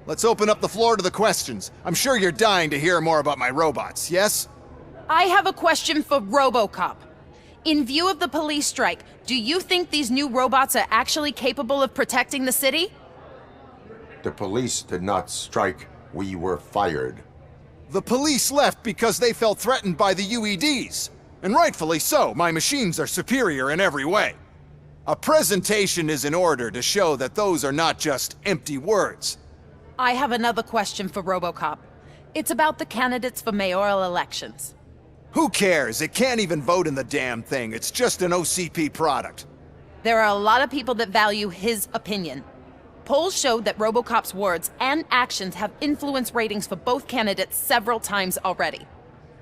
let's open up the floor to the questions. I'm sure you're dying to hear more about my robots, yes? I have a question for ROBOCOP. In view of the police strike, do you think these new robots are actually capable of protecting the city? The police did not strike. We were fired. The police left because they felt threatened by the UEDs. And rightfully so, my machines are superior in every way. A presentation is in order to show that those are not just empty words. I have another question for ROBOCOP. It's about the candidates for mayoral elections. Who cares? It can't even vote in the damn thing. It's just an OCP product. There are a lot of people that value his opinion. Polls showed that ROBOCOP's words and actions have influenced ratings for both candidates several times already.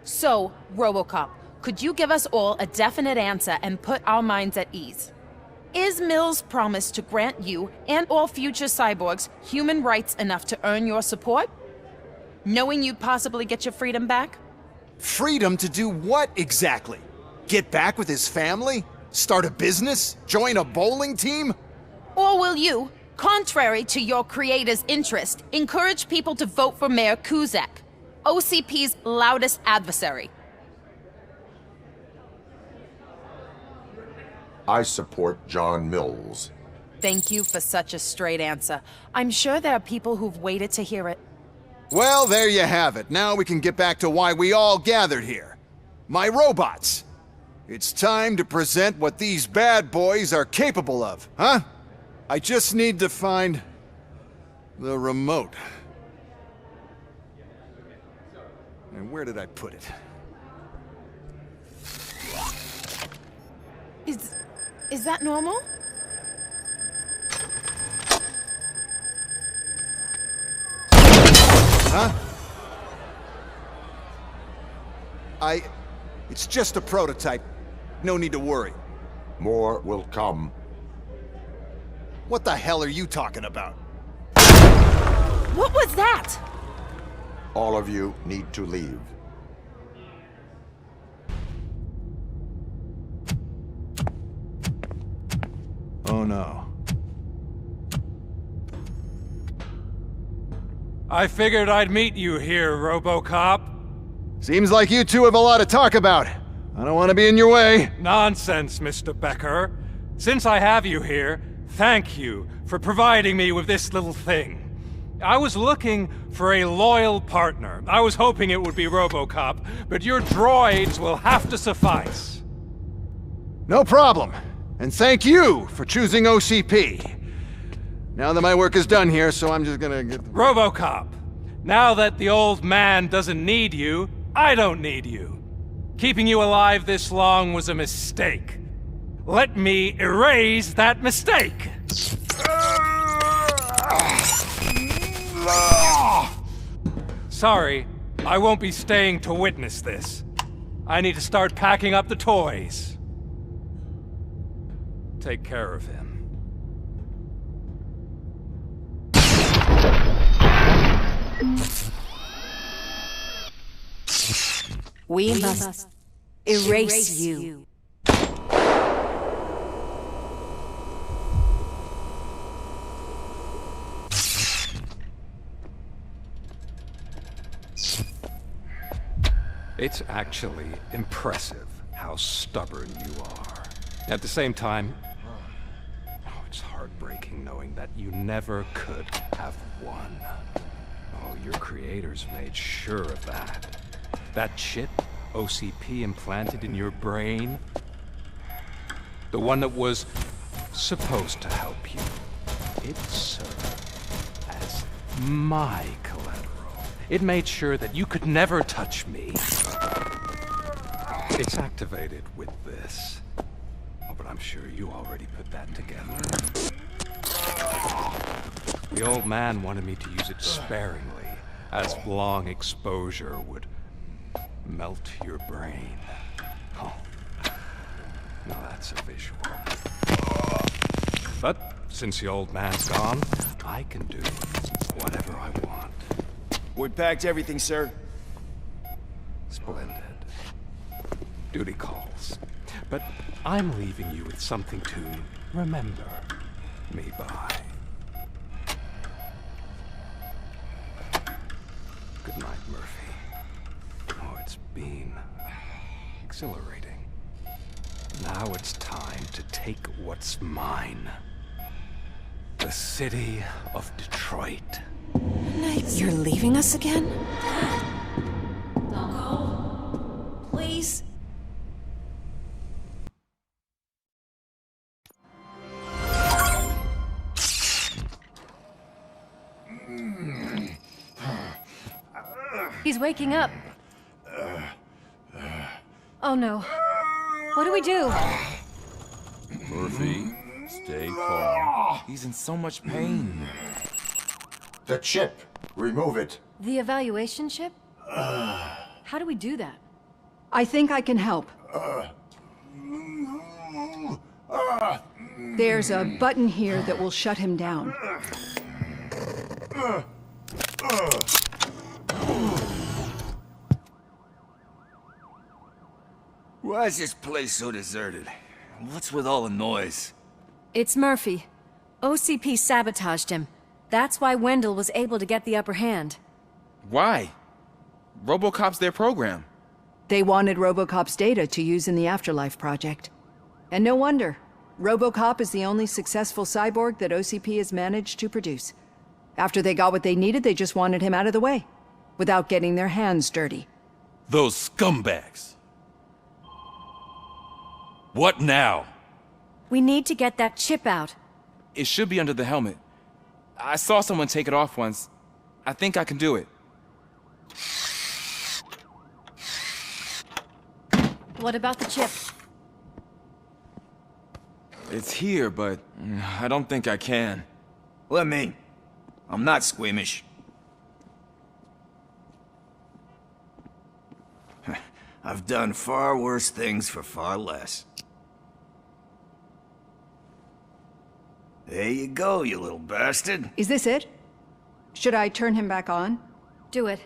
So, ROBOCOP, could you give us all a definite answer and put our minds at ease? Is Mills' promise to grant you and all future cyborgs human rights enough to earn your support? Knowing you'd possibly get your freedom back? Freedom to do what exactly? Get back with his family? Start a business? Join a bowling team? Or will you, contrary to your creator's interest, encourage people to vote for Mayor Kuzak, OCP's loudest adversary? I support John Mills. Thank you for such a straight answer. I'm sure there are people who've waited to hear it. Well, there you have it. Now we can get back to why we all gathered here. My robots. It's time to present what these bad boys are capable of, huh? I just need to find the remote. And where did I put it? Is that normal? Huh? It's just a prototype. No need to worry. More will come. What the hell are you talking about? What was that? All of you need to leave. Oh no. I figured I'd meet you here, ROBOCOP. Seems like you two have a lot to talk about. I don't want to be in your way. Nonsense, Mr. Becker. Since I have you here, thank you for providing me with this little thing. I was looking for a loyal partner. I was hoping it would be ROBOCOP, but your droids will have to suffice. No problem. And thank you for choosing OCP. Now that my work is done here, so I'm just gonna get... ROBOCOP, now that the old man doesn't need you, I don't need you. Keeping you alive this long was a mistake. Let me erase that mistake. Sorry, I won't be staying to witness this. I need to start packing up the toys. Take care of him. We must erase you. It's actually impressive how stubborn you are. At the same time, it's heartbreaking knowing that you never could have won. Oh, your creators made sure of that. That chip OCP implanted in your brain, the one that was supposed to help you, it served as my collateral. It made sure that you could never touch me. It's activated with this. Oh, but I'm sure you already put that together. The old man wanted me to use it sparingly, as long exposure would melt your brain. Oh, now that's a visual. But since the old man's gone, I can do whatever I want. We packed everything, sir. Splendid. Duty calls. But I'm leaving you with something to remember me by. Good night, Murphy. Oh, it's been exhilarating. Now it's time to take what's mine. The city of Detroit. You're leaving us again? Don't go. Please. He's waking up. Oh no. What do we do? Murphy, stay calm. He's in so much pain. The chip. Remove it. The evaluation chip? How do we do that? I think I can help. There's a button here that will shut him down. Why is this place so deserted? What's with all the noise? It's Murphy. OCP sabotaged him. That's why Wendell was able to get the upper hand. Why? ROBOCOP's their program. They wanted ROBOCOP's data to use in the Afterlife project. And no wonder. ROBOCOP is the only successful cyborg that OCP has managed to produce. After they got what they needed, they just wanted him out of the way, without getting their hands dirty. Those scumbags. What now? We need to get that chip out. It should be under the helmet. I saw someone take it off once. I think I can do it. What about the chip? It's here, but I don't think I can. Let me. I'm not squeamish. I've done far worse things for far less. There you go, you little bastard. Is this it? Should I turn him back on? Do it.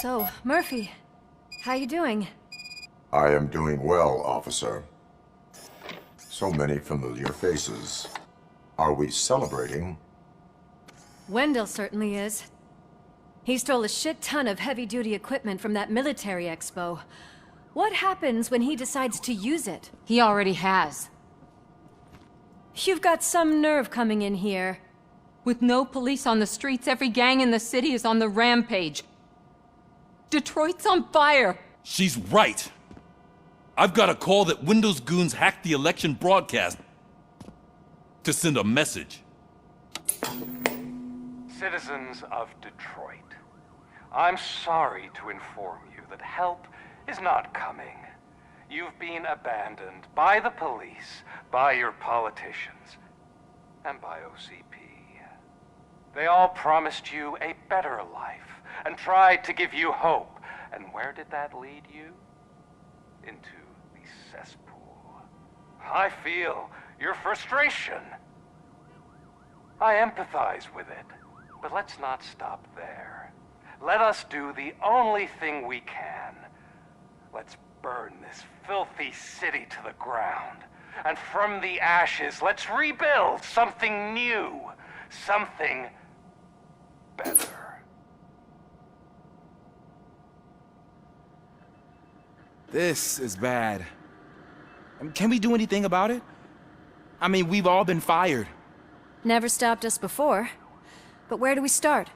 So, Murphy, how you doing? I am doing well, officer. So many familiar faces. Are we celebrating? Wendell certainly is. He stole a shit ton of heavy-duty equipment from that military expo. What happens when he decides to use it? He already has. You've got some nerve coming in here. With no police on the streets, every gang in the city is on the rampage. Detroit's on fire! She's right! I've got a call that Windows goons hacked the election broadcast to send a message. Citizens of Detroit, I'm sorry to inform you that help is not coming. You've been abandoned by the police, by your politicians, and by OCP. They all promised you a better life and tried to give you hope. And where did that lead you? Into the cesspool. I feel your frustration. I empathize with it, but let's not stop there. Let us do the only thing we can. Let's burn this filthy city to the ground. And from the ashes, let's rebuild something new. Something better. This is bad. Can we do anything about it? I mean, we've all been fired. Never stopped us before. But where do we start?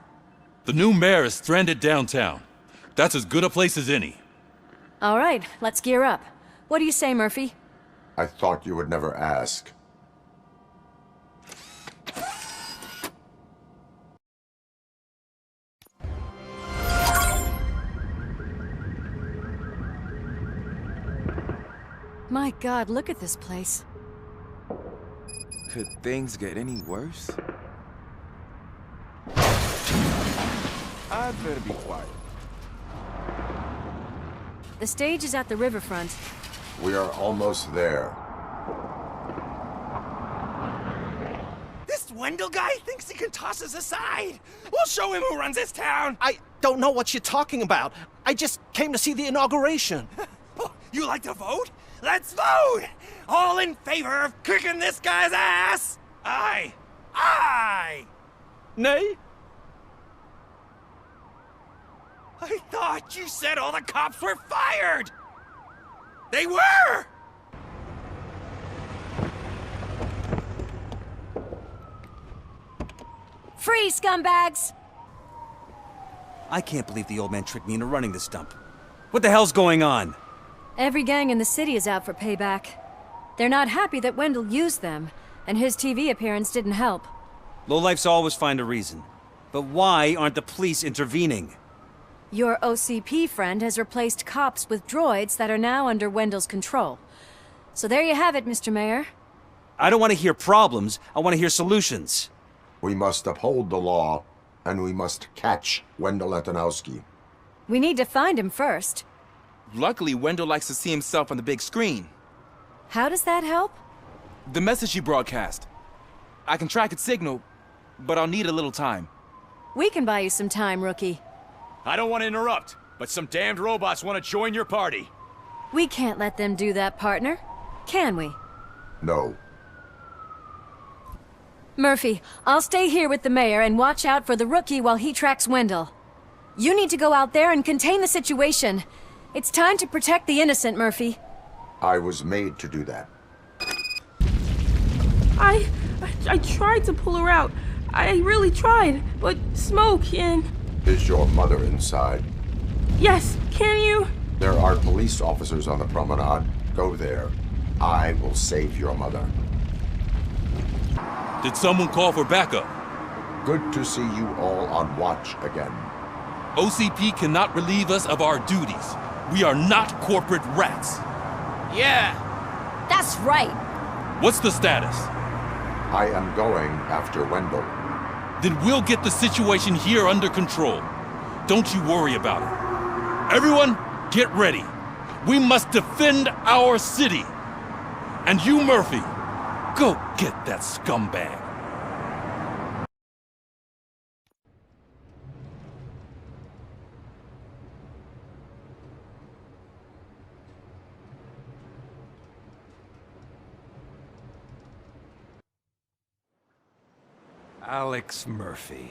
The new mayor is stranded downtown. That's as good a place as any. All right, let's gear up. What do you say, Murphy? I thought you would never ask. My God, look at this place. Could things get any worse? I'd better be quiet. The stage is at the riverfront. We are almost there. This Wendell guy thinks he can toss us aside. We'll show him who runs this town. I don't know what you're talking about. I just came to see the inauguration. You like to vote? Let's vote! All in favor of kicking this guy's ass? Aye. Aye! Nay? I thought you said all the cops were fired! They were! Free, scumbags! I can't believe the old man tricked me into running this dump. What the hell's going on? Every gang in the city is out for payback. They're not happy that Wendell used them, and his TV appearance didn't help. Lowlifes always find a reason. But why aren't the police intervening? Your OCP friend has replaced cops with droids that are now under Wendell's control. So there you have it, Mr. Mayor. I don't want to hear problems, I want to hear solutions. We must uphold the law, and we must catch Wendell Antonowski. We need to find him first. Luckily, Wendell likes to see himself on the big screen. How does that help? The message you broadcast. I can track its signal, but I'll need a little time. We can buy you some time, rookie. I don't want to interrupt, but some damned robots want to join your party. We can't let them do that, partner. Can we? No. Murphy, I'll stay here with the mayor and watch out for the rookie while he tracks Wendell. You need to go out there and contain the situation. It's time to protect the innocent, Murphy. I was made to do that. I tried to pull her out. I really tried, but smoke and... Is your mother inside? Yes, can you? There are police officers on the promenade. Go there. I will save your mother. Did someone call for backup? Good to see you all on watch again. OCP cannot relieve us of our duties. We are not corporate rats. Yeah. That's right. What's the status? I am going after Wendell. Then we'll get the situation here under control. Don't you worry about it. Everyone, get ready. We must defend our city. And you, Murphy, go get that scumbag. Alex Murphy.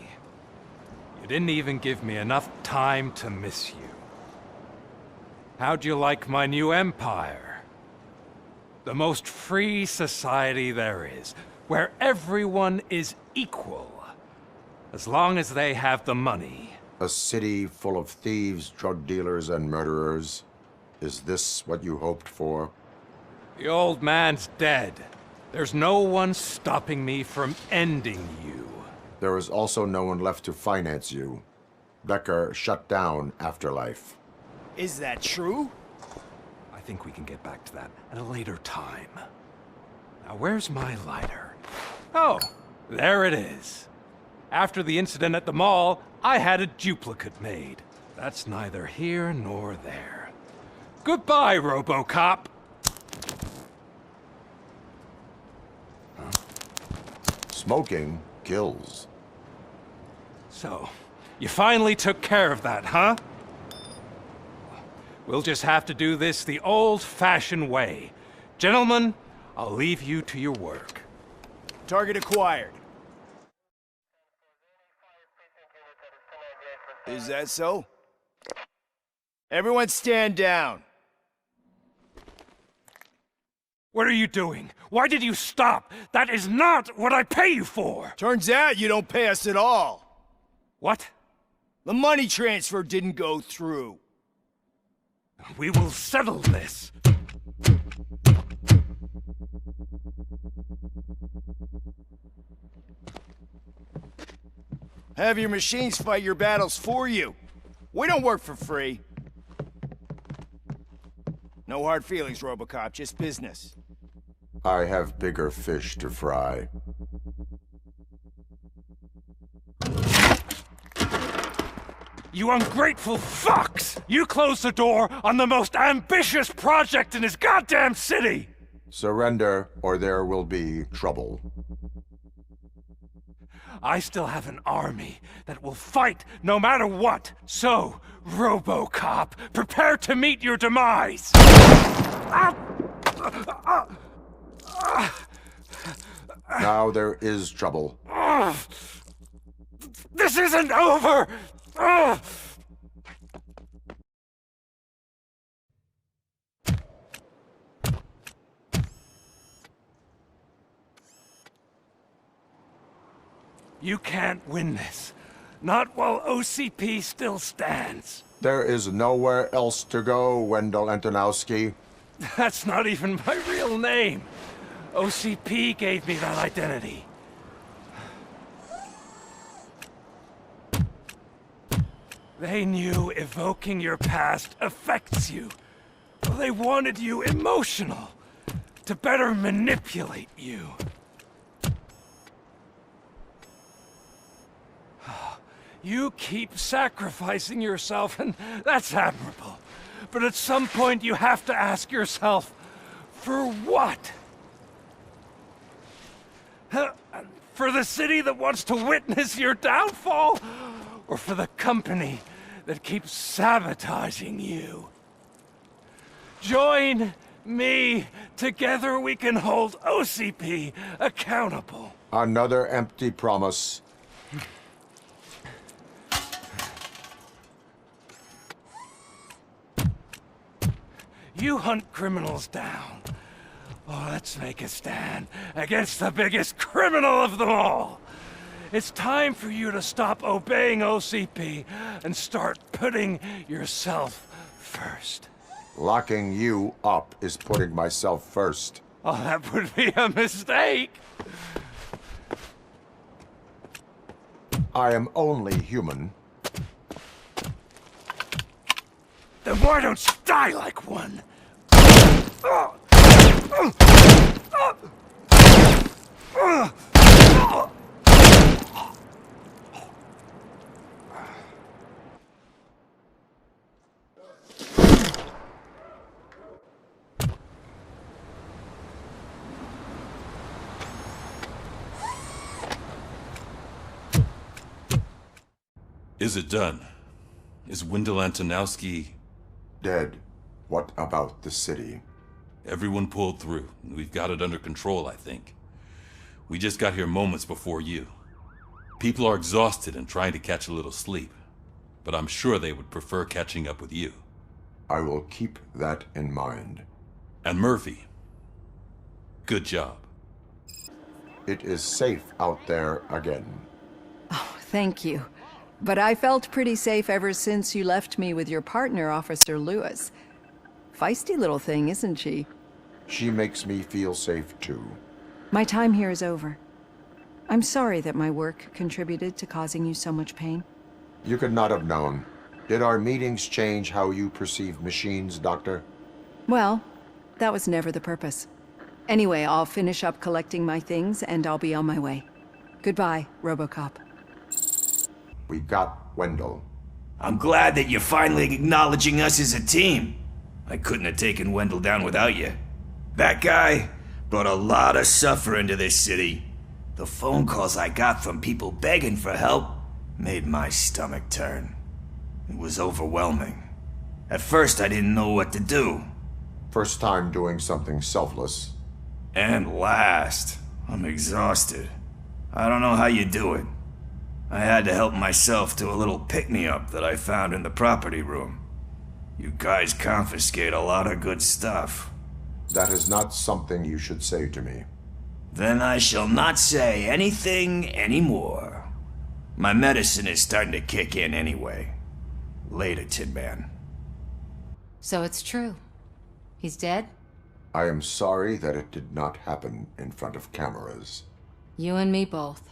You didn't even give me enough time to miss you. How'd you like my new empire? The most free society there is, where everyone is equal, as long as they have the money. A city full of thieves, drug dealers, and murderers. Is this what you hoped for? The old man's dead. There's no one stopping me from ending you. There is also no one left to finance you. Becker shut down Afterlife. Is that true? I think we can get back to that at a later time. Now, where's my lighter? Oh, there it is. After the incident at the mall, I had a duplicate made. That's neither here nor there. Goodbye, RoboCop. Smoking kills. So, you finally took care of that, huh? We'll just have to do this the old-fashioned way. Gentlemen, I'll leave you to your work. Target acquired. Is that so? Everyone stand down. What are you doing? Why did you stop? That is not what I pay you for! Turns out you don't pay us at all. What? The money transfer didn't go through. We will settle this. Have your machines fight your battles for you. We don't work for free. No hard feelings, RoboCop, just business. I have bigger fish to fry. You ungrateful fucks! You closed the door on the most ambitious project in this goddamn city! Surrender, or there will be trouble. I still have an army that will fight no matter what. So, ROBOCOP, prepare to meet your demise! Now there is trouble. This isn't over! You can't win this. Not while OCP still stands. There is nowhere else to go, Wendell Antonowski. That's not even my real name. OCP gave me that identity. They knew evoking your past affects you. They wanted you emotional, to better manipulate you. You keep sacrificing yourself, and that's admirable. But at some point you have to ask yourself, for what? For the city that wants to witness your downfall? Or for the company that keeps sabotaging you? Join me. Together we can hold OCP accountable. Another empty promise. You hunt criminals down. Oh, let's make a stand against the biggest criminal of them all. It's time for you to stop obeying OCP and start putting yourself first. Locking you up is putting myself first. Oh, that would be a mistake. I am only human. Then why don't you die like one? Is it done? Is Wendell Antonowski dead? What about the city? Everyone pulled through. We've got it under control, I think. We just got here moments before you. People are exhausted and trying to catch a little sleep, but I'm sure they would prefer catching up with you. I will keep that in mind. And Murphy, good job. It is safe out there again. Oh, thank you. But I felt pretty safe ever since you left me with your partner, Officer Lewis. Feisty little thing, isn't she? She makes me feel safe too. My time here is over. I'm sorry that my work contributed to causing you so much pain. You could not have known. Did our meetings change how you perceive machines, Doctor? Well, that was never the purpose. Anyway, I'll finish up collecting my things and I'll be on my way. Goodbye, ROBOCOP. We got Wendell. I'm glad that you're finally acknowledging us as a team. I couldn't have taken Wendell down without you. That guy brought a lot of suffering to this city. The phone calls I got from people begging for help made my stomach turn. It was overwhelming. At first, I didn't know what to do. First time doing something selfless. And last, I'm exhausted. I don't know how you do it. I had to help myself to a little pick-me-up that I found in the property room. You guys confiscate a lot of good stuff. That is not something you should say to me. Then I shall not say anything anymore. My medicine is starting to kick in anyway. Later, Tin Man. So it's true. He's dead? I am sorry that it did not happen in front of cameras. You and me both.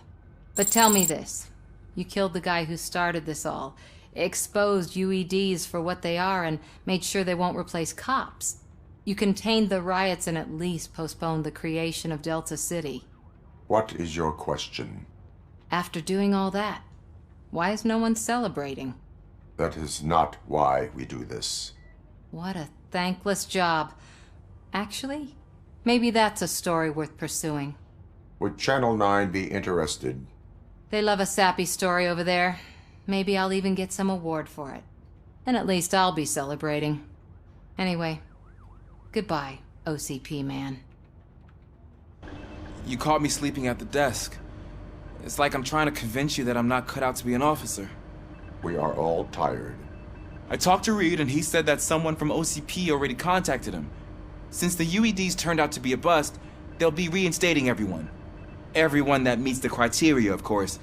But tell me this. You killed the guy who started this all, exposed UEDs for what they are, and made sure they won't replace cops. You contained the riots and at least postponed the creation of Delta City. What is your question? After doing all that, why is no one celebrating? That is not why we do this. What a thankless job. Actually, maybe that's a story worth pursuing. Would Channel 9 be interested? They love a sappy story over there. Maybe I'll even get some award for it. And at least I'll be celebrating. Anyway, goodbye, OCP man. You caught me sleeping at the desk. It's like I'm trying to convince you that I'm not cut out to be an officer. We are all tired. I talked to Reed and he said that someone from OCP already contacted him. Since the UEDs turned out to be a bust, they'll be reinstating everyone. Everyone that meets the criteria, of course.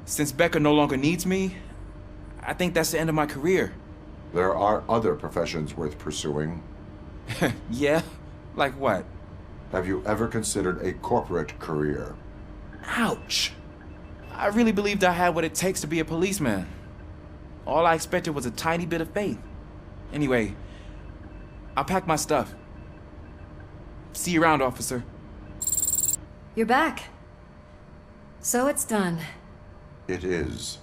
Since Becca no longer needs me, I think that's the end of my career. There are other professions worth pursuing. Yeah? Like what? Have you ever considered a corporate career? Ouch! I really believed I had what it takes to be a policeman. All I expected was a tiny bit of faith. Anyway, I'll pack my stuff. See you around, officer. You're back. So it's done. It is.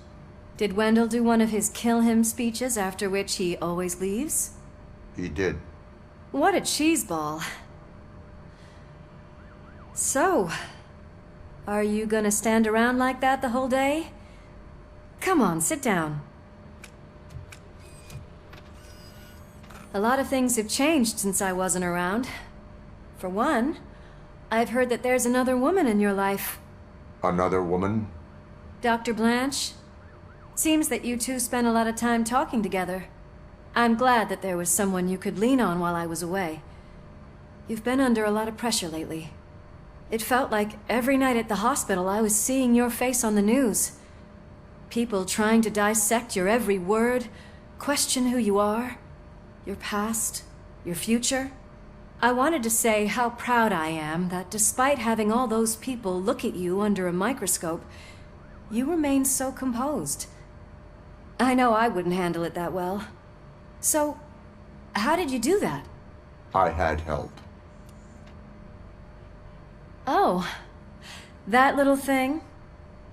Did Wendell do one of his kill him speeches after which he always leaves? He did. What a cheeseball. So, are you gonna stand around like that the whole day? Come on, sit down. A lot of things have changed since I wasn't around. For one, I've heard that there's another woman in your life. Another woman? Dr. Blanche? Seems that you two spent a lot of time talking together. I'm glad that there was someone you could lean on while I was away. You've been under a lot of pressure lately. It felt like every night at the hospital I was seeing your face on the news. People trying to dissect your every word, question who you are, your past, your future. I wanted to say how proud I am that despite having all those people look at you under a microscope, you remain so composed. I know I wouldn't handle it that well. So, how did you do that? I had help. Oh, that little thing?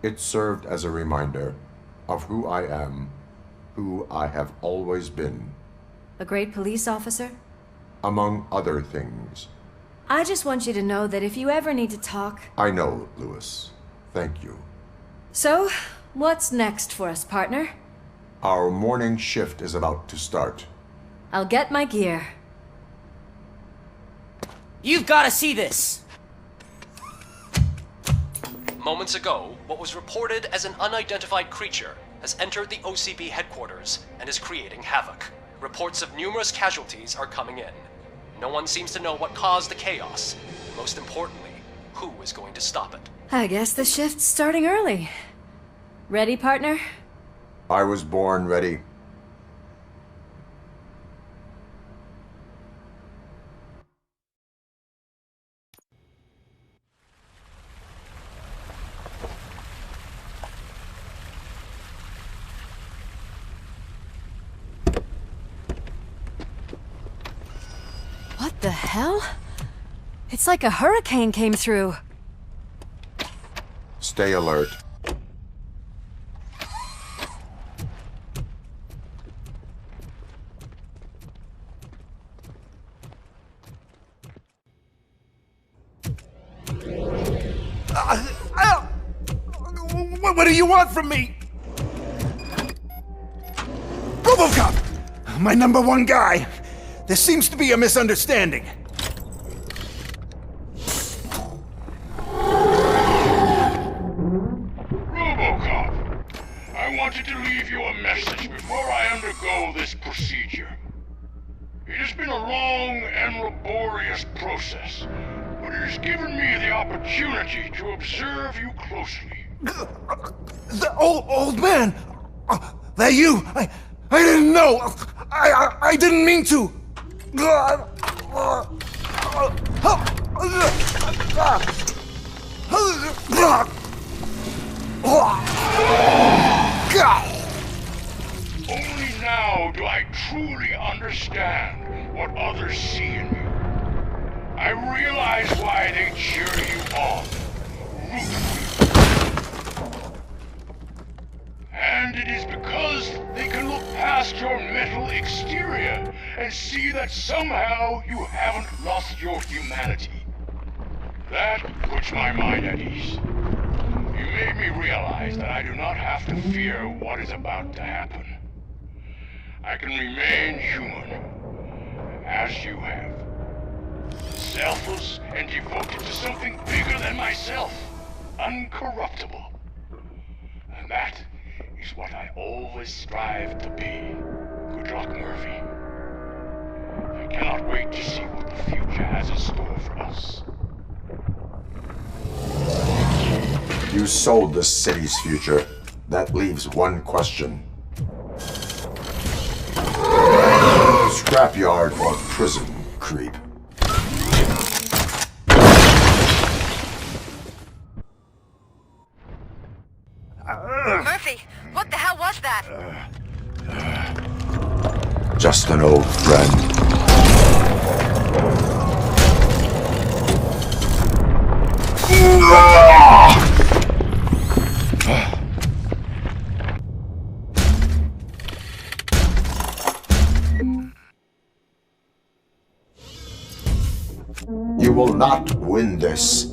It served as a reminder of who I am, who I have always been. A great police officer? Among other things. I just want you to know that if you ever need to talk... I know, Lewis. Thank you. So, what's next for us, partner? Our morning shift is about to start. I'll get my gear. You've got to see this! Moments ago, what was reported as an unidentified creature has entered the OCP headquarters and is creating havoc. Reports of numerous casualties are coming in. No one seems to know what caused the chaos. And most importantly, who is going to stop it. I guess the shift's starting early. Ready, partner? I was born ready. What the hell? It's like a hurricane came through. Stay alert. What do you want from me? ROBOCOP! My #1 guy. There seems to be a misunderstanding. ROBOCOP, I wanted to leave you a message before I undergo this procedure. It has been a long and laborious process, but it has given me the opportunity to observe you closely. The old man! That you? I didn't know! I didn't mean to! Only now do I truly understand what others see in you. I realize why they cheer you on, root for you. And it is because they can look past your metal exterior and see that somehow you haven't lost your humanity. That puts my mind at ease. You made me realize that I do not have to fear what is about to happen. I can remain human, as you have. Selfless and devoted to something bigger than myself. Uncorruptible. And that is what I always strive to be. Good luck, Murphy. I cannot wait to see what the future has in store for us. You sold this city's future. That leaves one question. Scrapyard or prison, creep? Murphy, what the hell was that? Just an old friend. You will not win this.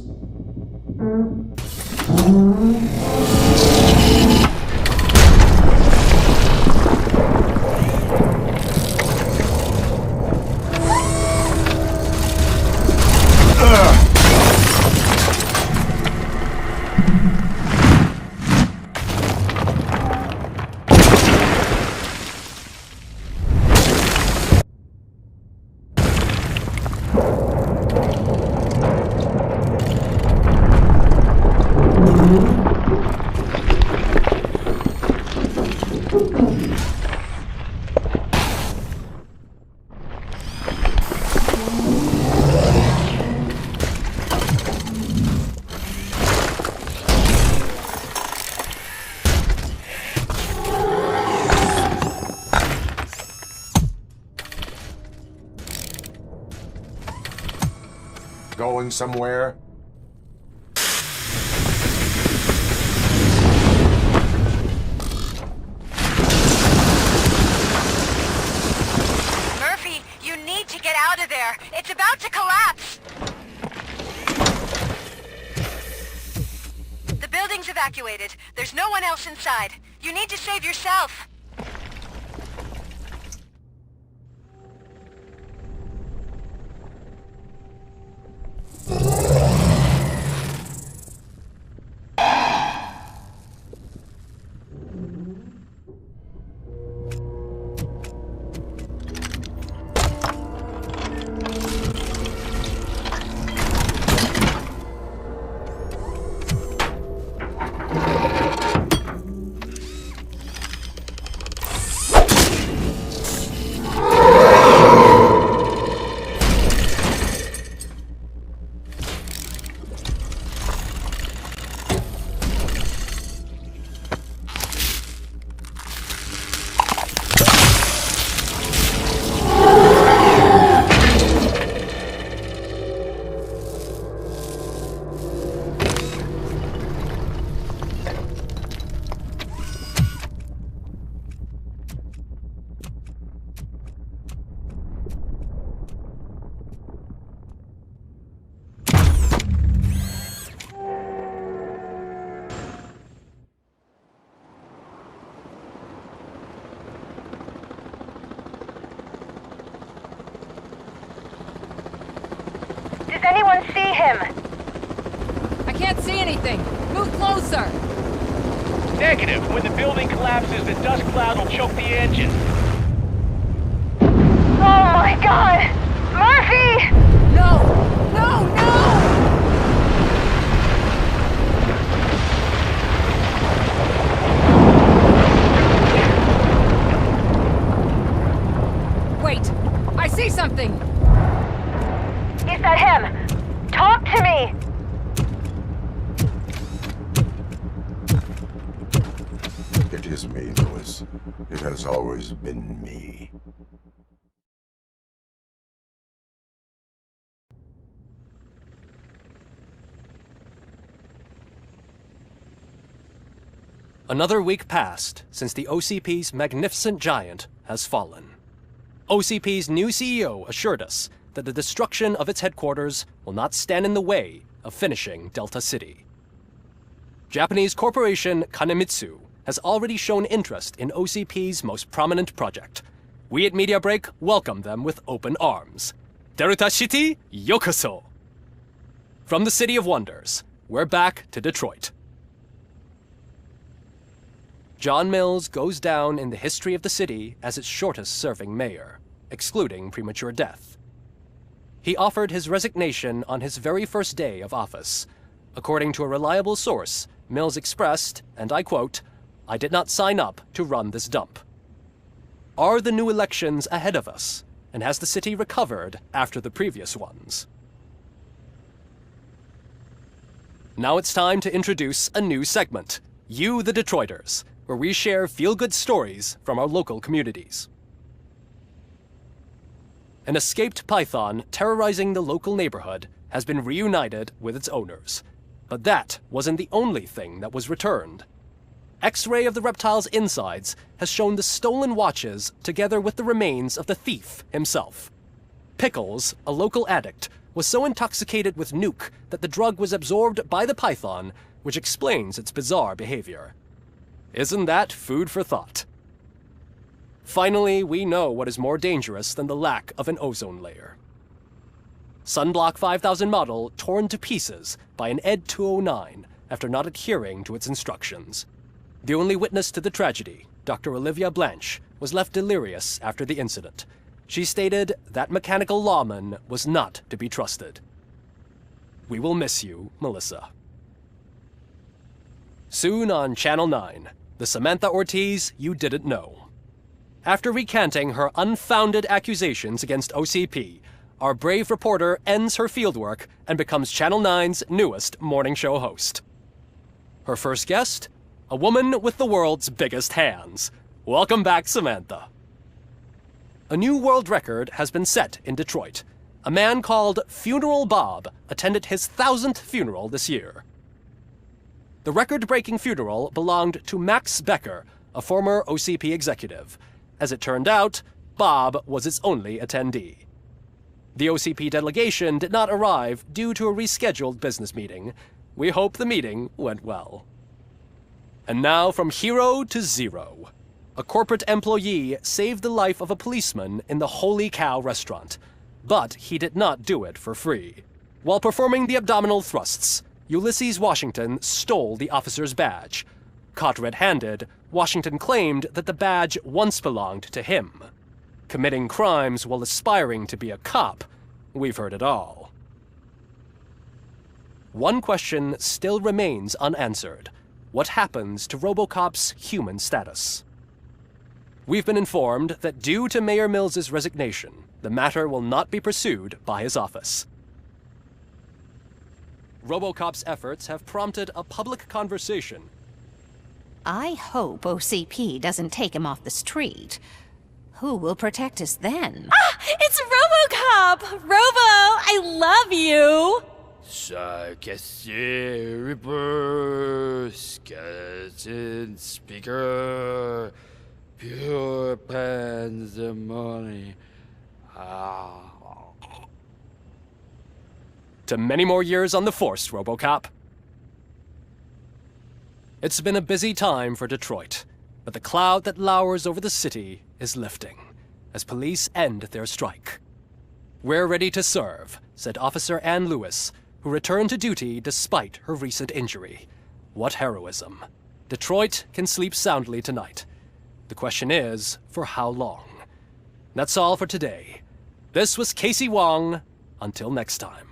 Going somewhere? Murphy, you need to get out of there. It's about to collapse. The building's evacuated. There's no one else inside. You need to save yourself. Does anyone see him? I can't see anything. Move closer. Negative. When the building collapses, the dust cloud will choke the engine. Oh my god! Murphy! No! No, no! Wait! I see something! Is that him? Talk to me! It is me, Lewis. It has always been me. Another week passed since the OCP's magnificent giant has fallen. OCP's new CEO assured us that the destruction of its headquarters will not stand in the way of finishing Delta City. Japanese corporation Kanemitsu has already shown interest in OCP's most prominent project. We at Media Break welcome them with open arms. Delta City, yokoso! From the City of Wonders, we're back to Detroit. John Mills goes down in the history of the city as its shortest-serving mayor, excluding premature death. He offered his resignation on his very first day of office. According to a reliable source, Mills expressed, and I quote, "I did not sign up to run this dump." Are the new elections ahead of us, and has the city recovered after the previous ones? Now it's time to introduce a new segment, You the Detroiters, where we share feel-good stories from our local communities. An escaped python terrorizing the local neighborhood has been reunited with its owners. But that wasn't the only thing that was returned. X-ray of the reptile's insides has shown the stolen watches together with the remains of the thief himself. Pickles, a local addict, was so intoxicated with nuke that the drug was absorbed by the python, which explains its bizarre behavior. Isn't that food for thought? Finally, we know what is more dangerous than the lack of an ozone layer. Sunblock 5000 model torn to pieces by an Ed 209 after not adhering to its instructions. The only witness to the tragedy, Dr. Olivia Blanche, was left delirious after the incident. She stated that mechanical lawman was not to be trusted. We will miss you, Melissa. Soon on Channel 9, the Samantha Ortiz you didn't know. After recanting her unfounded accusations against OCP, our brave reporter ends her fieldwork and becomes Channel 9's newest morning show host. Her first guest? A woman with the world's biggest hands. Welcome back, Samantha. A new world record has been set in Detroit. A man called Funeral Bob attended his 1000th funeral this year. The record-breaking funeral belonged to Max Becker, a former OCP executive. As it turned out, Bob was its only attendee. The OCP delegation did not arrive due to a rescheduled business meeting. We hope the meeting went well. And now from hero to zero. A corporate employee saved the life of a policeman in the Holy Cow restaurant. But he did not do it for free. While performing the abdominal thrusts, Ulysses Washington stole the officer's badge. Caught red-handed, Washington claimed that the badge once belonged to him. Committing crimes while aspiring to be a cop, we've heard it all. One question still remains unanswered. What happens to ROBOCOP's human status? We've been informed that due to Mayor Mills's resignation, the matter will not be pursued by his office. ROBOCOP's efforts have prompted a public conversation. I hope OCP doesn't take him off the street. Who will protect us then? Ah! It's RoboCop! Robo, I love you! Sarcastic Reaper, skeleton speaker, pure pandemonium. To many more years on the force, RoboCop. It's been a busy time for Detroit, but the cloud that lowers over the city is lifting as police end their strike. We're ready to serve, said Officer Ann Lewis, who returned to duty despite her recent injury. What heroism. Detroit can sleep soundly tonight. The question is, for how long? That's all for today. This was Casey Wong. Until next time.